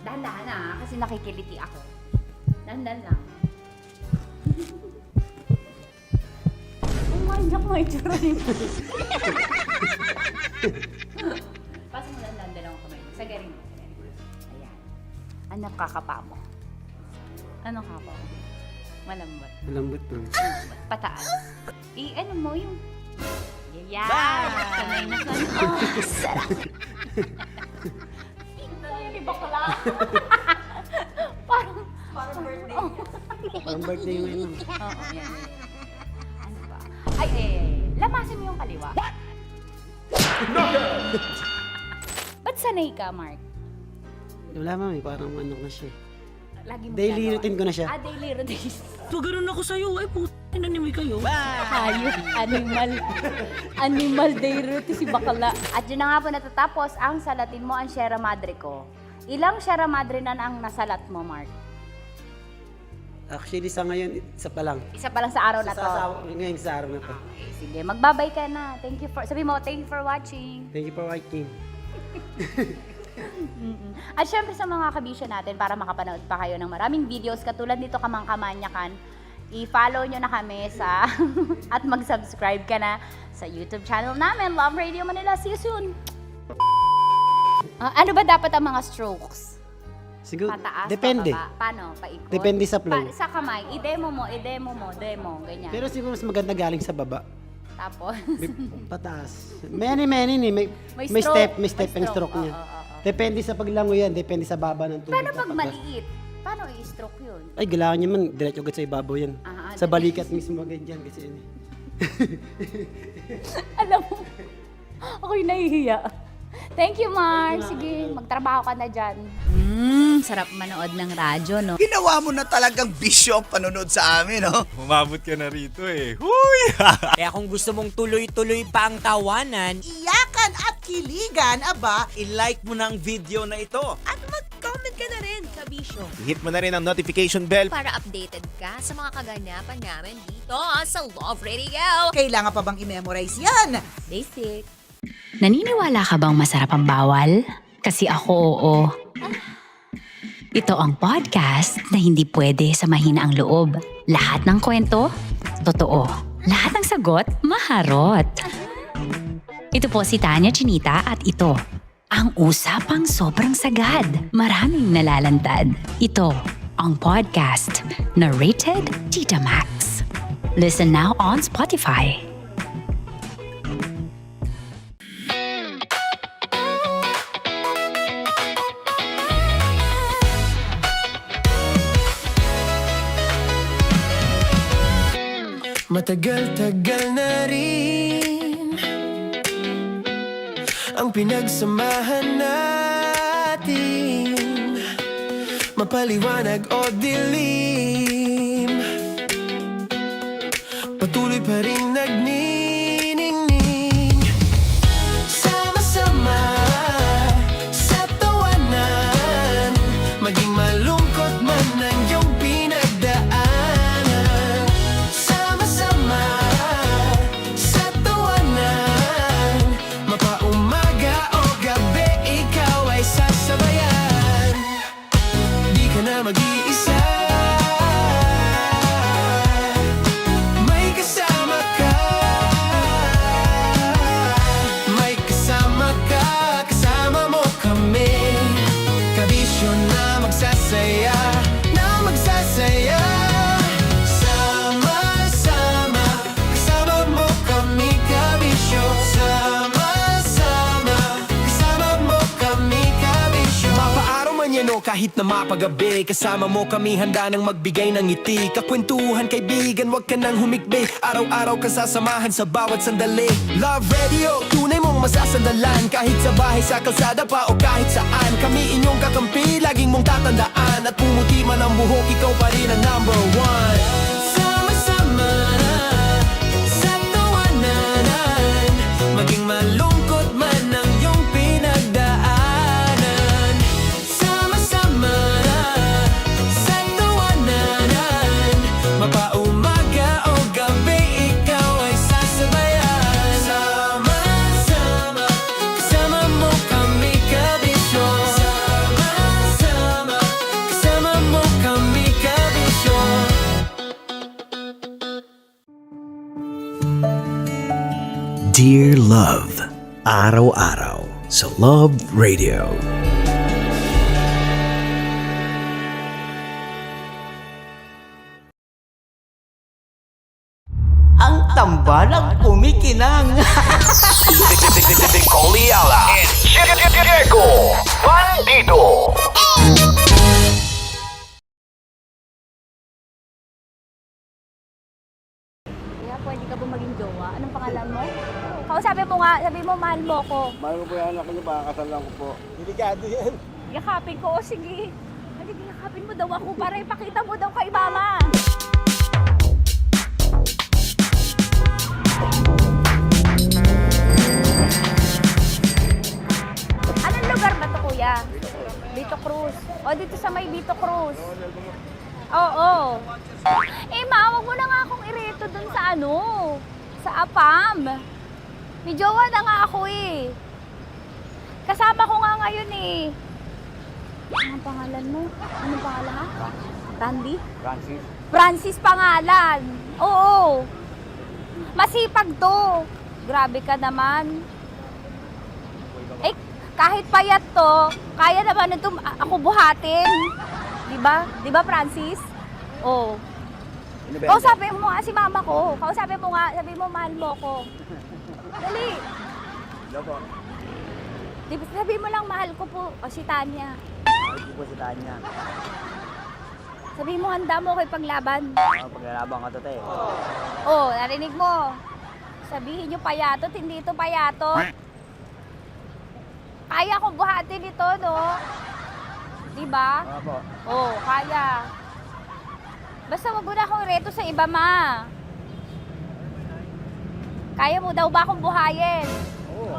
Dahan-dahan na, kasi nakikiliti ako. Dahan-dahan lang. Oh my God, may tsura niyo. Pasok mo lang dalawang kamay. Sagarin mo. Ayan. Ano kakapa mo? Ano kapa mo? Malambot. Malambot, ma'am. Pataas. Ano mo yung... Yeah! Kamay na ka. Oh, sarap! Hindi ba pala? Parang birthday niya. Parang birthday yun, ma'am. Oo, yan. Ano ba? Ay, lamasin mo yung kaliwa. What? Ba't sanay ka, Mark? Wala, ma'am. Parang ano na siya. Lagi mo Daily ginagawa. routine ko na siya. Daily routine. So, ganun ako sa'yo. Ay, inanimoy kayo. Hayop, animal day routine si bakala. At yun na nga po natatapos ang salatin mo ang Sierra Madre ko. Ilang Sierra Madre na ang nasalat mo, Mark? Actually, sa ngayon, isa pa lang. Isa pa lang sa araw na to. Ngayon sa araw na to. Okay, sige, magbabay ka na. Sabi mo, thank you for watching. Thank you for watching. At syempre sa mga kabisyo natin, para makapanood pa kayo ng maraming videos katulad nito Kamangkamanyakan, i-follow nyo na kami sa at mag-subscribe ka na sa YouTube channel namin, Love Radio Manila. See you soon! Ano ba dapat ang mga strokes? Siguro, Pataas, depende. pababa? Paano? Paikot? Depende sa flow. Sa kamay, i-demo mo, ganyan. Pero siguro mas maganda galing sa baba. Tapos? Pataas. Many ni. May stroke. step ang stroke niya. Depende sa paglango yan, depende sa baba ng tubig. Paano pag maliit? Paano i-stroke yun? Ay, kailangan niya man, diretso agad sa ibabaw yan. Sa balikat mismo ganyan kasi yun. Alam mo, ako'y nahihiya. Thank you, Mark. Sige, magtrabaho ka na dyan. Sarap manood ng radyo, no? Ginawa mo na talagang bisyo ang panonood sa amin, no? Umabot ka na rito eh. Huy! Kaya kung gusto mong tuloy-tuloy pa ang tawanan, Iyakan at kiligan, aba, i-like mo na ang video na ito. At mag-comment ka na rin, kabisyo. Hit mo na rin ang notification bell. Para updated ka sa mga kaganapan namin dito sa Love Radio. kailangan pa bang i-memorize yan? Basic. Naniniwala ka bang masarap ang bawal? Kasi ako oo. Ito ang podcast na hindi pwede sa mahina ang loob. Lahat ng kwento, totoo. Lahat ng sagot, maharot. Ito po si Tanya Chinita at ito, ang usapang sobrang sagad. Maraming nalalantad. Ito, ang podcast na Rated Tita Max. Listen now on Spotify. Matagal-tagal na rin ang pinagsamahan natin, mapaliwanag o dilim, patuloy pa rin nagniningning. Sama-sama sa tawanan, maging malungkot man ang iyong pinagdaanan. Sama-sama sa tawanan, mapaumaga o gabi, ikaw ay sasabayan. Di ka na mag-iisa, may kasama ka. May kasama ka, kasama mo kami. Kabisyo na magsasaya, na magsasaya. Sama-sama, kasama mo kami, kabisyo. Sama-sama, kasama mo kami, kabisyo. Mapaaraw man yan o kahit na mapagabi, kasama mo kami, handa nang magbigay ng ngiti. Kakwentuhan, kaibigan, wag ka nang humikbi. Araw-araw ka sasamahan sa bawat sandali. Love Radio, tunay mong masasandalan. Kahit sa bahay, sa kalsada pa o kahit saan, kami inyong kakampi, laging mong tatandaan. At pumuti man ang buhok, ikaw pa rin ang number one. Sama-sama sa tawanan, maging malungkot man ang iyong pinagdaanan. Sama-sama sa tawanan, mapaumaga o gabi, ikaw ay sasabayan. Sama-sama, kasama mo kami, kabisyo. Sama-sama, kasama mo kami, kabisyo. Dear Love, araw-araw sa Love Radio. Ang tambalang kumikinang. Coliala and Diego Bandido. Kaya pwede ka ba maging jowa? Anong pangalan mo? Kausapin mo nga, sabi mo mahal mo ko. Mahal ko po yung anak niyo, baka kasalan ko po. Delikado yan. Yakapin ko, o sige. Halika, yakapin mo daw ako para ipakita mo daw kay mama. Anong lugar ba to, kuya? Vito Cruz. O, dito sa may Vito Cruz. Oo. Eh, ma, wag mo na nga akong ireto dun sa ano, sa APAM. May jowa na nga ako eh. Kasama ko nga ngayon eh. Anong pangalan mo? Anong pangalan ha? Randy? Francis. Francis pangalan. Oo. Masipag to. Grabe ka naman. Eh, kahit payat to, kaya naman ito ako buhatin. Diba? Diba, Francis? Oo. Kausapin mo nga si mama ko. Kausapin mo nga, sabi mo mahal mo ko. Dali. Hello po. Sabi mo lang mahal ko po. O si Tanya. Mahal ko po si Tanya. Sabi mo handa mo kay paglaban. Paglalaban ka to, te. Oh, narinig mo. Sabihin nyo payatot, hindi ito payatot. Kaya kong buhatin ito, no? Diba? Opo. Oh, kaya. Basta wag mo na akong reto sa iba, ma. Kaya mo daw ba akong buhayin? Oo.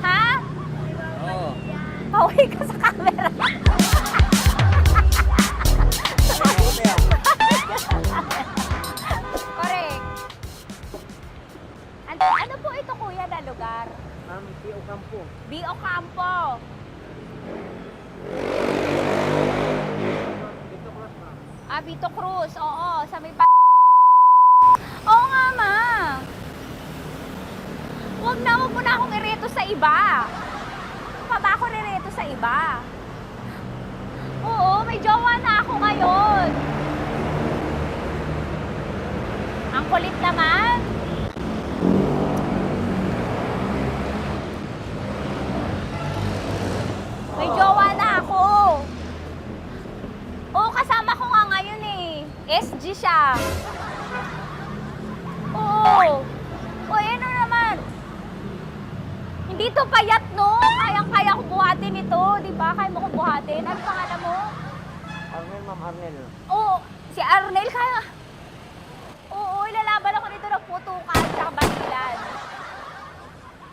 Ha? Oo. Pauwi ka sa camera. Correct. Ano po ito, kuya, na lugar? Ma'am, P.O. Campo. B.O. Campo. Vito Cruz, oo. Sa may Oo nga, ma. Wag mo na akong ireto sa iba. Pa ba ako rireto sa iba? Oo, may jowa na ako ngayon. Ang kulit naman. May jowa na ako. Oo, kasama ko nga ngayon eh. SG siya. Oo. O, ano naman. Hindi to payat, no? Kayang-kaya ko buhatin ito. Di ba? Kaya mo ko buhatin. Ano pangalan mo? Arnel, Ma'am Arnel. Oo, si Arnel kaya. Oo, ilalaban ako dito ng putukan at basilan.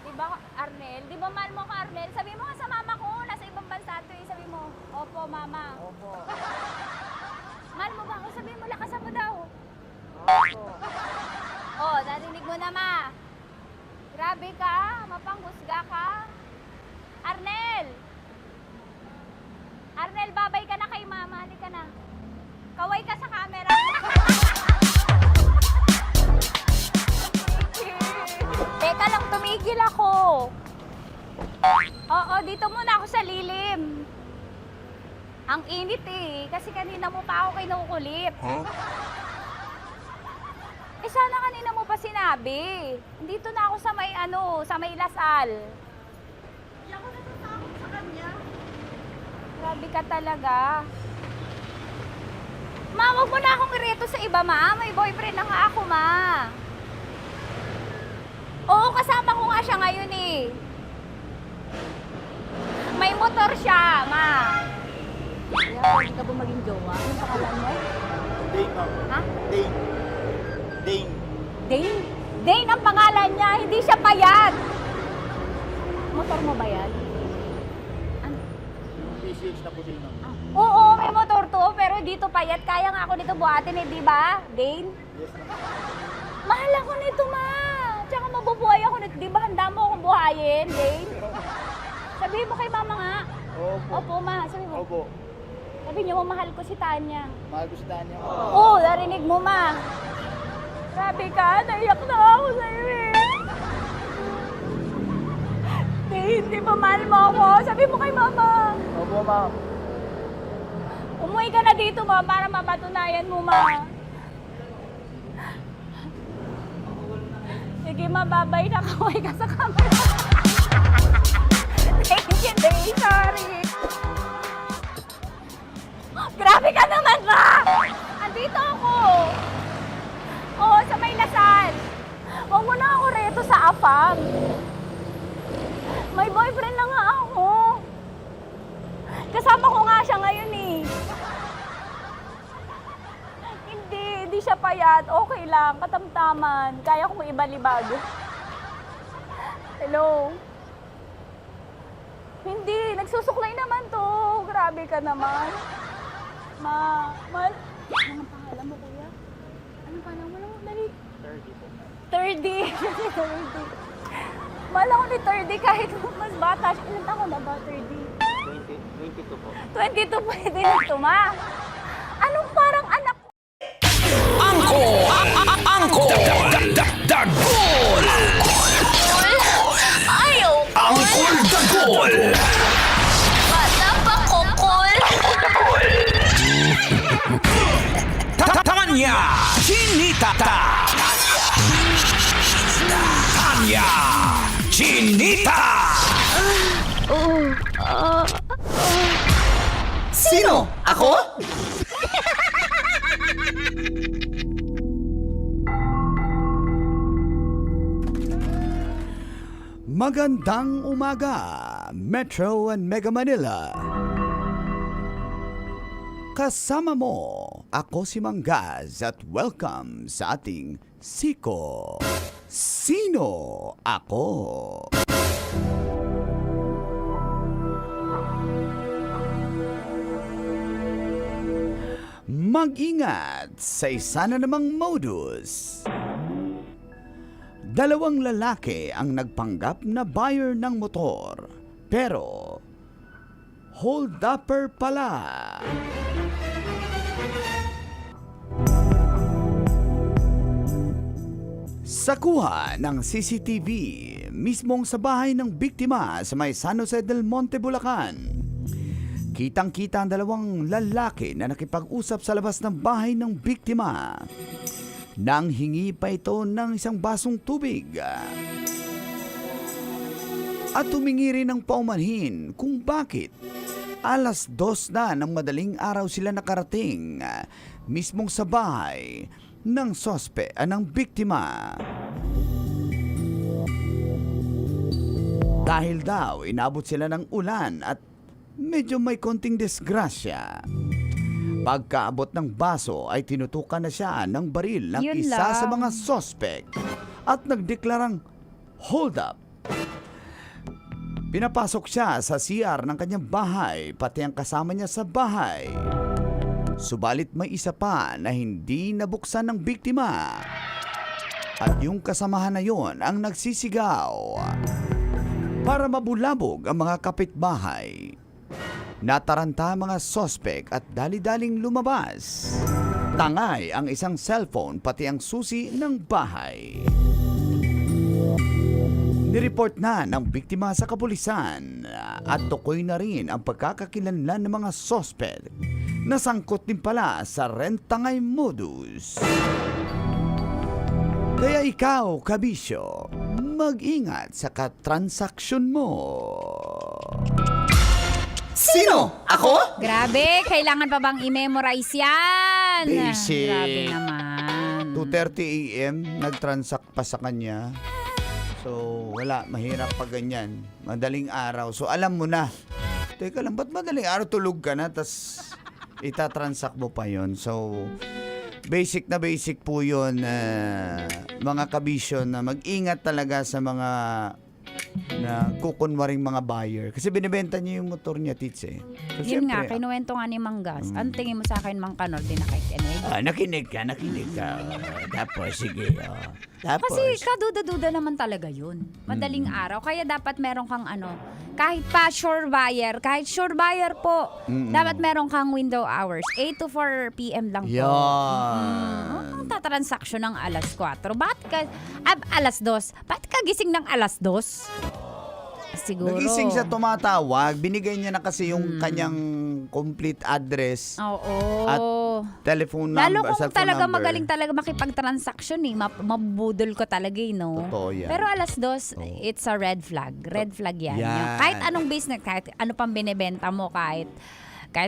Di ba, Arnel? Di ba mahal mo ako, Arnel? Sabi mo nga sa mama ko, nasa ibang bansa ito eh. Sabi mo, opo, mama. Opo. Mahal mo ba ako? Sabi mo, lakasan mo daw. Opo. Oh, narinig mo na, ma. Grabe ka, mapanghusga ka. Arnel! Arnel, babay ka na kay mama. Halika na. Kaway ka sa camera. Teka lang, tumigil ako. Oo, dito muna ako sa lilim. Ang init eh, kasi kanina mo pa ako kinukulit. Eh sana kanina mo pa sinabi. Dito na ako sa may sa may Lasal. Hindi ako natatakot sa kanya. Grabe ka talaga. Ma, wag mo na akong ireto sa iba, ma. May boyfriend na nga ako, ma. Oo, kasama ko nga siya ngayon eh. May motor siya, ma. Kaya, pwede ka ba maging jowa? Anong pangalan mo? Dane, ma'am. Ha? Dane. Dane. Dane? Dane ang pangalan niya, hindi siya payat. Motor mo ba yan? PCH na po din, ma'am. Oo, may motor to, pero dito payat. Kaya nga ako nito buhatin eh, di ba? Dane? Yes, ma'am. Mahal ako nito, ma. Tsaka mabubuhay ako nito. Di ba handa mo akong buhayin, Dane? Sabihin mo kay mama nga. Opo. Opo, ma. Sabi mo. Opo. Sabi niyo, mahal ko si Tanya. Mahal ko si Tanya. Oo, narinig mo, ma. Grabe ka, naiyak na ako sa'yo eh. Hindi ba mahal mo ako? Sabi mo kay mama. Opo, ma'am. Umuwi ka na dito, ma, para mapatunayan mo, ma. Sige, ma, babay na. Kaway ka sa camera. Thank you, Day. Sorry. Grabe ka naman, ma! Andito ako. Oo, sa may Lasal. Huwag mo na ako reto sa afam. May boyfriend na nga ako. Kasama ko nga siya ngayon eh. Hindi siya payat. Okay lang, katamtaman. Kaya kong ibalibag. Hello? Hindi, nagsusuklay naman to. Grabe ka naman. Anong pangalan mo, kuya? Anong pangalan mo? Dali. 30. 30. Mahal ako ni 30 kahit mas bata siya. Ilan taon na ba, 30? 22 po. 22 pwede na ito, ma. Anong parang anak? Angkol! Dagol! Ayaw! Angkol Dagol! Bata pa, kokol! Tanya Chinita! Tanya Chinita! Sino? Ako? Magandang umaga, Metro and Mega Manila. Kasama mo, ako si Manggaz at welcome sa ating Siko. Sino ako? Mag-ingat sa isa na namang modus. Dalawang lalaki ang nagpanggap na buyer ng motor, pero hold-upper pala. Sa kuha ng CCTV, mismong sa bahay ng biktima sa may San Jose del Monte, Bulacan, kitang-kita ang dalawang lalaki na nakipag-usap sa labas ng bahay ng biktima. nang hingi pa ito ng isang basong tubig. At humingi rin ng paumanhin kung bakit 2:00 na ng madaling araw sila nakarating mismong sa bahay ng ng biktima. Dahil daw inabot sila ng ulan at medyo may konting disgrasya. Pagkaabot ng baso ay tinutukan na siya ng baril ng Yun isa sa lang. mga suspect at nagdeklarang hold up. Pinapasok siya sa CR ng kanyang bahay, pati ang kasama niya sa bahay. Subalit may isa pa na hindi nabuksan ng biktima. At yung kasamahan na yon ang nagsisigaw para mabulabog ang mga kapitbahay. Nataranta ang mga suspect at dali-daling lumabas. Tangay ang isang cellphone pati ang susi ng bahay. Nireport na ng biktima sa kapulisan at tukoy na rin ang pagkakakilanlan ng mga suspect na sangkot din pala sa rentangay modus. Kaya ikaw, kabisyo, mag-ingat sa katransaksyon mo. Sino? Ako? Grabe, kailangan pa bang i-memorize yan? Basic. Grabe naman. 2:30 a.m. nag-transact pa sa kanya. So, wala. Mahirap pa ganyan. Madaling araw. So, alam mo na. Teka lang, ba't madaling araw tulog ka na? Tapos, itatransact mo pa yon. So, basic po yun. Mga kabisyo na mag-ingat talaga sa mga na kukunwaring mga buyer. Kasi binibenta niya yung motor niya, Tits eh. So, Yun nga, syempre, kinuwento nga ni Manggas. Ang tingin mo sa akin, Mang Kanor, di nakikinig. nakinig ka. Tapos, sige. Tapos, Kasi kaduda-duda naman talaga yun. Madaling araw. Kaya dapat meron kang kahit pa sure buyer po, dapat meron kang window hours. 8 to 4 p.m. lang po. yan. Ang tatransaksyon ng alas 4. Bakit ka, alas 2? Bakit ka gising ng alas 2? Siguro. Nagising siya, tumatawag. Binigay niya na kasi yung kanyang complete address. Oo. At telephone Lalo number, kung cellphone talaga number. magaling talaga makipag-transaction mabudol ko talaga Totoo yan. Pero alas 2, it's a red flag. Red flag yan. Yan. Yung kahit anong business, kahit ano pang binibenta mo, kahit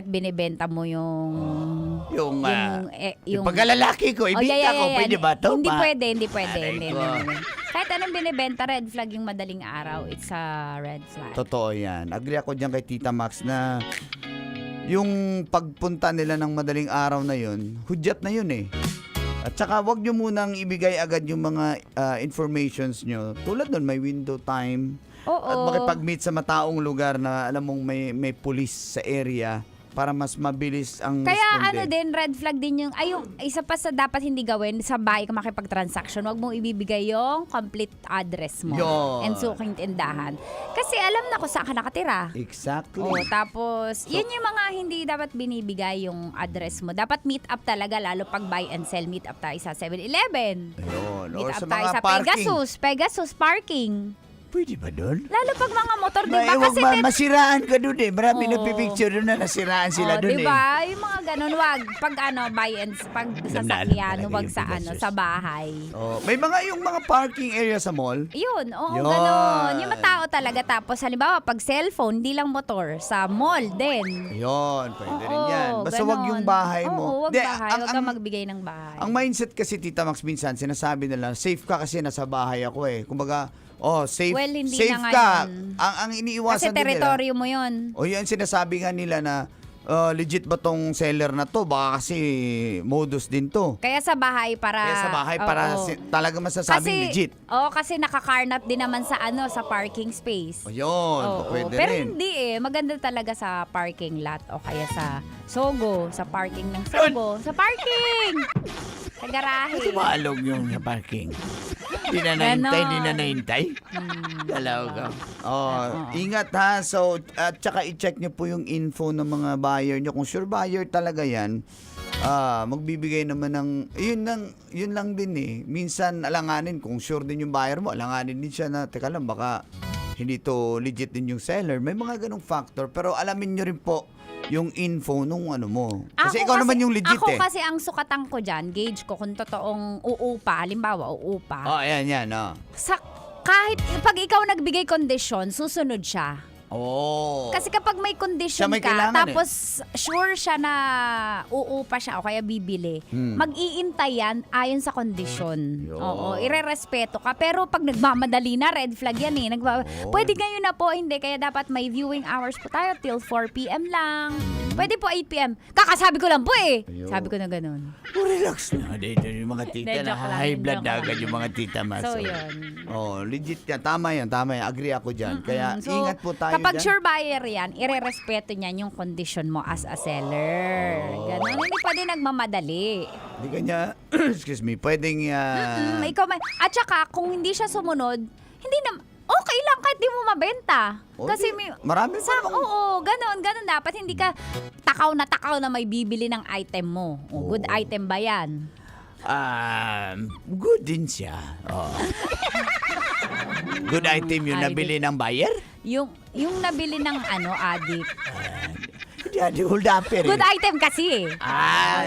binibenta mo yung pagkalalaki ko, ibita ko, pwede ba to? Hindi pwede. Hindi. ko. Kahit anong binibenta, red flag yung madaling araw, it's a red flag. Totoo yan. Agree ako dyan kay Tita Max na yung pagpunta nila ng madaling araw na yun, hudyat na yun eh. At saka wag nyo munang ibigay agad yung mga informations nyo. Tulad nun, may window time. Oo. At makipag-meet sa mataong lugar na alam mong may police sa area para mas mabilis ang Kaya responde. din, red flag din yung isa pa sa dapat hindi gawin sa bahay ka makipag-transaction, wag mong ibibigay yung complete address mo Yun. and suking tindahan. Kasi alam na kung saan ka nakatira. Exactly. Tapos, yun yung mga hindi dapat binibigay yung address mo. Dapat meet up talaga, lalo pag buy and sell, meet up tayo sa 7-Eleven. Ayun. Meet Or up sa tayo mga sa parking. Pegasus Parking. Pwede ba doon? Lalo pag mga motor, di ba? Huwag Kasi masiraan ka doon eh. Marami nagpipicture doon na nasiraan sila doon eh. diba? Yung mga ganun, wag. Pag buy and pag sasakyan, wag sa sa bahay. Oh, may yung mga parking area sa mall. Yun, oo, Yun. ganun. Yung matao talaga. Tapos, halimbawa, pag cellphone, hindi lang motor, sa mall din. Yun, pwede rin Oo, yan. Basta wag yung bahay mo. Oo, wag Di, bahay. Wag kang magbigay ng bahay. Ang mindset kasi, Tita Max, minsan, sinasabi nila, safe ka kasi nasa bahay ako eh. Kumbaga, safe, Well, hindi safe na ka. ngayon. Ang iniiwasan Kasi din nila. teritoryo mo yun. O yan, sinasabi nga nila na, legit ba tong seller na to? Baka kasi modus din to. Kaya sa bahay para... oo. Talaga masasabing legit. Kasi nakakarnap din naman sa sa parking space. O yun, pwede Pero rin. hindi maganda talaga sa parking lot o kaya sa Sogo, sa parking ng Sogo. Sa parking! Sa garahe. Tumalog yung sa parking. Di na nahintay. Dalaw ka. Ingat ha. So, at saka i-check nyo po yung info ng mga buyer nyo. Kung sure buyer talaga yan, magbibigay naman ng, yun lang din eh. Minsan, alanganin, kung sure din yung buyer mo, alanganin din siya na, teka lang, baka hindi to legit din yung seller. May mga ganong factor. Pero alamin nyo rin po yung info nung ano mo. Kasi Ako ikaw naman yung legit ako eh. kasi ang sukatan ko dyan, gauge ko kung totoong uupa, halimbawa uupa. Oh, ayan. Oh. Kahit pag ikaw nagbigay kondisyon, susunod siya. Oh. Kasi kapag may kondisyon Siya may ka, kailangan tapos sure siya na uupa siya o kaya bibili, mag-iintay yan ayon sa kondisyon. Oo, irerespeto ka. Pero pag nagmamadali na, red flag yan eh. Pwede ngayon na po, hindi. Kaya dapat may viewing hours po tayo till 4 p.m. lang. Pwede po 8 p.m. Kakasabi ko lang po eh. Sabi ko na ganun. Relax na. Dito yung mga tita Hindi, na joke lang, high blood joke lang. agad yung mga tita mas. So, yun. Oh, legit yan. Tama yan. Agree ako dyan. Kaya So, ingat po tayo kapag dyan. sure buyer yan, irerespeto niyan yung condition mo as a seller. Ganun. Hindi pa din nagmamadali. Hindi kanya, excuse me, pwedeng... At saka, kung hindi siya sumunod, hindi na... Okay lang kahit di mo mabenta. Kasi may... Marami pa Oo, ganun dapat. Hindi ka takaw na may bibili ng item mo. Good item ba yan? Good din siya. Oh. Good item yung nabili ng buyer? Yung nabili ng addict. Hindi, hold up eh. Good item kasi eh.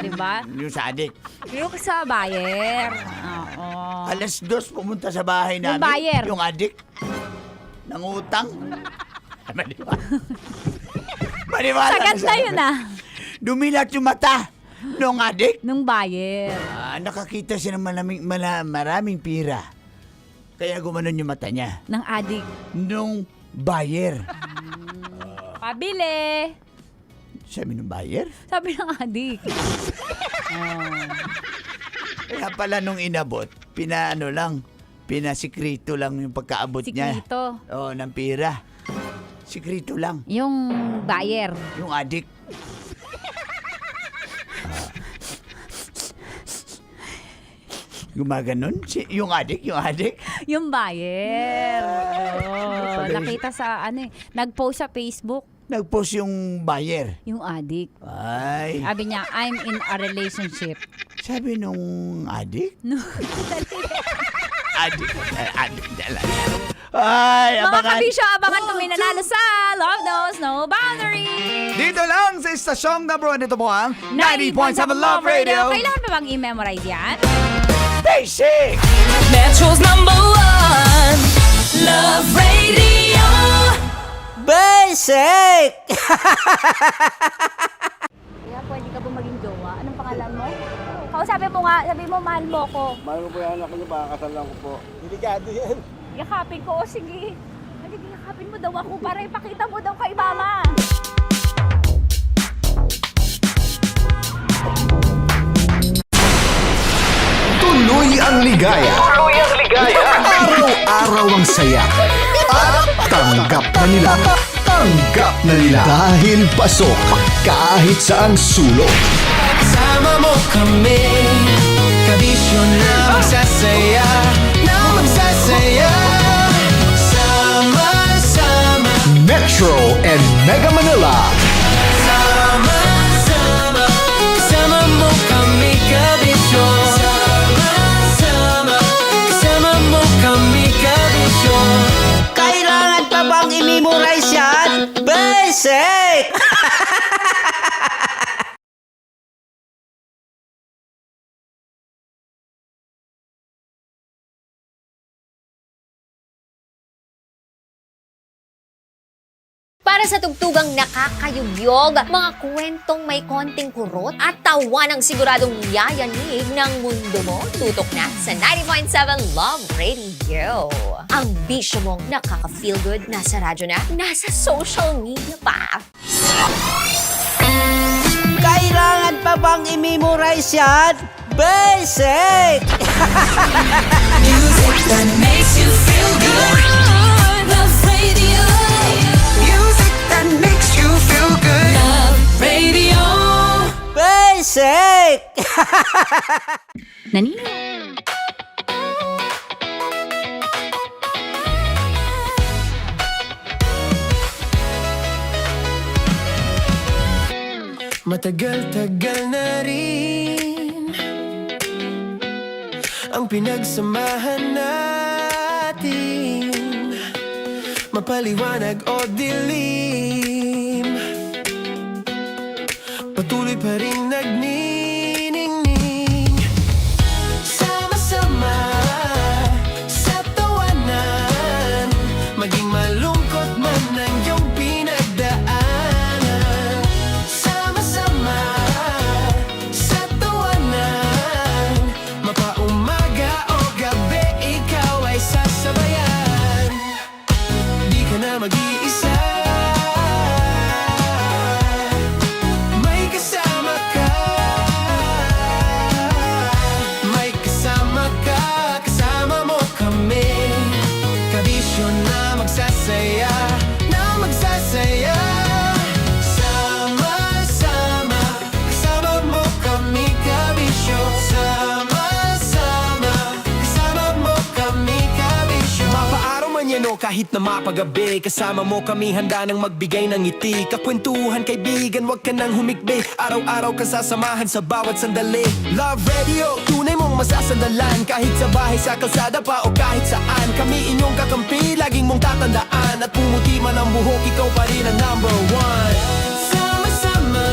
Diba? Yung sa addict. Yung sa buyer. Oo. 2:00 pumunta sa bahay namin. Yung buyer. Yung addict. Nangutang. Maniwala Sagat na yun Dumilat yung mata nung addict. Nung buyer. Nakakita siya ng maraming pira. Kaya gumanon yung mata niya. Ng addict. Nung buyer. Pabili. Sabi ng buyer? Sabi ng addict. Kaya pala nung inabot, pinasikrito lang yung pagkaabot niya. Sikrito. Ng pira. Sikrito lang. Yung buyer. Yung addict. Gumaganon? Yung addict? Yung buyer. Nakita sa nag-post sa Facebook. Nag-post yung buyer? Yung addict. Ay. Sabi niya, I'm in a relationship. Sabi nung addict? No. Addict talaga. Ay, Mga abangan. kabisyo, abangan kung may nanalo sa Love Knows No Boundaries. Dito lang sa istasyong number 1. Ito po ang 90.7 Love Radio. Kailangan pa bang i-memorize yan? Basic! Metro's #1 Love Radio. Basic! Kaya pwede ka ba maging jowa? Anong pangalan mo? Kausapin mo nga, sabi mo mahal mo ko. Mahal ko po yung anak niyo, baka kasalan ko po. Delikado yan. Yakapin ko, o sige. Sige, yakapin mo daw ako para ipakita mo daw kay mama. Tuloy ang ligaya. Araw-araw ang saya. At tanggap na nila. Dahil pasok kahit saang sulok. Sama mo kami, kabisyo na magsasaya, sama-sama. Metro and Mega Manila. Sama-sama, kasama mo kami, kabisyo. Sama-sama, kasama mo kami, kabisyo. Kailangan pa bang i-memorize yan? Basic! Para sa tugtugang nakakayugyog, mga kwentong may konting kurot at tawa ng siguradong yayanig ng mundo mo, tutok na sa 90.7 Love Radio. Ang bisyo mong nakaka-feel good, nasa radyo na, nasa social media pa. Kailangan pa bang i-memorize yan? Basic! Music that makes you feel good. Love Radio. Music that makes you feel good. Love Radio. Basic! Matagal-tagal na rin ang pinagsamahan natin, mapaliwanag o dilim. pa rin nagniningning. Sama-sama sa tawanan, maging malungkot man ang iyong pinagdaanan. Sama-sama sa tawanan, mapaumaga o gabi, ikaw ay sasabayan. Di ka na mag-iisa, may kasama ka. May kasama ka, kasama mo kami. Kabisyo na magsasaya, na magsasaya. Sama-sama, kasama mo kami, kabisyo. Sama-sama, kasama mo kami, kabisyo. Mapaaraw man yan o kahit na mapagabi, kasama mo kami, handa nang magbigay ng ngiti. Kakwentuhan, kaibigan, wag ka nang humikbi. Araw-araw ka sasamahan sa bawat sandali. Love Radio, tunay mong masasandalan. Kahit sa bahay, sa kalsada pa o kahit saan, kami inyong kakampi, laging mong tatandaan. At pumuti man ang buhok, ikaw pa rin ang number one. Sama-sama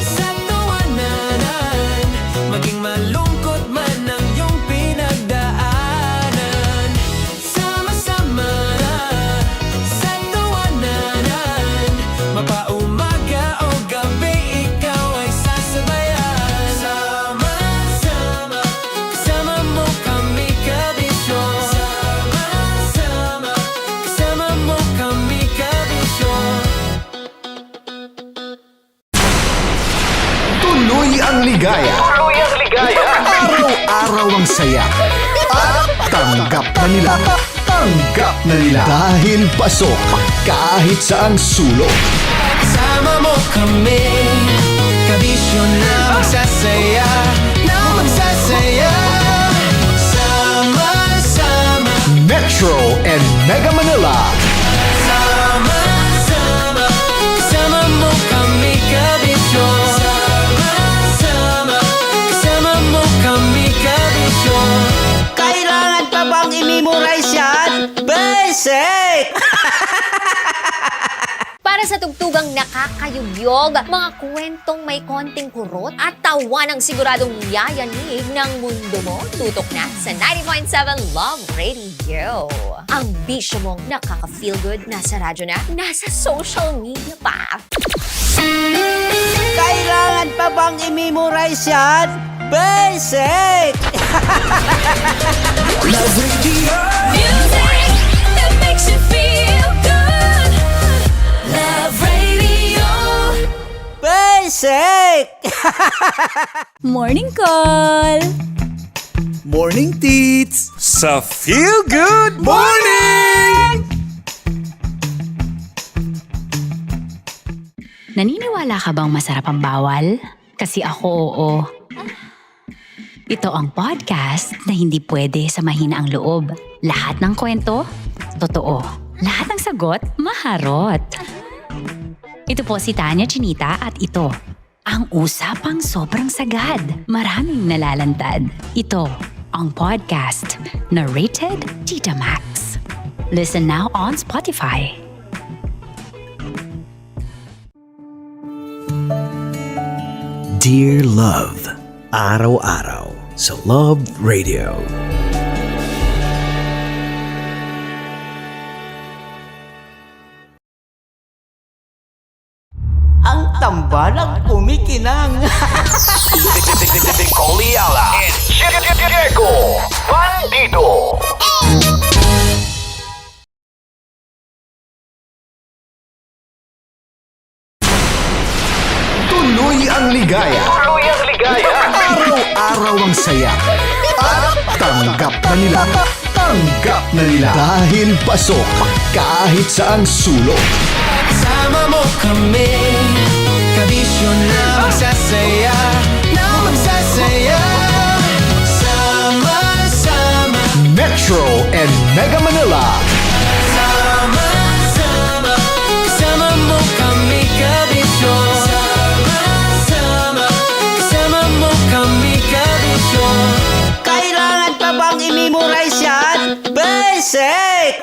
sa tawanan, maging malungkot man ang iyong pinagdaanan. Sama-sama sa tawanan, mapaumaga o gabi, ikaw ay sasabayan. Sama-sama, kasama mo kami, kabisyo. Sama-sama, kasama mo kami, kabisyo. Tuloy ang ligaya. Araw-araw ang saya. At tanggap na nila. Tanggap na nila. Dahil pasok kahit saang sulok. Kasama mo kami, kabisyo na magsasaya, na magsasaya. Sama-sama, Metro and Mega Manila. sama-sama, kasama mo kami, kabisyo. Sama-sama, kasama mo kami, kabisyo. Kailangan pa bang i-memorize yan? Basic! Para sa tugtugang nakakayugyog, mga kwentong may konting kurot at tawa ng siguradong yayanig ng mundo mo, tutok na sa 90.7 Love Radio. Ang bisyo mong nakaka-feel good, nasa radyo na, nasa social media pa. Kailangan pa bang i-memorize yan? Basic! Love Radio. Music that makes you feel good. Love Radio. Basic! Morning call! Morning Teats! Sa Feel Good Morning! Naniniwala ka bang masarap ang bawal? Kasi ako oo. Ito ang podcast na hindi pwede sa mahina ang loob. Lahat ng kwento, totoo. Lahat ng sagot, maharot. Ito po si Tanya Chinita at ito, ang usapang sobrang sagad. Maraming nalalantad. Ito, ang podcast na rated Tita Max. Listen now on Spotify. Dear Love, araw-araw sa Love Radio. Ang tambalang kumikinang. Coliala and Diego Bandido. Tuloy ang ligaya. Araw-araw ang saya. At tanggap na nila. Tanggap na nila. Dahil pasok kahit saang sulok. Kasama mo kami, kabisyo na magsasaya, na magsasaya. Sama-sama, Metro and Mega Manila. sama-sama, kasama mo kami, kabisyo. Sama-sama, kasama mo kami, kabisyo. Kailangan pa bang i-memorize yan? Basic!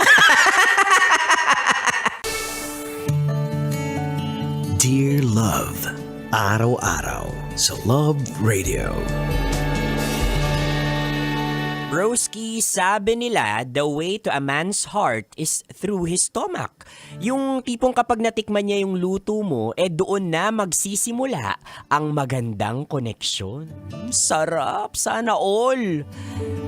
Dear Love, araw-araw sa Love Radio. Broski, sabi nila, the way to a man's heart is through his stomach. Yung tipong kapag natikman niya yung luto mo, doon na magsisimula ang magandang koneksyon. Sarap, sana all.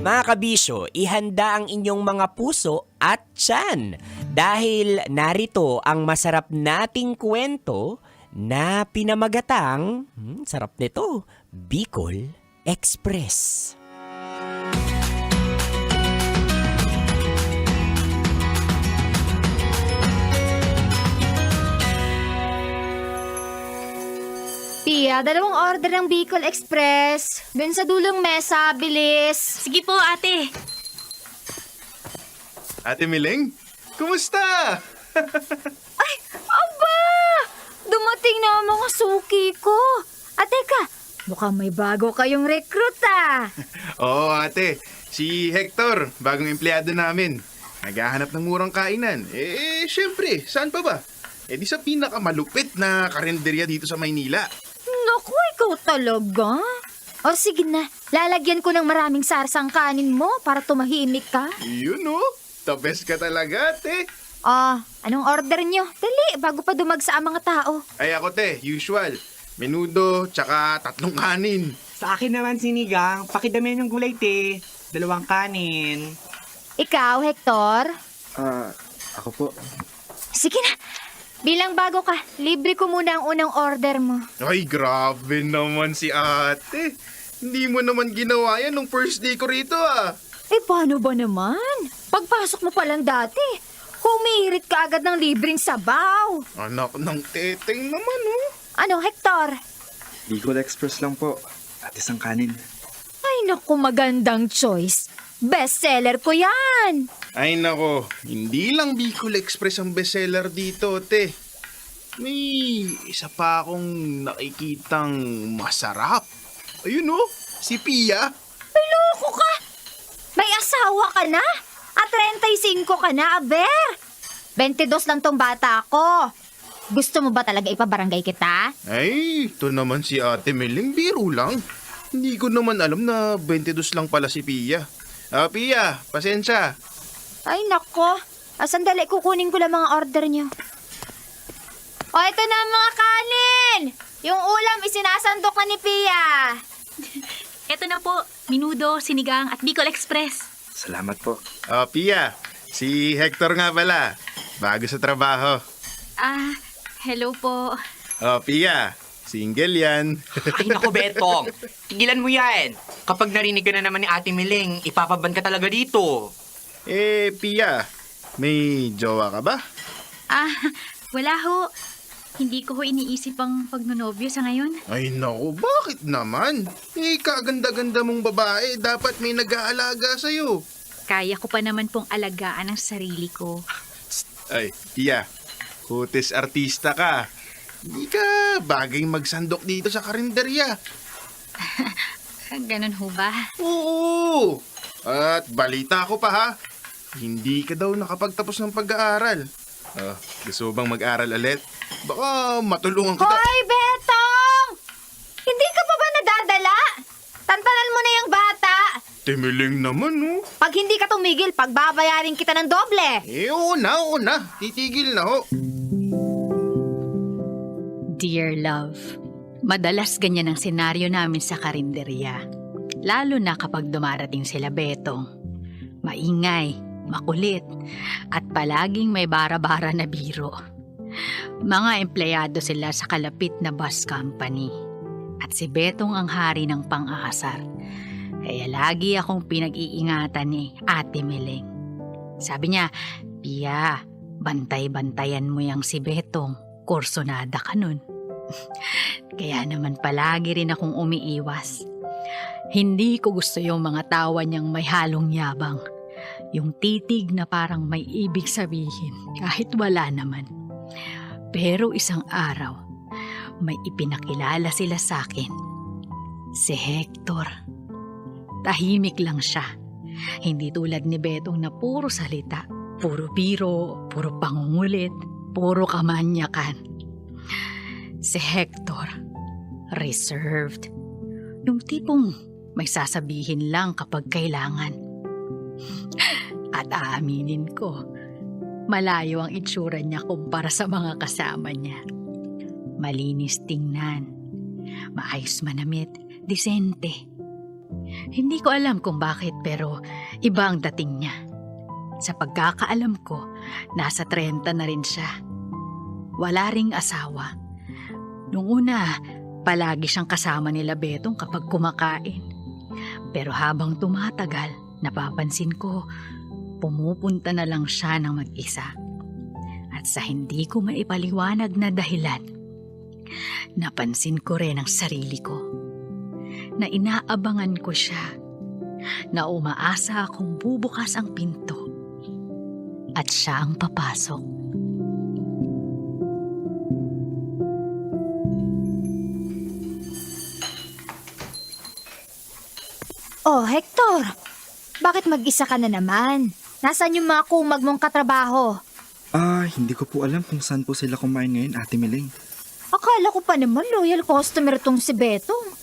Mga kabisyo, ihanda ang inyong mga puso at tiyan. Dahil narito ang masarap nating kwento na pinamagatang, sarap nito, Bicol Express. Pia, 2 order ng Bicol Express. Dun sa dulong mesa, bilis. Sige po, ate. Ate Miling, kumusta? Ay, aba! Dumating na ang mga suki ko. At teka, mukhang may bago kayong recruit ah. Oo, ate. Si Hector, bagong empleyado namin. Naghahanap ng murang kainan. Syempre, saan pa ba? Di sa pinakamalupit na karinderya dito sa Maynila. Naku, ikaw talaga. O sige na, lalagyan ko ng maraming sarsang kanin mo para tumahimik ka. Yun the best ka talaga, ate. Anong order nyo? Dali, bago pa dumagsa ang mga tao. Ay ako, te, usual. Menudo, tsaka 3 kanin. Sa akin naman sinigang, pakidamihan yung gulay, te. 2 kanin. Ikaw, Hector? Ako po. Sige na, bilang bago ka, libre ko muna ang unang order mo. Ay, grabe naman si ate. Hindi mo naman ginawa yan nung first day ko rito, ah. Paano ba naman? Pagpasok mo pa lang dati, humihirit ka agad ng libreng sabaw. Anak ng teteng naman, Ano, Hector? Bicol Express lang po. At 1 kanin. Ay, naku, magandang choice. Bestseller ko yan. Ay nako, hindi lang Bicol Express ang bestseller dito, te. May isa pa akong nakikitang masarap. Ayun si Pia. Ay, loko ka. May asawa ka na? At 35 ka na, aber. 22 lang tong bata ko. Gusto mo ba talaga ipabarangay kita? Ay, ito naman si Ate Meling, biro lang. Hindi ko naman alam na 22 lang pala si Pia. Pia, pasensya. Ay, nako. Sandali, kukunin ko lang mga order niyo. Ito na ang mga kanin. Yung ulam isinasandok na ni Pia. Ito na po, menudo, sinigang at Bicol Express. Salamat po. Pia, si Hector nga pala. Bago sa trabaho. Hello po. Pia, single yan. Ay naku, Betong. Tigilan mo yan. Kapag narinig ka na naman ni Ate Miling, ipapaban ka talaga dito. Pia, may jowa ka ba? Wala ho. Hindi ko ho iniisip ang pagnonobyo sa ngayon. Ay naku, bakit naman? Kaganda-ganda mong babae, dapat may nag-aalaga sa'yo. Kaya ko pa naman pong alagaan ang sarili ko. Ay, Pia, hutis artista ka. Hindi ka bagay magsandok dito sa karinderya. Ganun ho ba? Oo! At balita ko pa ha, hindi ka daw nakapagtapos ng pag-aaral. Gusto mo bang mag-aral ulit? Baka matulungan kita. Hoy, Betong! Hindi ka pa ba nadadala? Tantanan mo na yung bata. Timiling naman, Pag hindi ka tumigil, pagbabayarin kita ng doble. Oo na. Titigil na ho. Dear love, madalas ganyan ang senaryo namin sa karinderya. Lalo na kapag dumarating sila Betong. Maingay, makulit, at palaging may bara-bara na biro. Mga empleyado sila sa kalapit na bus company. At si Betong ang hari ng pang-aasar. Kaya lagi akong pinag-iingatan ni Ate Miling. Sabi niya, Pia, bantay-bantayan mo yang si Betong. Kursonada ka nun. Kaya naman palagi rin akong umiiwas. Hindi ko gusto yung mga tawa niyang may halong yabang. Yung titig na parang may ibig sabihin kahit wala naman. Pero isang araw, may ipinakilala sila sa akin. Si Hector. Tahimik lang siya. Hindi tulad ni Betong na puro salita, puro biro, puro pangungulit, puro kamanyakan. Si Hector, Reserved. Yung tipong may sasabihin lang kapag kailangan. At aaminin ko, malayo ang itsura niya kumpara sa mga kasama niya. Malinis tingnan, maayos manamit, disente. Hindi ko alam kung bakit pero iba ang dating niya. Sa pagkakaalam ko, nasa 30 na rin siya. Wala ring asawa. Nung una, palagi siyang kasama nila Betong kapag kumakain. Pero habang tumatagal, napapansin ko, pumupunta na lang siya ng mag-isa. At sa hindi ko maipaliwanag na dahilan, napansin ko rin ang sarili ko. Na inaabangan ko siya. Na umaasa akong bubukas ang pinto. At siya ang papasok. Oh, Hector! Bakit mag-isa ka na naman? Nasaan yung mga kumag mong katrabaho? Hindi ko po alam kung saan po sila kumain ngayon, Ate Miling. Akala ko pa naman loyal customer tong si Betong.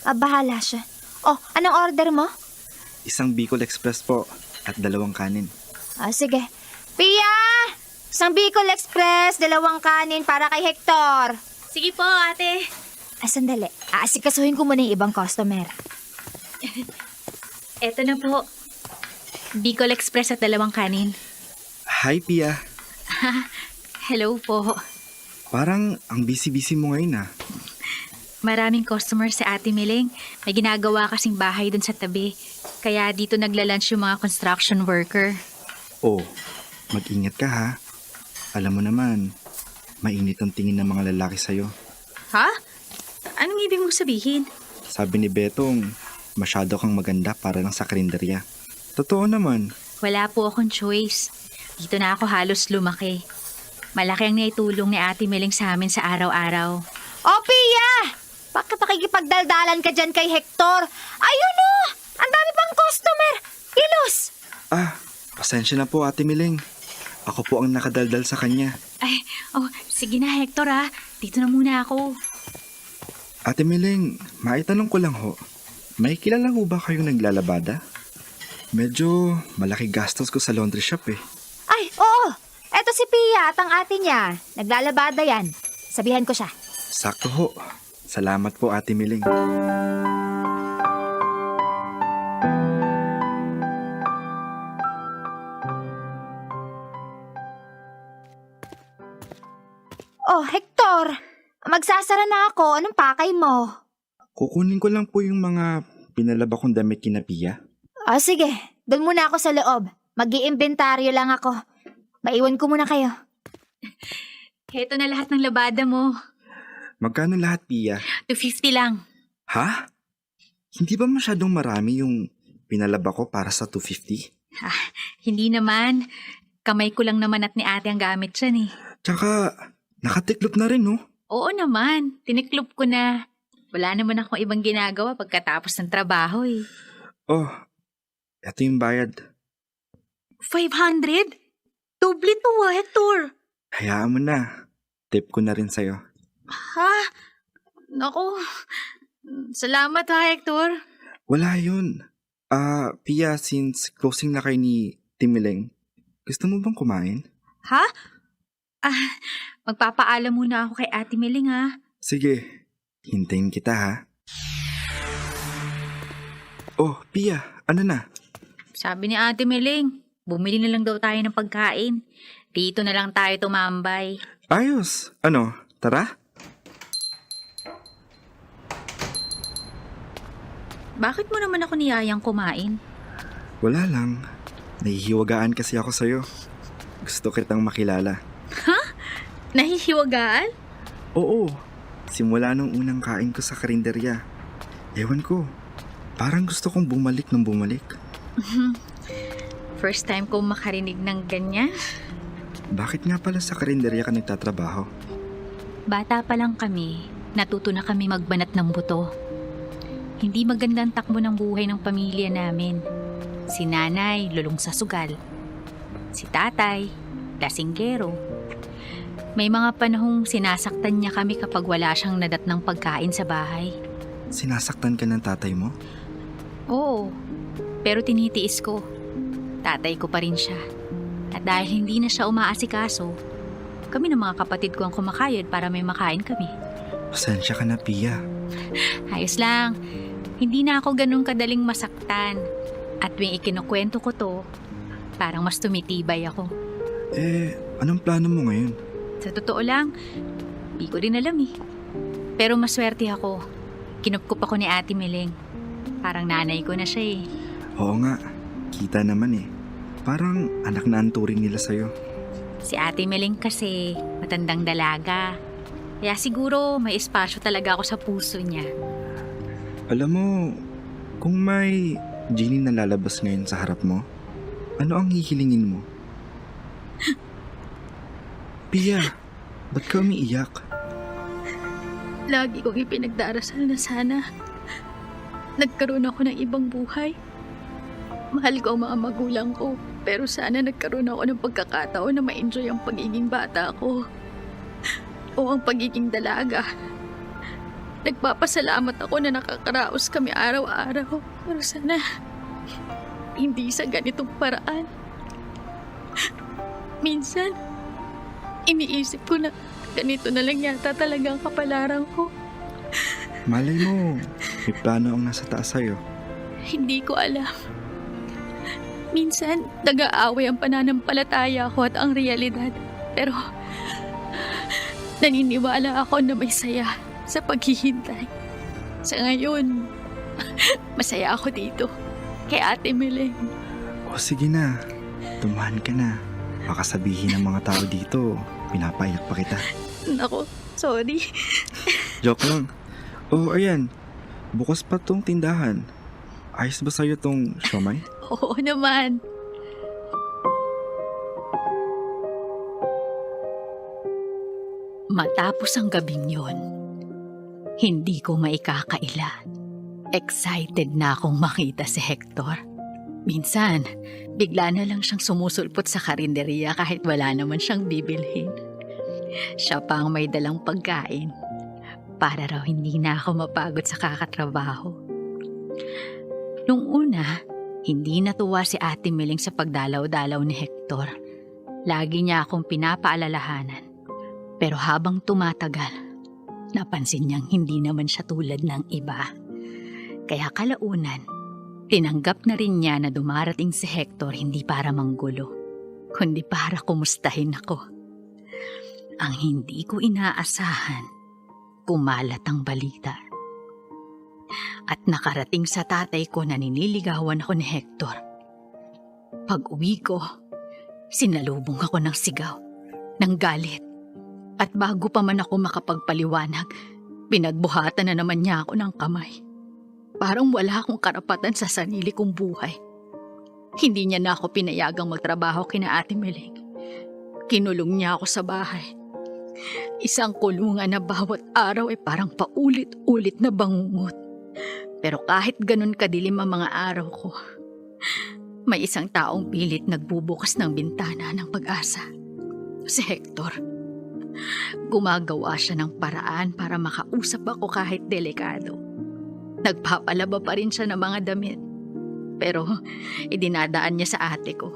Bahala siya. Oh, anong order mo? Isang Bicol Express po at 2 kanin. Sige. Pia! Isang Bicol Express, 2 kanin para kay Hector. Sige po, ate. Sandali. Aasikasuhin ko muna yung ibang customer. Eto na po. Bicol Express at 2 kanin. Hi, Pia. Hello po. Parang ang busy-busy mo ngayon, Maraming customer sa Ate Miling. May ginagawa kasing bahay dun sa tabi. Kaya dito naglalunch yung mga construction worker. Oh, mag-ingat ka ha. Alam mo naman, mainit ang tingin ng mga lalaki sa'yo. Ha? Anong ibig mong sabihin? Sabi ni Betong, masyado kang maganda para lang sa karinderya. Totoo naman. Wala po akong choice. Dito na ako halos lumaki. Malaki ang naitulong ni Ate Miling sa amin sa araw-araw. Oh, Pia! Bakit pakikipagdaldalan ka dyan kay Hector? Ayun o! Ang dami pang customer! Ilos! Pasensya na po, Ate Miling. Ako po ang nakadaldal sa kanya. Sige na Hector Dito na muna ako. Ate Miling, maitanong ko lang ho. May kilala ho ba kayong naglalabada? Medyo malaki gastos ko sa laundry shop Ay, oo! Eto si Pia at ang ate niya. Naglalabada yan. Sabihan ko siya. Sakto ho. Salamat po, Ate Miling. Oh, Hector! Magsasara na ako. Anong pakay mo? Kukunin ko lang po yung mga pinalaba kong damit kina Pia. Sige. Doon muna ako sa loob. Mag-iimbentaryo lang ako. Maiwan ko muna kayo. Heto na lahat ng labada mo. Magkano lahat, Pia? 250 lang. Ha? Hindi ba masyadong marami yung pinalaba ko para sa 250? Hindi naman. Kamay ko lang naman at ni ate ang gamit dyan Tsaka, nakatiklop na rin, no? Oo naman. Tiniklop ko na. Wala naman akong ibang ginagawa pagkatapos ng trabaho Oh, eto yung bayad. 500? Doble to Hector. Hayaan mo na. Tip ko na rin sa'yo. Ha? Naku. Salamat Hector. Wala yun. Pia, since closing na kayo ni Timiling, gusto mo bang kumain? Ha? Magpapaalam muna ako kay Ate Miling Sige, hintayin kita ha. Oh, Pia, ano na? Sabi ni Ate Miling, bumili na lang daw tayo ng pagkain. Dito na lang tayo tumambay. Ayos. Ano, tara? Bakit mo naman ako niyayang kumain? Wala lang. Nahihiwagaan kasi ako sa'yo. Gusto kitang makilala. Ha? Nahihiwagaan? Oo. Simula nung unang kain ko sa karinderya. Ewan ko. Parang gusto kong bumalik ng bumalik. First time kong makarinig ng ganyan. Bakit nga pala sa karinderya ka nagtatrabaho? Bata pa lang kami, natuto na kami magbanat ng buto. Hindi magandang takbo ng buhay ng pamilya namin. Si nanay, lulong sa sugal. Si tatay, lasinggero. May mga panahong sinasaktan niya kami kapag wala siyang nadat ng pagkain sa bahay. Sinasaktan ka ng tatay mo? Oo, pero tinitiis ko. Tatay ko pa rin siya. At dahil hindi na siya umaasikaso, kami ng mga kapatid ko ang kumakayod para may makain kami. Pasensya ka na, Pia. Ayos lang. Hindi na ako ganun kadaling masaktan. At tuwing ikinukwento ko to, parang mas tumitibay ako. Anong plano mo ngayon? Sa totoo lang, di ko din alam eh. Pero maswerte ako. Kinupkup ako ni Ate Meleng. Parang nanay ko na siya eh. Oo nga, kita naman eh. Parang anak na ang turing nila sa'yo. Si Ate Meleng kasi matandang dalaga. Kaya siguro may espasyo talaga ako sa puso niya. Alam mo, kung may genie na lalabas ngayon sa harap mo, ano ang hihilingin mo? Pia, ba't ka umiiyak? Lagi kong ipinagdarasal na sana nagkaroon ako ng ibang buhay. Mahal ko ang mga magulang ko, pero sana nagkaroon ako ng pagkakataon na ma-enjoy ang pagiging bata ko o ang pagiging dalaga. Nagpapasalamat ako na nakakaraos kami araw-araw, pero sana hindi sa ganitong paraan. Minsan, iniisip ko na ganito na lang yata talaga ang kapalaran ko. Malay mo, may plano ang nasa taas sa'yo. Hindi ko alam. Minsan, nag-aaway ang pananampalataya ko at ang realidad. Pero, naniniwala ako na may saya sa paghihintay. Sa ngayon, masaya ako dito. Kay Ate Meleng. O sige na, tumahan ka na. Baka sabihin ng mga tao dito, pinapaiyak pa kita. Nako, sorry. Joke lang. Oh, ayan. Bukas pa tong tindahan. Ayos ba sa'yo tong siomay? Oo naman. Matapos ang gabing yon, hindi ko maikakaila. Excited na akong makita si Hector. Minsan, bigla na lang siyang sumusulpot sa karinderya kahit wala naman siyang bibilhin. Siya pa ang may dalang pagkain. Para raw hindi na ako mapagod sa kakatrabaho. Nung una, hindi natuwa si Ate Meleng sa pagdalaw-dalaw ni Hector. Lagi niya akong pinapaalalahanan. Pero habang tumatagal, napansin niyang hindi naman siya tulad ng iba. Kaya kalaunan, tinanggap na rin niya na dumarating si Hector hindi para manggulo, kundi para kumustahin ako. Ang hindi ko inaasahan, kumalat ang balita. At nakarating sa tatay ko na niniligawan ako ni Hector. Pag-uwi ko, sinalubong ako ng sigaw, ng galit. At bago pa man ako makapagpaliwanag, pinagbuhatan na naman niya ako ng kamay. Parang wala akong karapatan sa sarili kong buhay. Hindi niya na ako pinayagang magtrabaho kina Ate Meleng. Kinulong niya ako sa bahay. Isang kulungan na bawat araw ay parang paulit-ulit na bangungot. Pero kahit ganun kadilim ang mga araw ko, may isang taong pilit nagbubukas ng bintana ng pag-asa. Si Hector. Gumagawa siya ng paraan para makausap ako kahit delikado. Nagpapalaba pa rin siya ng mga damit. Pero idinadaan niya sa ate ko,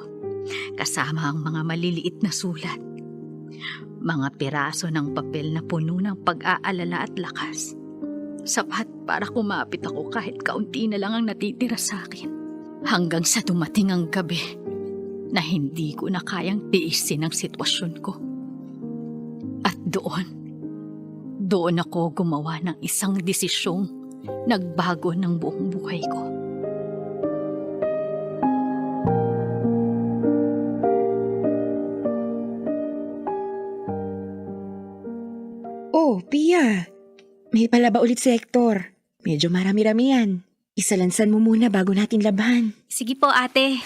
kasama ang mga maliliit na sulat. Mga piraso ng papel na puno ng pag-aalala at lakas. Sapat para kumapit ako kahit kaunti na lang ang natitira sa akin. Hanggang sa dumating ang gabi na hindi ko na kayang tiisin ang sitwasyon ko. At doon ako gumawa ng isang desisyong nagbago ng buong buhay ko. Oh, Pia. May palaba ulit si Hector. Medyo marami-rami yan. Isalansan mo muna bago natin labhan. Sige po, ate.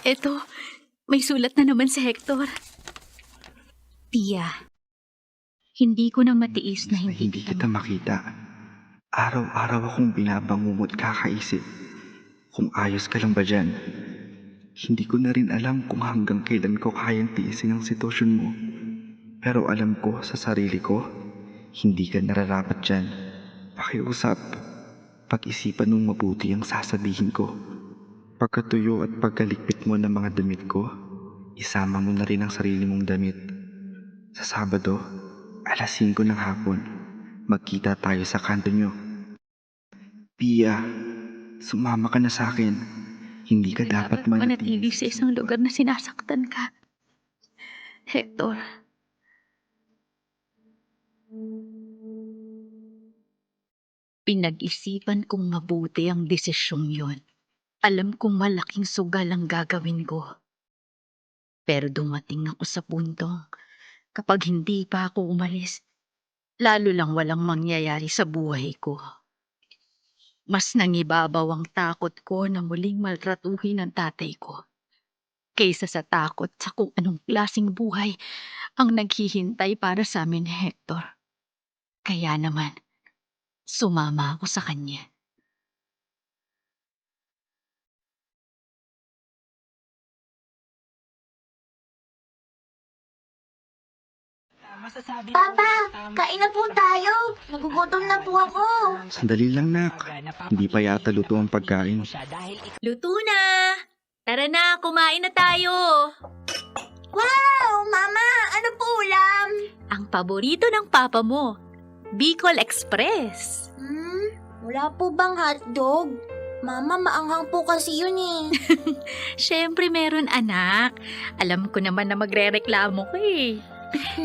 Eto, may sulat na naman si Hector. Pia, hindi ko na matiis na hindi kita makita. Araw-araw akong binabangungot kakaisip. Kung ayos ka lang ba dyan? Hindi ko na rin alam kung hanggang kailan ko kayang tiisin ang sitwasyon mo. Pero alam ko sa sarili ko, hindi ka nararapat dyan. Pakiusap, pag-isipan mong mabuti ang sasabihin ko. Pagkatuyo at pagkalikpit mo ng mga damit ko, isama mo na rin ang sarili mong damit. Sa Sabado, alas 5 ng hapon, magkita tayo sa kanto nyo. Pia, sumama ka na sa akin. Hindi ka dapat manatili sa isang lugar na sinasaktan ka. Hector. Pinag-isipan kong mabuti ang desisyong yon. Alam kong malaking sugal ang gagawin ko. Pero dumating ako sa puntong kapag hindi pa ako umalis, lalo lang walang mangyayari sa buhay ko. Mas nangibabaw ang takot ko na muling maltratuhin ang tatay ko kaysa sa takot sa kung anong klaseng buhay ang naghihintay para sa amin ni Hector. Kaya naman, sumama ako sa kanya. Papa, kain na po tayo. Nagugutom na po ako. Sandali lang, nak. Hindi pa yata luto ang pagkain. Luto na! Tara na, kumain na tayo! Wow, Mama! Ano po ulam? Ang paborito ng papa mo, Bicol Express. Wala po bang hotdog? Mama, maanghang po kasi yun eh. Siyempre meron, anak. Alam ko naman na magrereklamo ko eh.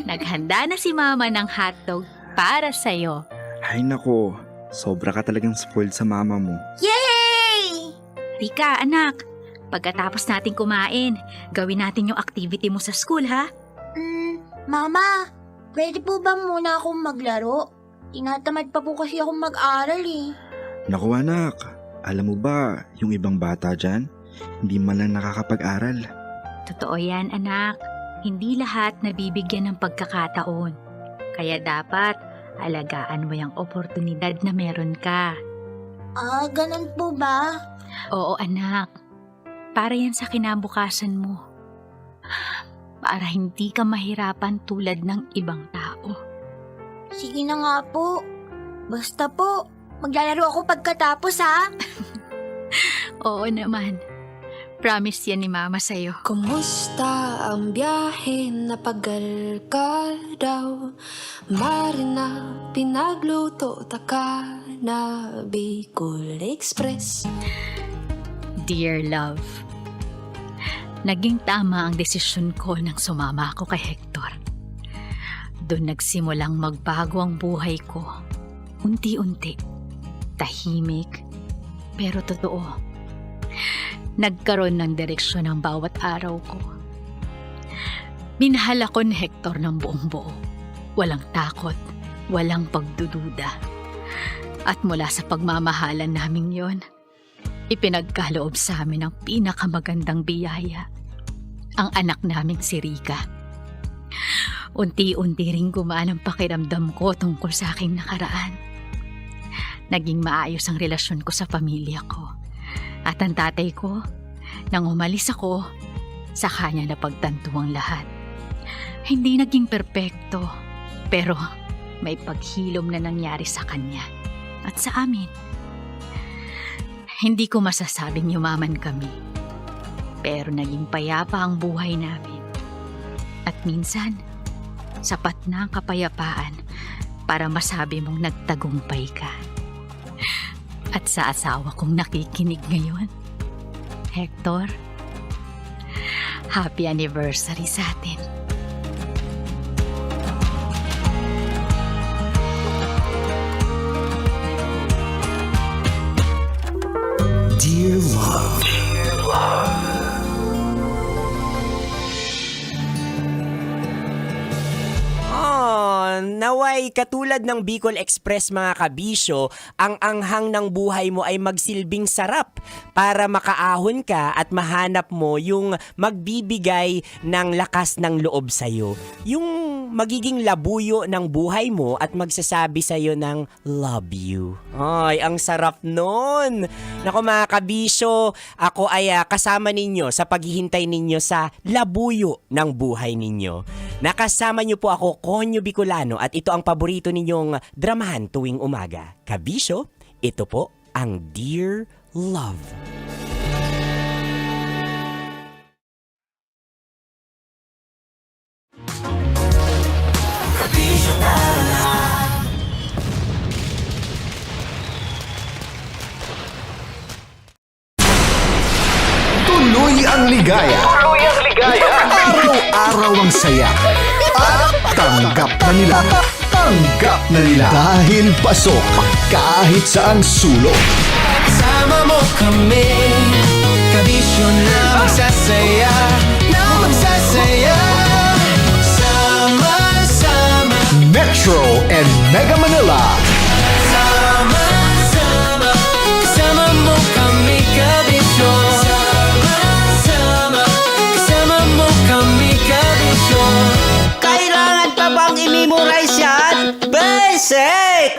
Naghanda na si Mama ng hotdog para sa'yo. Ay nako, sobra ka talagang spoiled sa mama mo. Yay! Rika, anak, pagkatapos natin kumain, gawin natin yung activity mo sa school, ha? Mama, pwede po ba muna akong maglaro? Tinatamad pa po kasi akong mag-aral eh. Naku anak, alam mo ba yung ibang bata dyan, hindi man lang nakakapag-aral. Totoo yan, anak. Hindi lahat nabibigyan ng pagkakataon. Kaya dapat alagaan mo yung oportunidad na meron ka. Ah, ganun po ba? Oo, anak. Para yan sa kinabukasan mo. Para hindi ka mahirapan tulad ng ibang tao. Sige na nga po. Basta po, maglalaro ako pagkatapos ha. Oo naman. Promise yan ni Mama sa'yo. Kumusta ang biyahe? Napagal ka daw. Marina, pinagluto taka na Bicol Express. Dear love, naging tama ang desisyon ko nang sumama ako kay Hector. Doon nagsimulang magbago ang buhay ko. Unti-unti, tahimik, pero totoo. Nagkaroon ng direksyon ang bawat araw ko. Minahal ako ni Hector ng buong buo. Walang takot, walang pagdududa. At mula sa pagmamahalan namin yon, ipinagkaloob sa amin ang pinakamagandang biyaya, ang anak naming si Rika. Unti-unti ring gumaan ang pakiramdam ko tungkol sa aking nakaraan. Naging maayos ang relasyon ko sa pamilya ko. At ang tatay ko, nang umalis ako, sa kanya napagtanto ang lahat. Hindi naging perpekto, pero may paghilom na nangyari sa kanya at sa amin. Hindi ko masasabing yumaman kami, pero naging payapa ang buhay namin. At minsan, sapat na ang kapayapaan para masabi mong nagtagumpay ka. At sa asawa kong nakikinig ngayon, Hector, happy anniversary sa atin. Dear Love. Naway katulad ng Bicol Express mga kabisyo, ang anghang ng buhay mo ay magsilbing sarap para makaahon ka at mahanap mo yung magbibigay ng lakas ng loob sa'yo. Yung magiging labuyo ng buhay mo at magsasabi sa'yo ng love you. Ay, ang sarap nun! Naku mga kabisyo, ako ay kasama ninyo sa paghihintay ninyo sa labuyo ng buhay ninyo. Nakasama niyo po ako, Konyo Bicolano, at ito ang paborito ninyong dramahan tuwing umaga. Kabisyo, ito po ang Dear Love. Tuloy ang ligaya. Araw-araw ang saya. At tanggap na nila. Tanggap na nila. Dahil pasok kahit saang sulok. Sama mo kami, kabisyo na magsasaya, sama-sama. Metro and Mega Manila. Sama-sama, kasama mo kami, kabisyo. Sama-sama, kasama mo kami, kabisyo. Kailangan pa bang i-memorize yan? Basic!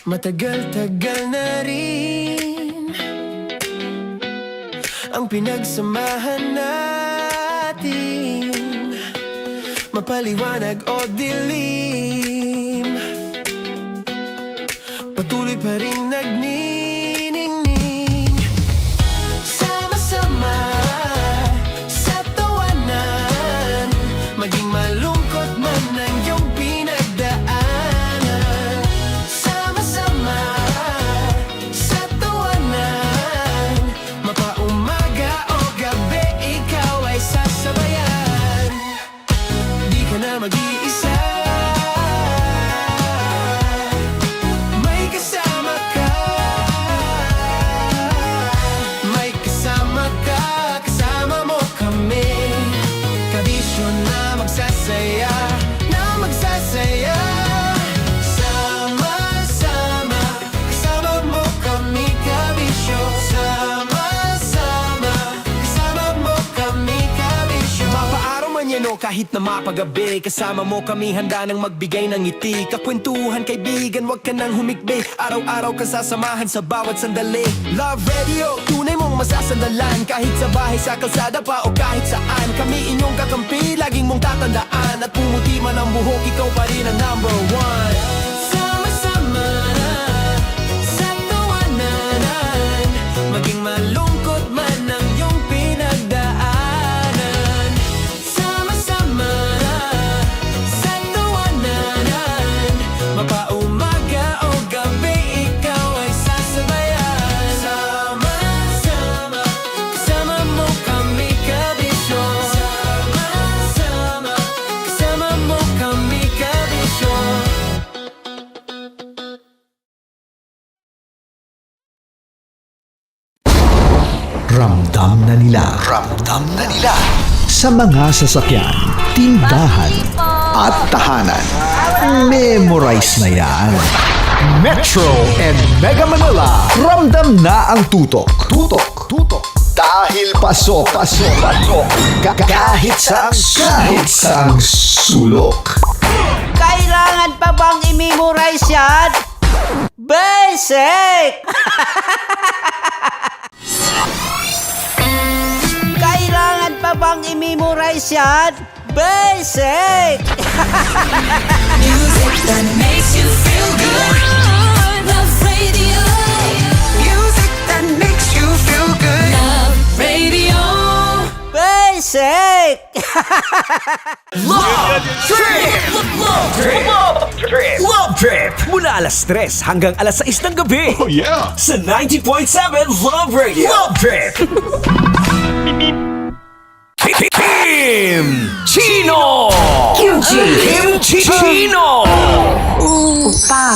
Matagal-tagal na rin ang pinagsamahan natin, mapaliwanag o dilim, patuloy pa rin nagniningning. Sama-sama sa tawanan, maging malungkot man ang iyong pinagdaanan. Sama-sama sa tawanan, mapaumaga o gabi, ikaw ay sasabayan. Di ka na mag-iisa, may kasama ka. May kasama ka, kasama mo kami, kabisyo na magsasaya, sama-sama, kasama mo kami, kabisyo. Sama-sama, kasama mo kami, kabisyo. Mapaaraw man yan o kahit na mapagabi, kasama mo kami, handa nang magbigay ng ngiti. Kakwentuhan kaibigan, wag ka nang humikbi, araw-araw ka sasamahan sa bawat sandali. Love Radio, tunay mong masasandalan, kahit sa bahay, sa kalsada pa o kahit saan. Kami inyong kakampi, laging mong tatandaan, at pumuti man ang buhok, ikaw pa rin ang number one. Sama-sama sa tawanan, maging malungkot man ang iyong pinagdaanan. Sama-sama sa tawanan, mapaumaga o gabi, ikaw ay sasabayan. Sama-sama, kasama mo kami, kabisyo. Sama-sama, kasama mo kami, kabisyo. Ramdam na nila. Ramdam na nila. Sa mga sasakyan, tindahan, at tahanan. Memorize na yan. Metro and Mega Manila. Ramdam na ang tutok. Tutok. Tutok. Dahil pasok. Pasok. Pasok. Kahit saang sulok. Kailangan pa bang i-memorize yan? Basic! Kailangan pa bang i-memorize yan? Basic! Music that makes you feel good. Love Radio. Music that makes you feel good. Love Radio. Basic! Love Trip! Love Trip! Love Trip! Love Trip! Mula alas 3 hanggang alas 6 ng gabi. Oh yeah! Sa 90.7 Love Radio. Love Trip! Kim Chino! Kim Chino! Upa.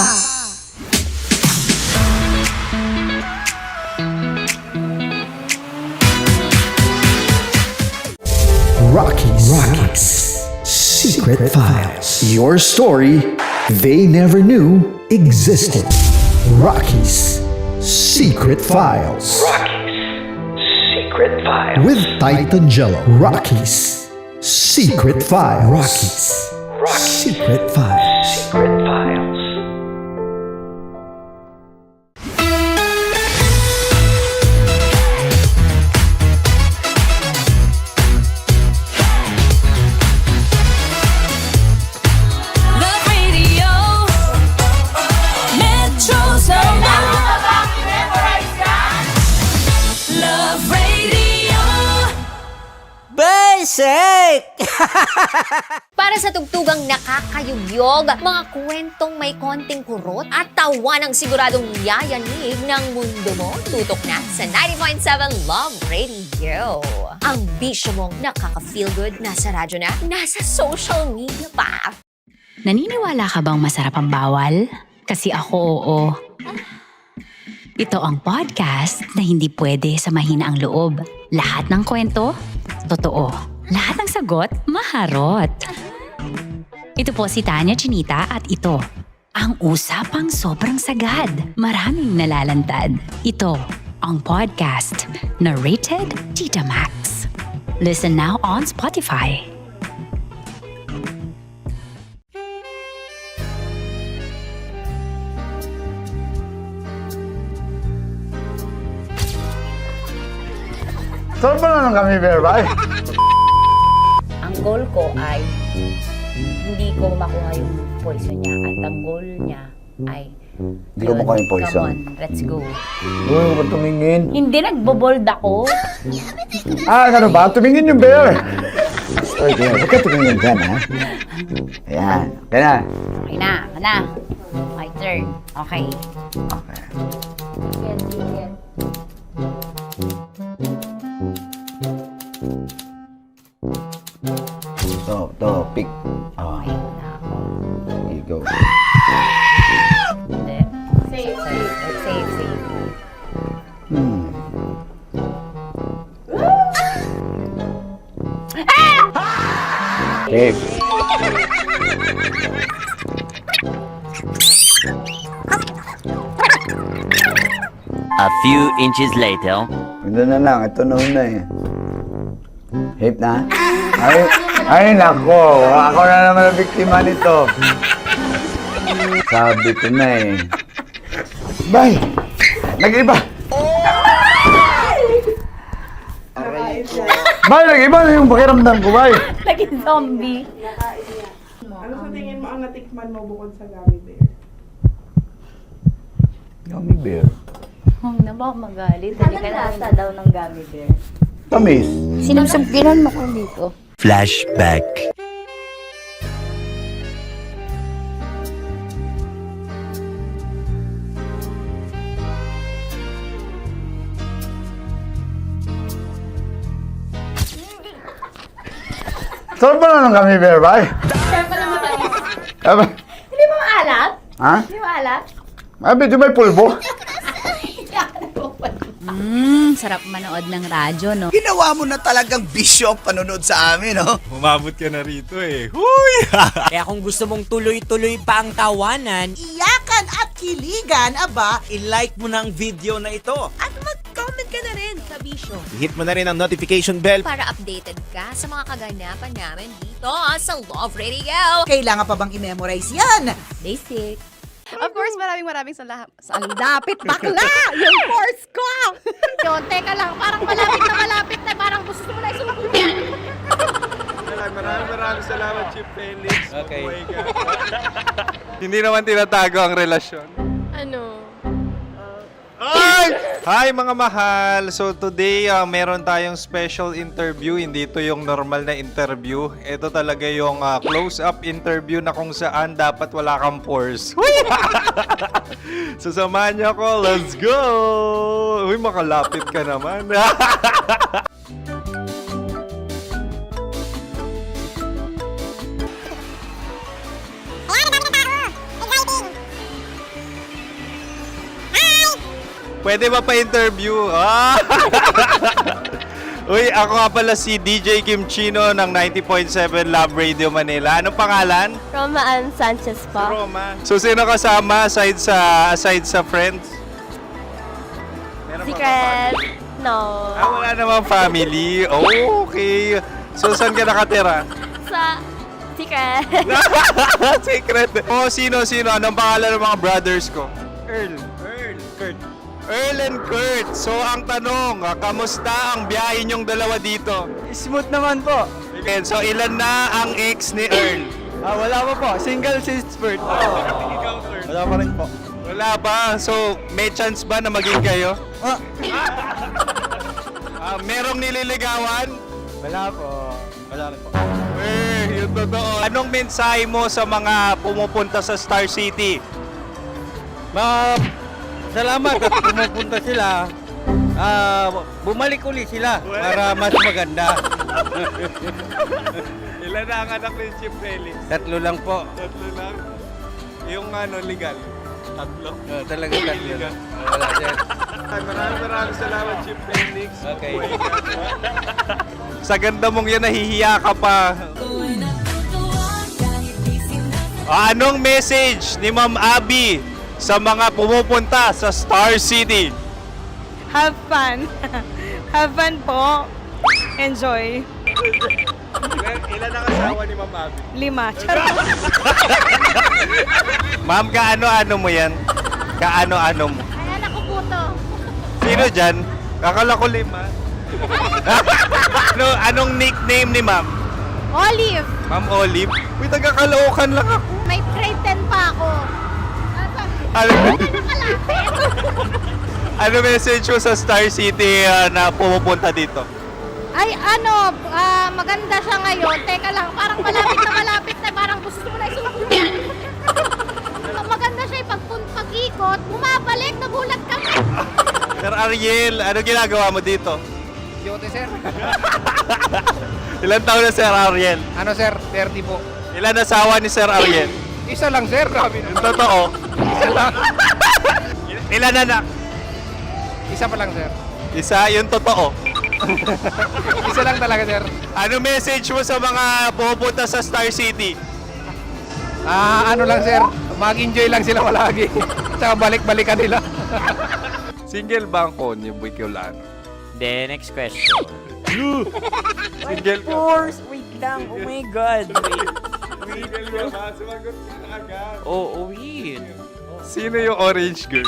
Rockies. Secret Files. Your story, they never knew existed. Rocky's Secret Files. Secret Files. With Titan Jello. Rocky's Secret Files. Rocky's Secret Files. Secret Files. Love Radio, Metro's number. Love Radio. Basic! Para sa tugtugang nakakayugyog, mga kwentong may konting kurot at tawa ng siguradong yayanig ng mundo mo, tutok na sa 90.7 Love Radio. Ang bisyo mong nakaka-feel good, nasa radyo na, nasa social media pa. Naniniwala ka bang masarap ang bawal? Kasi ako oo. Ito ang podcast na hindi pwede sa mahina ang loob. Lahat ng kwento, totoo. Lahat ng sagot, maharot. Ito po si Tanya Chinita at ito, ang usapang sobrang sagad. Maraming nalalantad. Ito, ang podcast na rated Tita Max. Listen now on Spotify. Saan ba na lang kami, Berbay? Ang goal ko ay hindi ko makuha yung poison niya at ang goal niya ay Hindi ko makuha yung poison. Come on, let's go. Uy, huwag tumingin. Hindi, nagbobold ako. Ano ba? Tumingin yung bear. Oy, Bear, huwag ka tumingin dyan, ha? Ayan, kaya na. Okay na, na. My turn. Okay. Okay. Yan, yan. To, pick. Oh. Here you go. Hindi. Safe, safe. Safe, safe. Safe. A few inches later. Ito na lang, ito na una eh. Hip na? Ay nako, ako na naman ang biktima nito. Sabi ko na eh. Bay! Nag-iba! Bay, nag-iba na yung pakiramdam ko, bay! Naging zombie. Ano sa tingin mo ang natikman mo bukod sa gummy bear? Gummy bear? Huwag na ba magalit? Hindi ka nasa daw ng gummy bear. Tamis. Sinusumpinan mo ko dito. Flashback. Saan ba na lang kami, bear, bay? Hindi mo maalat? Ha? Hindi mo maalat? Ay, medyo may pulbo. Sarap manood ng radyo, no? Ginawa mo na talagang bisyo ang panonood sa amin, no? Umabot ka na rito eh. Huy! Kaya kung gusto mong tuloy-tuloy pa ang tawanan, Iyakan at kiligan, aba, I-like mo na ang video na ito. at mag-comment ka na rin sa bisyo. Hit mo na rin ang notification bell. Para updated ka sa mga kaganapan namin dito sa Love Radio. Kailangan pa bang i-memorize yan? Basic. Of course, maraming sa lapit bakla! Yung force ko! Yun, teka lang, parang malapit na, parang gusto mo na isulat. Maraming salamat, Chip Felix. Okay. Oh my God. Hindi naman tinatago ang relasyon. Ano? Hi mga mahal! So today, meron tayong special interview. Hindi ito yung normal na interview. Ito talaga yung close-up interview na kung saan dapat wala kang pores. So samahan niyo ako. Let's go! Uy, makalapit ka naman. Pwede ba pa-interview? Uy, ako nga pala si DJ Kim Chino ng 90.7 Love Radio Manila. Anong pangalan? Roma Ann Sanchez po. Roma. So, sino kasama aside sa friends? Meron pa ba Secret. family? No. Wala namang family. Oh, okay. So, saan ka nakatira? Sa Secret. Secret. Oh, sino? Anong pangalan ng mga brothers ko? Earl, Kurt. Earl and Kurt. So, ang tanong, kamusta ang biyahe niyong dalawa dito? Smooth naman po. Okay, so ilan na ang ex ni Earl? Wala pa po. Single since birth. Wala pa rin po. Wala ba? So, may chance ba na maging kayo? Merong nililigawan? Wala po. Wala rin po. Yung totoo. Anong mensahe mo sa mga pumupunta sa Star City? Salamat at pumupunta sila. Bumalik ulit sila para mas maganda. Ilan na ang anak ni Chief Felix? 3 lang po. 3 lang? Yung legal? 3? Talaga 3 lang. Wala sir. Maraming salamat, Chief Felix. Okay. Sa ganda mong yan, nahihiya ka pa. Anong message ni Ma'am Abby sa mga pumupunta sa Star City? Have fun. Have fun po. Enjoy. Ilan ang asawa ni Ma'am Abby? 5. Charot. Ma'am, kaano-ano mo yan? Kaano-ano mo? Ay, anak ko po to. Sino dyan? Kakala ko 5. Anong nickname ni Ma'am? Olive, Ma'am Olive? Uy, taga-Caloocan lang ako. may grade 10 pa ako. Ano, Nakalapit. ano message mo sa Star City na pumupunta dito? Ay, maganda siya ngayon. Teka lang, parang malapit na, parang gusto mo na isulat. Maganda siya pag-ikot, bumabalik, nagulat ka. Sir Ariel, ano ginagawa mo dito? Yote sir. Ilan taon na Sir Ariel? Ano sir? 30 po. Ilan asawa ni Sir Ariel? Isa lang sir. Grabe Yung totoo? Isa lang. Ilan anak? Isa pa lang sir. Isa, yung totoo. Isa lang talaga sir. Ano message mo sa mga pumupunta sa Star City? Ano lang sir. Mag-enjoy lang sila palagi. Tsaka balik-balikan nila. Single ba ang konyo, Boy Kiolano? Then, next question. Single Of course! Wait lang. Oh my God. Wait. Sumagot ka na agad. Oh, wait. Sino yung orange girl?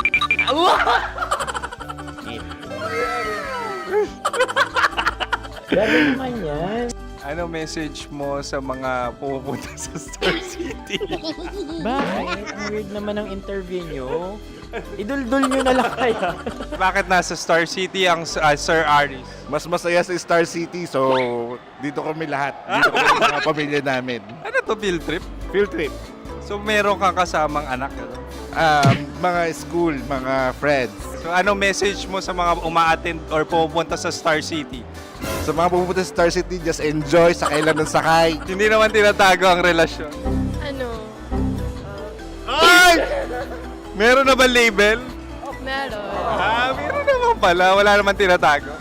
Gano'n naman yan. Ano message mo sa mga pumupunta sa Star City? Bakit? Ang weird naman ang interview nyo. Idul-dul nyo na lang kaya. Bakit nasa Star City ang Sir Aris? Mas masaya sa Star City, so dito kami lahat. Dito kami mga pamilya namin. Ano to, field trip? Field trip. So meron kang kasamang anak? Mga school, mga friends. So anong message mo sa mga uma-attend or pumupunta sa Star City? Sa mga pupunta sa Star City, just enjoy, sakay lang ng sakay. Hindi naman tinatago ang relasyon. Ano? Ay! Meron na ba label? Meron. Meron naman pala. Wala naman tinatago.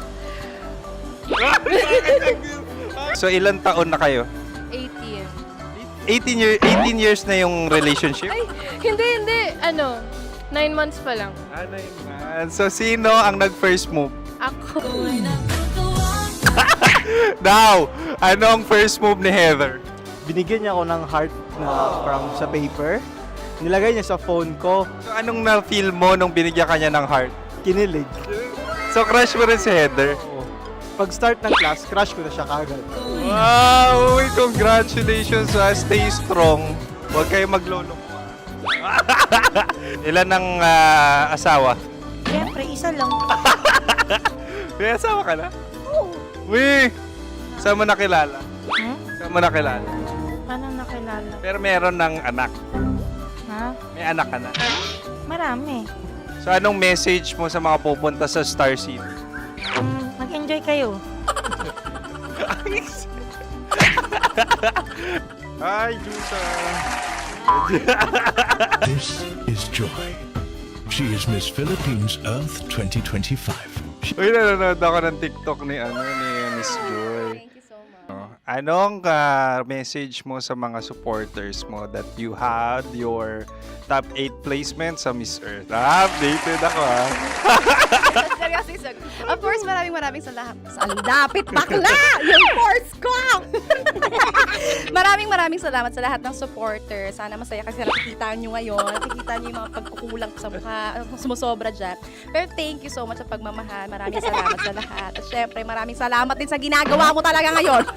So ilan taon na kayo? 18. 18 years na yung relationship? Ay, hindi. 9 months pa lang. 9 months. So sino ang nag-first move? Ako. Now, ano ang first move ni Heather? Binigyan niya ako ng heart na from sa paper. Nilagay niya sa phone ko. So anong na-feel mo nung binigyan ka niya ng heart? Kinilig. So crush mo rin si Heather? Pag start ng class, crush ko na siya kagad. Wow! Uy, congratulations! Stay strong. Huwag kayo maglolo. Ilan ang asawa? Siyempre, isa lang. May asawa ka na? Oo. Uy! Saan mo nakilala? Saan mo nakilala? Paano nakilala? Pero meron ng anak. Ha? May anak ka na. Marami. So anong message mo sa mga pupunta sa Star City? Mag-enjoy kayo. Hi, Jusa! This is Joy. She is Miss Philippines Earth 2025. Uy, nanonood ako ng TikTok ni Miss Joy. Thank you so much. Anong message mo sa mga supporters mo that you had your top 8 placement sa Miss Earth? Updated ako Seryoso. Of course, maraming salamat. Ang lapit bakla! Yung course ko! maraming salamat sa lahat ng supporters. Sana masaya kasi nakikita nyo ngayon. Nakikita nyo yung mga pagkukulang ko sa mukha. Sumusobra dyan. Pero thank you so much sa pagmamahal. Maraming salamat sa lahat. At syempre, maraming salamat din sa ginagawa mo talaga ngayon.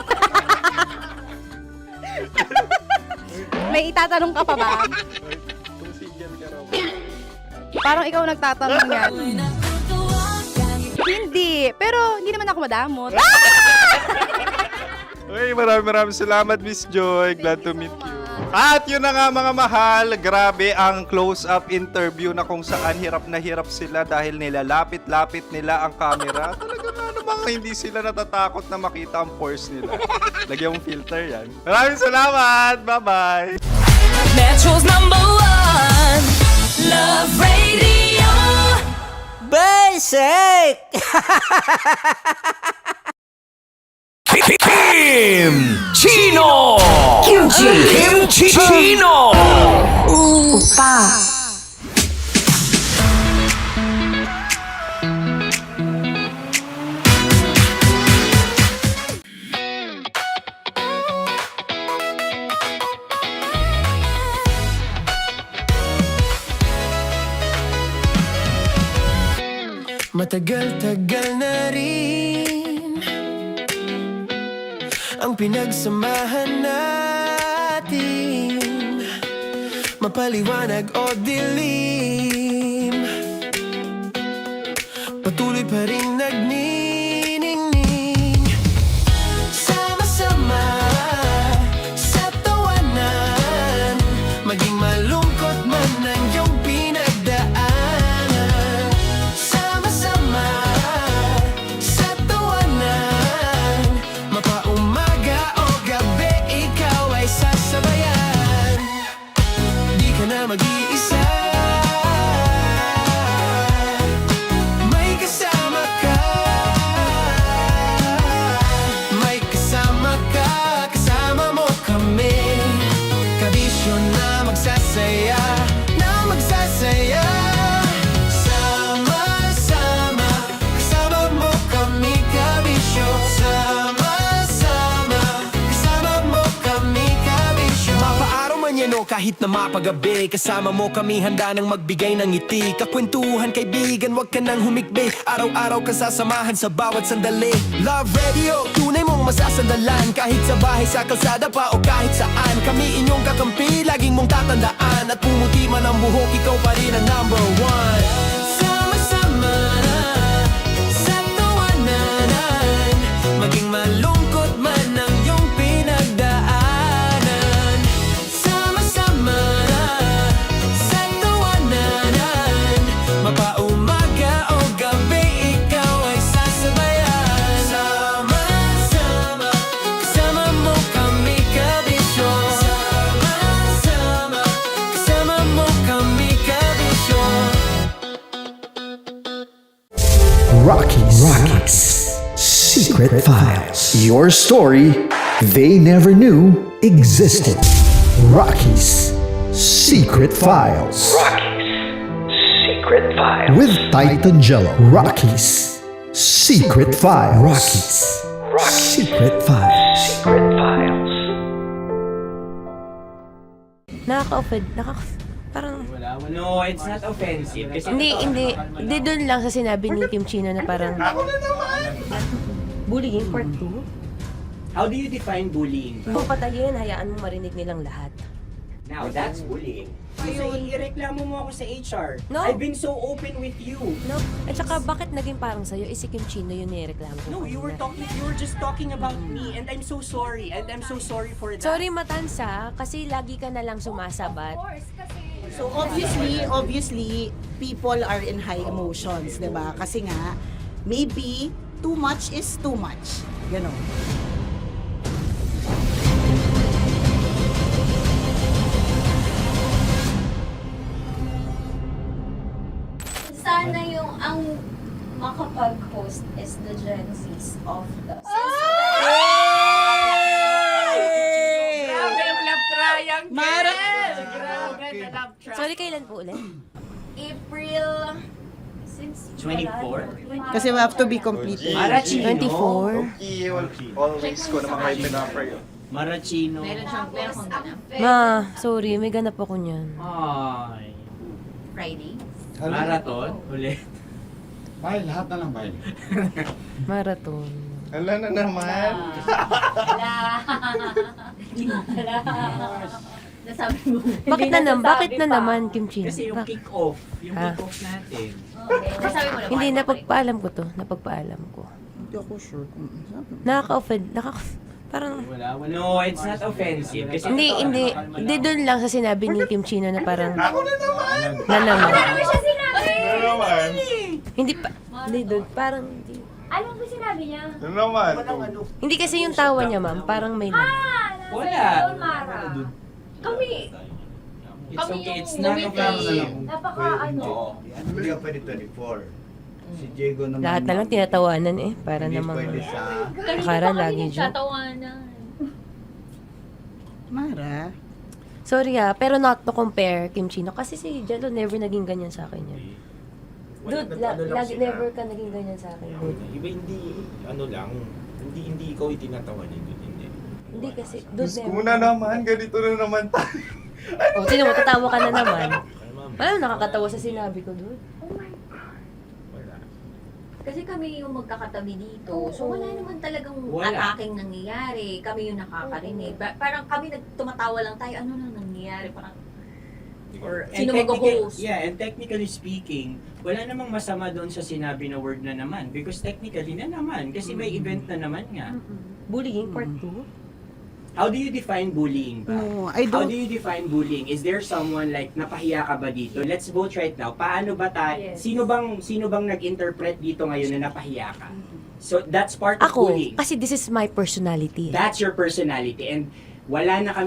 May itatanong ka pa ba? Parang ikaw nagtatanong yan. Hindi. Pero hindi naman ako madamot. Okay, maraming salamat, Miss Joy. Glad to meet you. At yun na nga mga mahal, grabe ang close-up interview na kung saan hirap na hirap sila dahil nilalapit-lapit nila ang camera. Talagang ano bang hindi sila natatakot na makita ang pores nila. Lagyan mong filter yan. Maraming salamat! Bye-bye! Metro's #1 Love Radio. Basic! Kim Chino! Kim Chino! Upa. Matagal-tagal na rin ang pinagsamahan natin, mapaliwanag o dilim, patuloy pa rin nagniningning. Sama-sama sa tawanan, maging malungkot man ang iyong pinagdaanan. Sama-sama sa tawanan, mapaumaga o gabi, ikaw ay sasabayan. Di ka na mag-iisa, may kasama ka. May kasama ka, kasama mo kami. Kabisyo na magsasaya, na magsasaya. Sama-sama, kasama mo kami, kabisyo. Sama-sama, kasama mo kami, kabisyo. Mapaaraw man yan o kahit na mapagabi, kasama mo kami, handa nang magbigay ng ngiti. Kakwentuhan, kaibigan, wag ka nang humikbi. Araw-araw ka sasamahan sa bawat sandali. Love Radio, tunay mong masasandalan. Kahit sa bahay, sa kalsada pa o kahit saan, kami inyong kakampi, laging mong tatandaan. At pumuti man ang buhok, ikaw pa rin ang #1. Sama-sama sa tawanan, maging malungkot man ang iyong pinagdaanan. Sama-sama sa tawanan, mapaumaga o gabi, ikaw ay sasabayan. Sama-sama, kasama mo kami, kabisyo. Sama-sama, kasama mo kami, kabisyo. Rockies. Secret Files. Your story they never knew existed. Rockies. Secret Files. Secret Files. With Titan Jello. Rockies. Secret Files. Rockies. Secret Files. Secret Files. Nakaka-offend. Parang... No, it's not offensive. Kasi Hindi doon lang sa sinabi ni Kim Chino na parang... Bullying, part 2? how do you define bullying? Kung patayin, hayaan mo marinig nilang lahat. Now, that's bullying. So, ireklamo mo ako sa HR. No. I've been so open with you. No? At saka, bakit naging parang sa'yo? Si Kim Chino yung nireklamo ko. No, you were just talking about me, and I'm so sorry. And I'm so sorry for that. Sorry, Matansa, kasi lagi ka na lang sumasabat. So obviously, people are in high emotions, 'di ba? Kasi nga maybe too much is too much. Ganon. Sana yung ang makapag-host is the Gen Zs of the Sorry, kailan po ulit? April... 24? Kasi we have to be completed. Marachino. 24? Always ko naman kayo pinapray. Marachino. Meron siyang ganap. Ma, sorry, may ganap ako niyan. Ay. Friday. Marathon? Ulit. Bye, lahat na lang bye. Marathon. Ala na naman. Nasabi mo. Bakit na naman, Kim Chin? Kasi yung kick-off. Yung kick-off natin. Nasabi mo naman. Hindi, napagpaalam ko to. Napagpaalam ko. Hindi ako sure kung Nakaka-offend. Parang... Wala. No, it's not offensive. Kasi Hindi doon lang sa sinabi ni Kim Chino na parang... Ako na naman. Na naman. Ano siya sinabi? Ano naman? Hindi pa... Hindi doon. Parang... Hindi. Ano ba sinabi niya? Ano naman? Hindi kasi yung tawa niya, ma'am. Parang may... wala. Mara. Kami. It's okay. It's not offensive. Hindi ka pwede 24. Si Diego naman. Lahat na lang tinatawanan eh. Para Hindi namang... pwede sa... Akara lagi joke. Mara. Sorry pero not to compare Kim Chino. Kasi si Jello never naging ganyan sa akin yan. Dude, lagi never ka naging ganyan sa akin, dude. Iba hindi, hindi ikaw itinatawanin, dude, hindi. Hindi kasi, dude, Diyos ko na naman, ganito na naman tayo. O, sino mo, tatawa ka na naman. Paano nakakatawa sa sinabi ko, dude? Kasi kami yung magkakatabi dito. So wala naman talagang Wala. ataking nangyayari. Kami yung nakakarinig. Parang kami tumatawa lang tayo. Ano nang nangyayari? Parang... Or sino mag-host? Yeah, and technically speaking, wala namang masama doon sa sinabi na word na naman. Because technically na naman. Kasi may event na naman nga. Bullying part 2? How do you define bullying ba? No, I How don't. do you define bullying? Is there someone like napahiya ka ba dito? Let's vote right now. Paano ba sino bang nag-interpret dito ngayon na napahiya ka? So that's part of Ako, bullying. kasi this is my personality. That's your personality and wala ka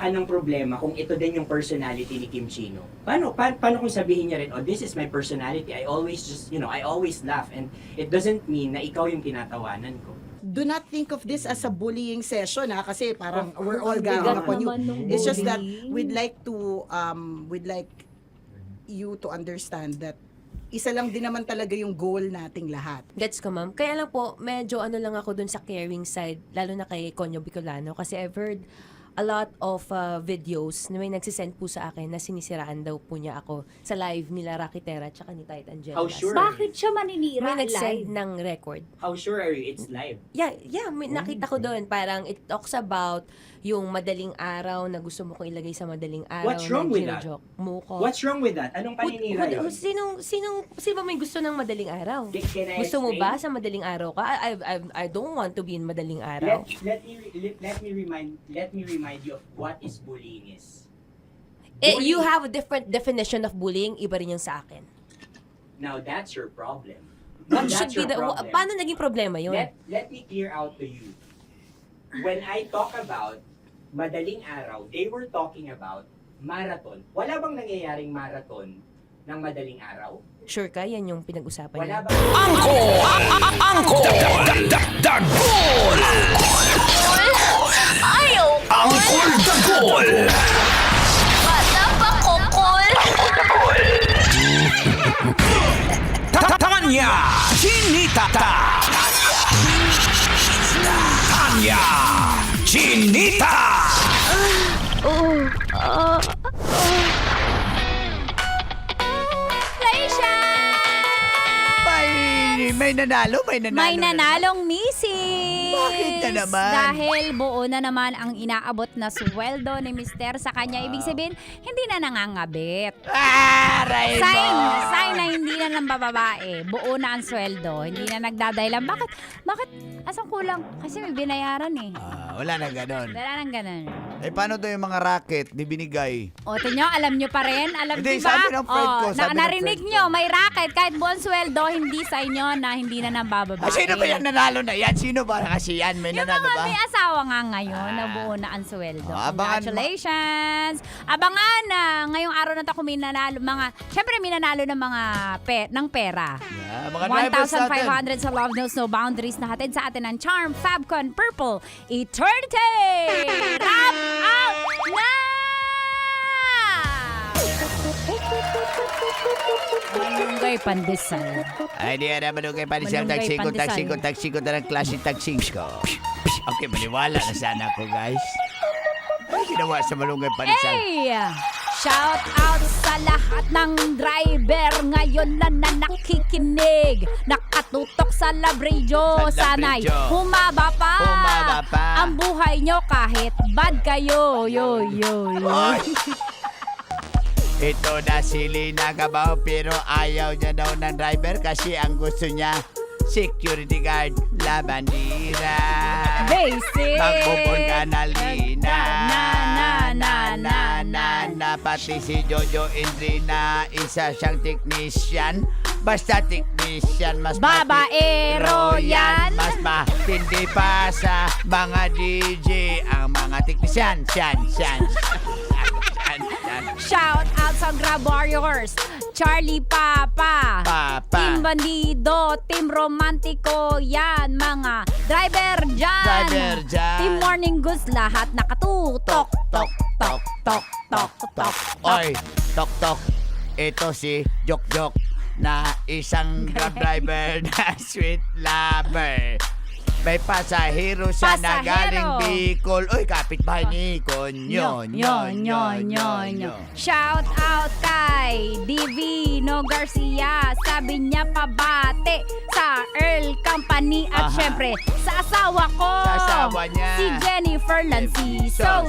ng problema kung ito din yung personality ni Kim Chino. Paano kung sabihin niya rin, oh, this is my personality. I always I always laugh and it doesn't mean na ikaw yung tinatawanan ko. Do not think of this as a bullying session kasi parang we're all ganging upon you. It's just that we'd like you to understand that isa lang din naman talaga yung goal nating lahat. Gets ko, ma'am. Kaya lang po, medyo lang ako dun sa caring side, lalo na kay Conyo Bicolano, kasi I've heard a lot of videos na may nagsisend po sa akin na sinisiraan daw po niya ako sa live nila Rakitera at ni Tight Angela. How sure? Bakit siya maninira May nagsend live? ng record. How sure are you it's live? Yeah, may nakita ko doon. Parang it talks about yung madaling araw na gusto mo kong ilagay sa madaling araw. What's wrong with that? Mo ko. What's wrong with that? Anong paninira yun? Sino ba may gusto ng madaling araw? Can I Gusto mo explain? ba sa madaling araw ka? I don't want to be in madaling araw. Let me remind you of what is bullying is. You have a different definition of bullying, iba rin yung sa akin. Now that's your problem. What That's should be your the problem. paano naging problema yun? Let me clear out to you. When I talk about madaling araw, they were talking about marathon. Wala bang nangyayaring marathon ng madaling araw? Sure ka, yan yung pinag-usapan Wala niya. bang... Dagol! Ayaw! Angkol Dagol! Bata pa kokol! Tanya Chinita! Tanya Chinita! May nanalo, may nanalo. May nanalong missing! Bakit na naman? Dahil buo na naman ang inaabot na sweldo ni Mister sa kanya. Ibig sabihin, hindi na nangangabit. Sign na hindi na ng bababae. Buo na ang sweldo. Hindi na nagdadahilan. Bakit? Asang kulang? Kasi may binayaran eh. Wala na ganon. Wala nang ganun. Eh, paano daw yung mga racket? Di binigay. O, tinyo, alam nyo pa rin? Alam Hindi, nyo ba? sabi ng friend ko, sabi ng narinig friend nyo, may racket. Kahit buong sweldo, hindi sa inyo na hindi na ng bababae. Sino ba yan nanalo na yan? Sino ba kasi yan? May Yung nanalo mga ba? may asawa nga ngayon, na buo na ang sweldo. Abangan Congratulations! Abangan na! Ngayong araw na ito kung may nanalo, syempre may nanalo ng mga ng pera. Yeah, mga drivers natin. 1,500 sa Love Knows No Boundaries na hatid sa atin ng Charm Fabcon Purple Eternity! Wrap out now! Malunggay pandesal. Ay, di na malunggay pandesal. Malunggay Tagsiko na ng klase tagsing ko. Okay, maniwala na sana ako, guys. Ay, ginawa sa malunggay pandesal. Hey! Shout out sa lahat ng driver ngayon na nakikinig. Nakatutok sa Love Radio. Sa Love Sana'y Radio. humaba pa. Humaba pa. Ang buhay nyo kahit bad kayo. Yo, yo, yo. Oy. Ito na si Lina Gabaw pero ayaw niya daw ng driver kasi ang gusto niya security guard labandira. Basic. Magbubon ka na Lina. Na pati si Jojo Indrina isa siyang technician. Basta technician mas Babaero yan. Mas matindi pa sa mga DJ ang mga technician. Shout out sa Grab Warriors. Charlie Papa. Team Bandido. Team Romantico. Yan mga driver dyan. Team Morning Goods. Lahat nakatutok. Tok. Oy, tok. Ito si Jok na isang Grab driver na sweet lover. May pasahero siya na galing Bicol. Uy, kapitbahay ni Konyo. Shout out kay Divino Garcia. Sabi niya pabate sa Earl Company. At syempre, sa asawa ko. Sa asawa niya. Si Jennifer Lancy. So.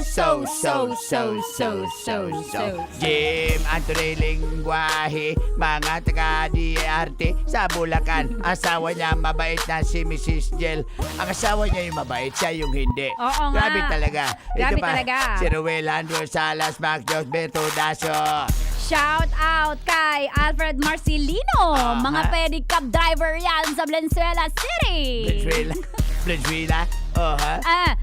Jim Anthony Lingwahe, mga taga-DRT sa Bulacan. Asawa niya mabait na si Mrs. Jel. Ang asawa niya yung mabait, siya yung hindi. Oo nga. Grabe talaga. Grabe Ito pa, talaga. si Ruel Andrew Salas, Mac Jos, Beto Daso. Shout out kay Alfred Marcelino. Mga pedicab driver yan sa Valenzuela City. Valenzuela?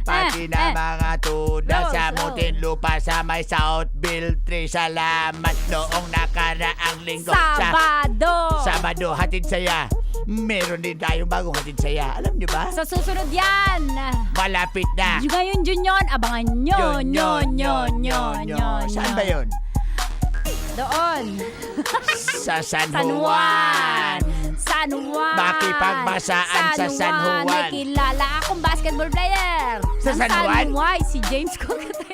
Pati na mga tuda sa Muntinlupa sa may Southville 3. Salamat noong nakaraang linggo. Sabado, hatid saya. Meron din tayong bagong hatid saya. Alam nyo ba? Sa susunod yan. Malapit na. Ngayon yun, abangan nyo. Saan ba yun? Doon. Sa San Juan. Makipagbasaan sa San Juan. May kilala akong basketball player. Sa San Juan? Si James Cogatay.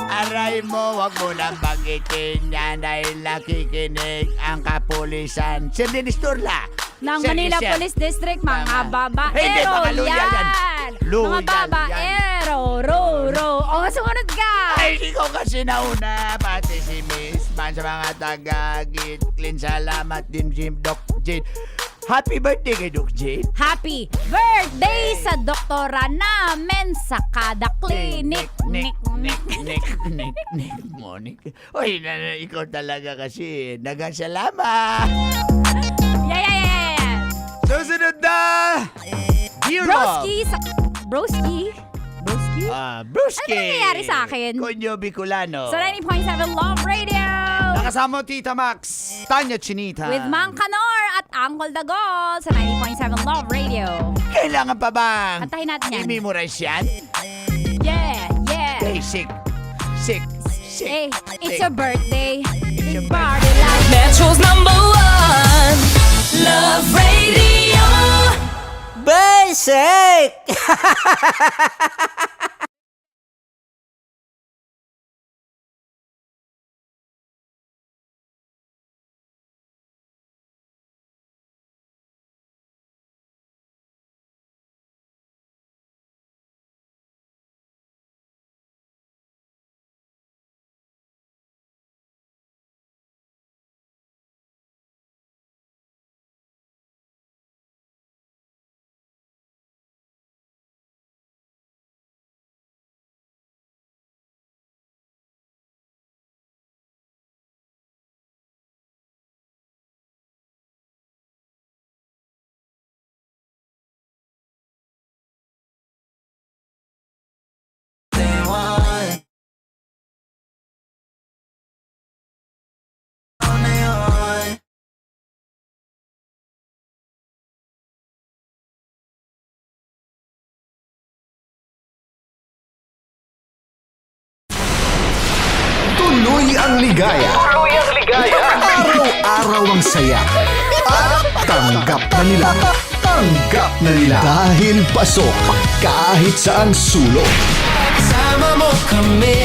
Aray mo, wag mo nang banggitin yan dahil nakikinig ang kapulisan. Sir Dennis Turla. Ng Manila Police District, mga babaero Hindi, mga loyal yan. Mga babaero, ro. O, sumunod ka. Ay, ikaw kasi nauna. Pati si Miss Man sa mga taga-Gitlin. Salamat din, Doc Jane. Happy birthday kay Doc Jane. Happy birthday sa doktora namin sa kada clinic. Monik. Uy, ikaw talaga kasi. Nagasalamat. Yeah. Susunod na! Dear Broski. Broski? Ano nangyayari sa akin? Konyo Bicolano. Sa 90.7 Love Radio. Nakasama mo Tita Max, Tanya Chinita. With Mang Kanor at Uncle Dagol sa 90.7 Love Radio. Kailangan pa bang Kantahin natin yan. i-memorize yan? Yeah. Okay, sick. Hey, it's your birthday. Big party like Metro's #1 Love Radio. Basic! ligaya. Araw-araw ang saya. At tanggap na nila. Tanggap na nila. Dahil pasok kahit saang sulok. Sama mo kami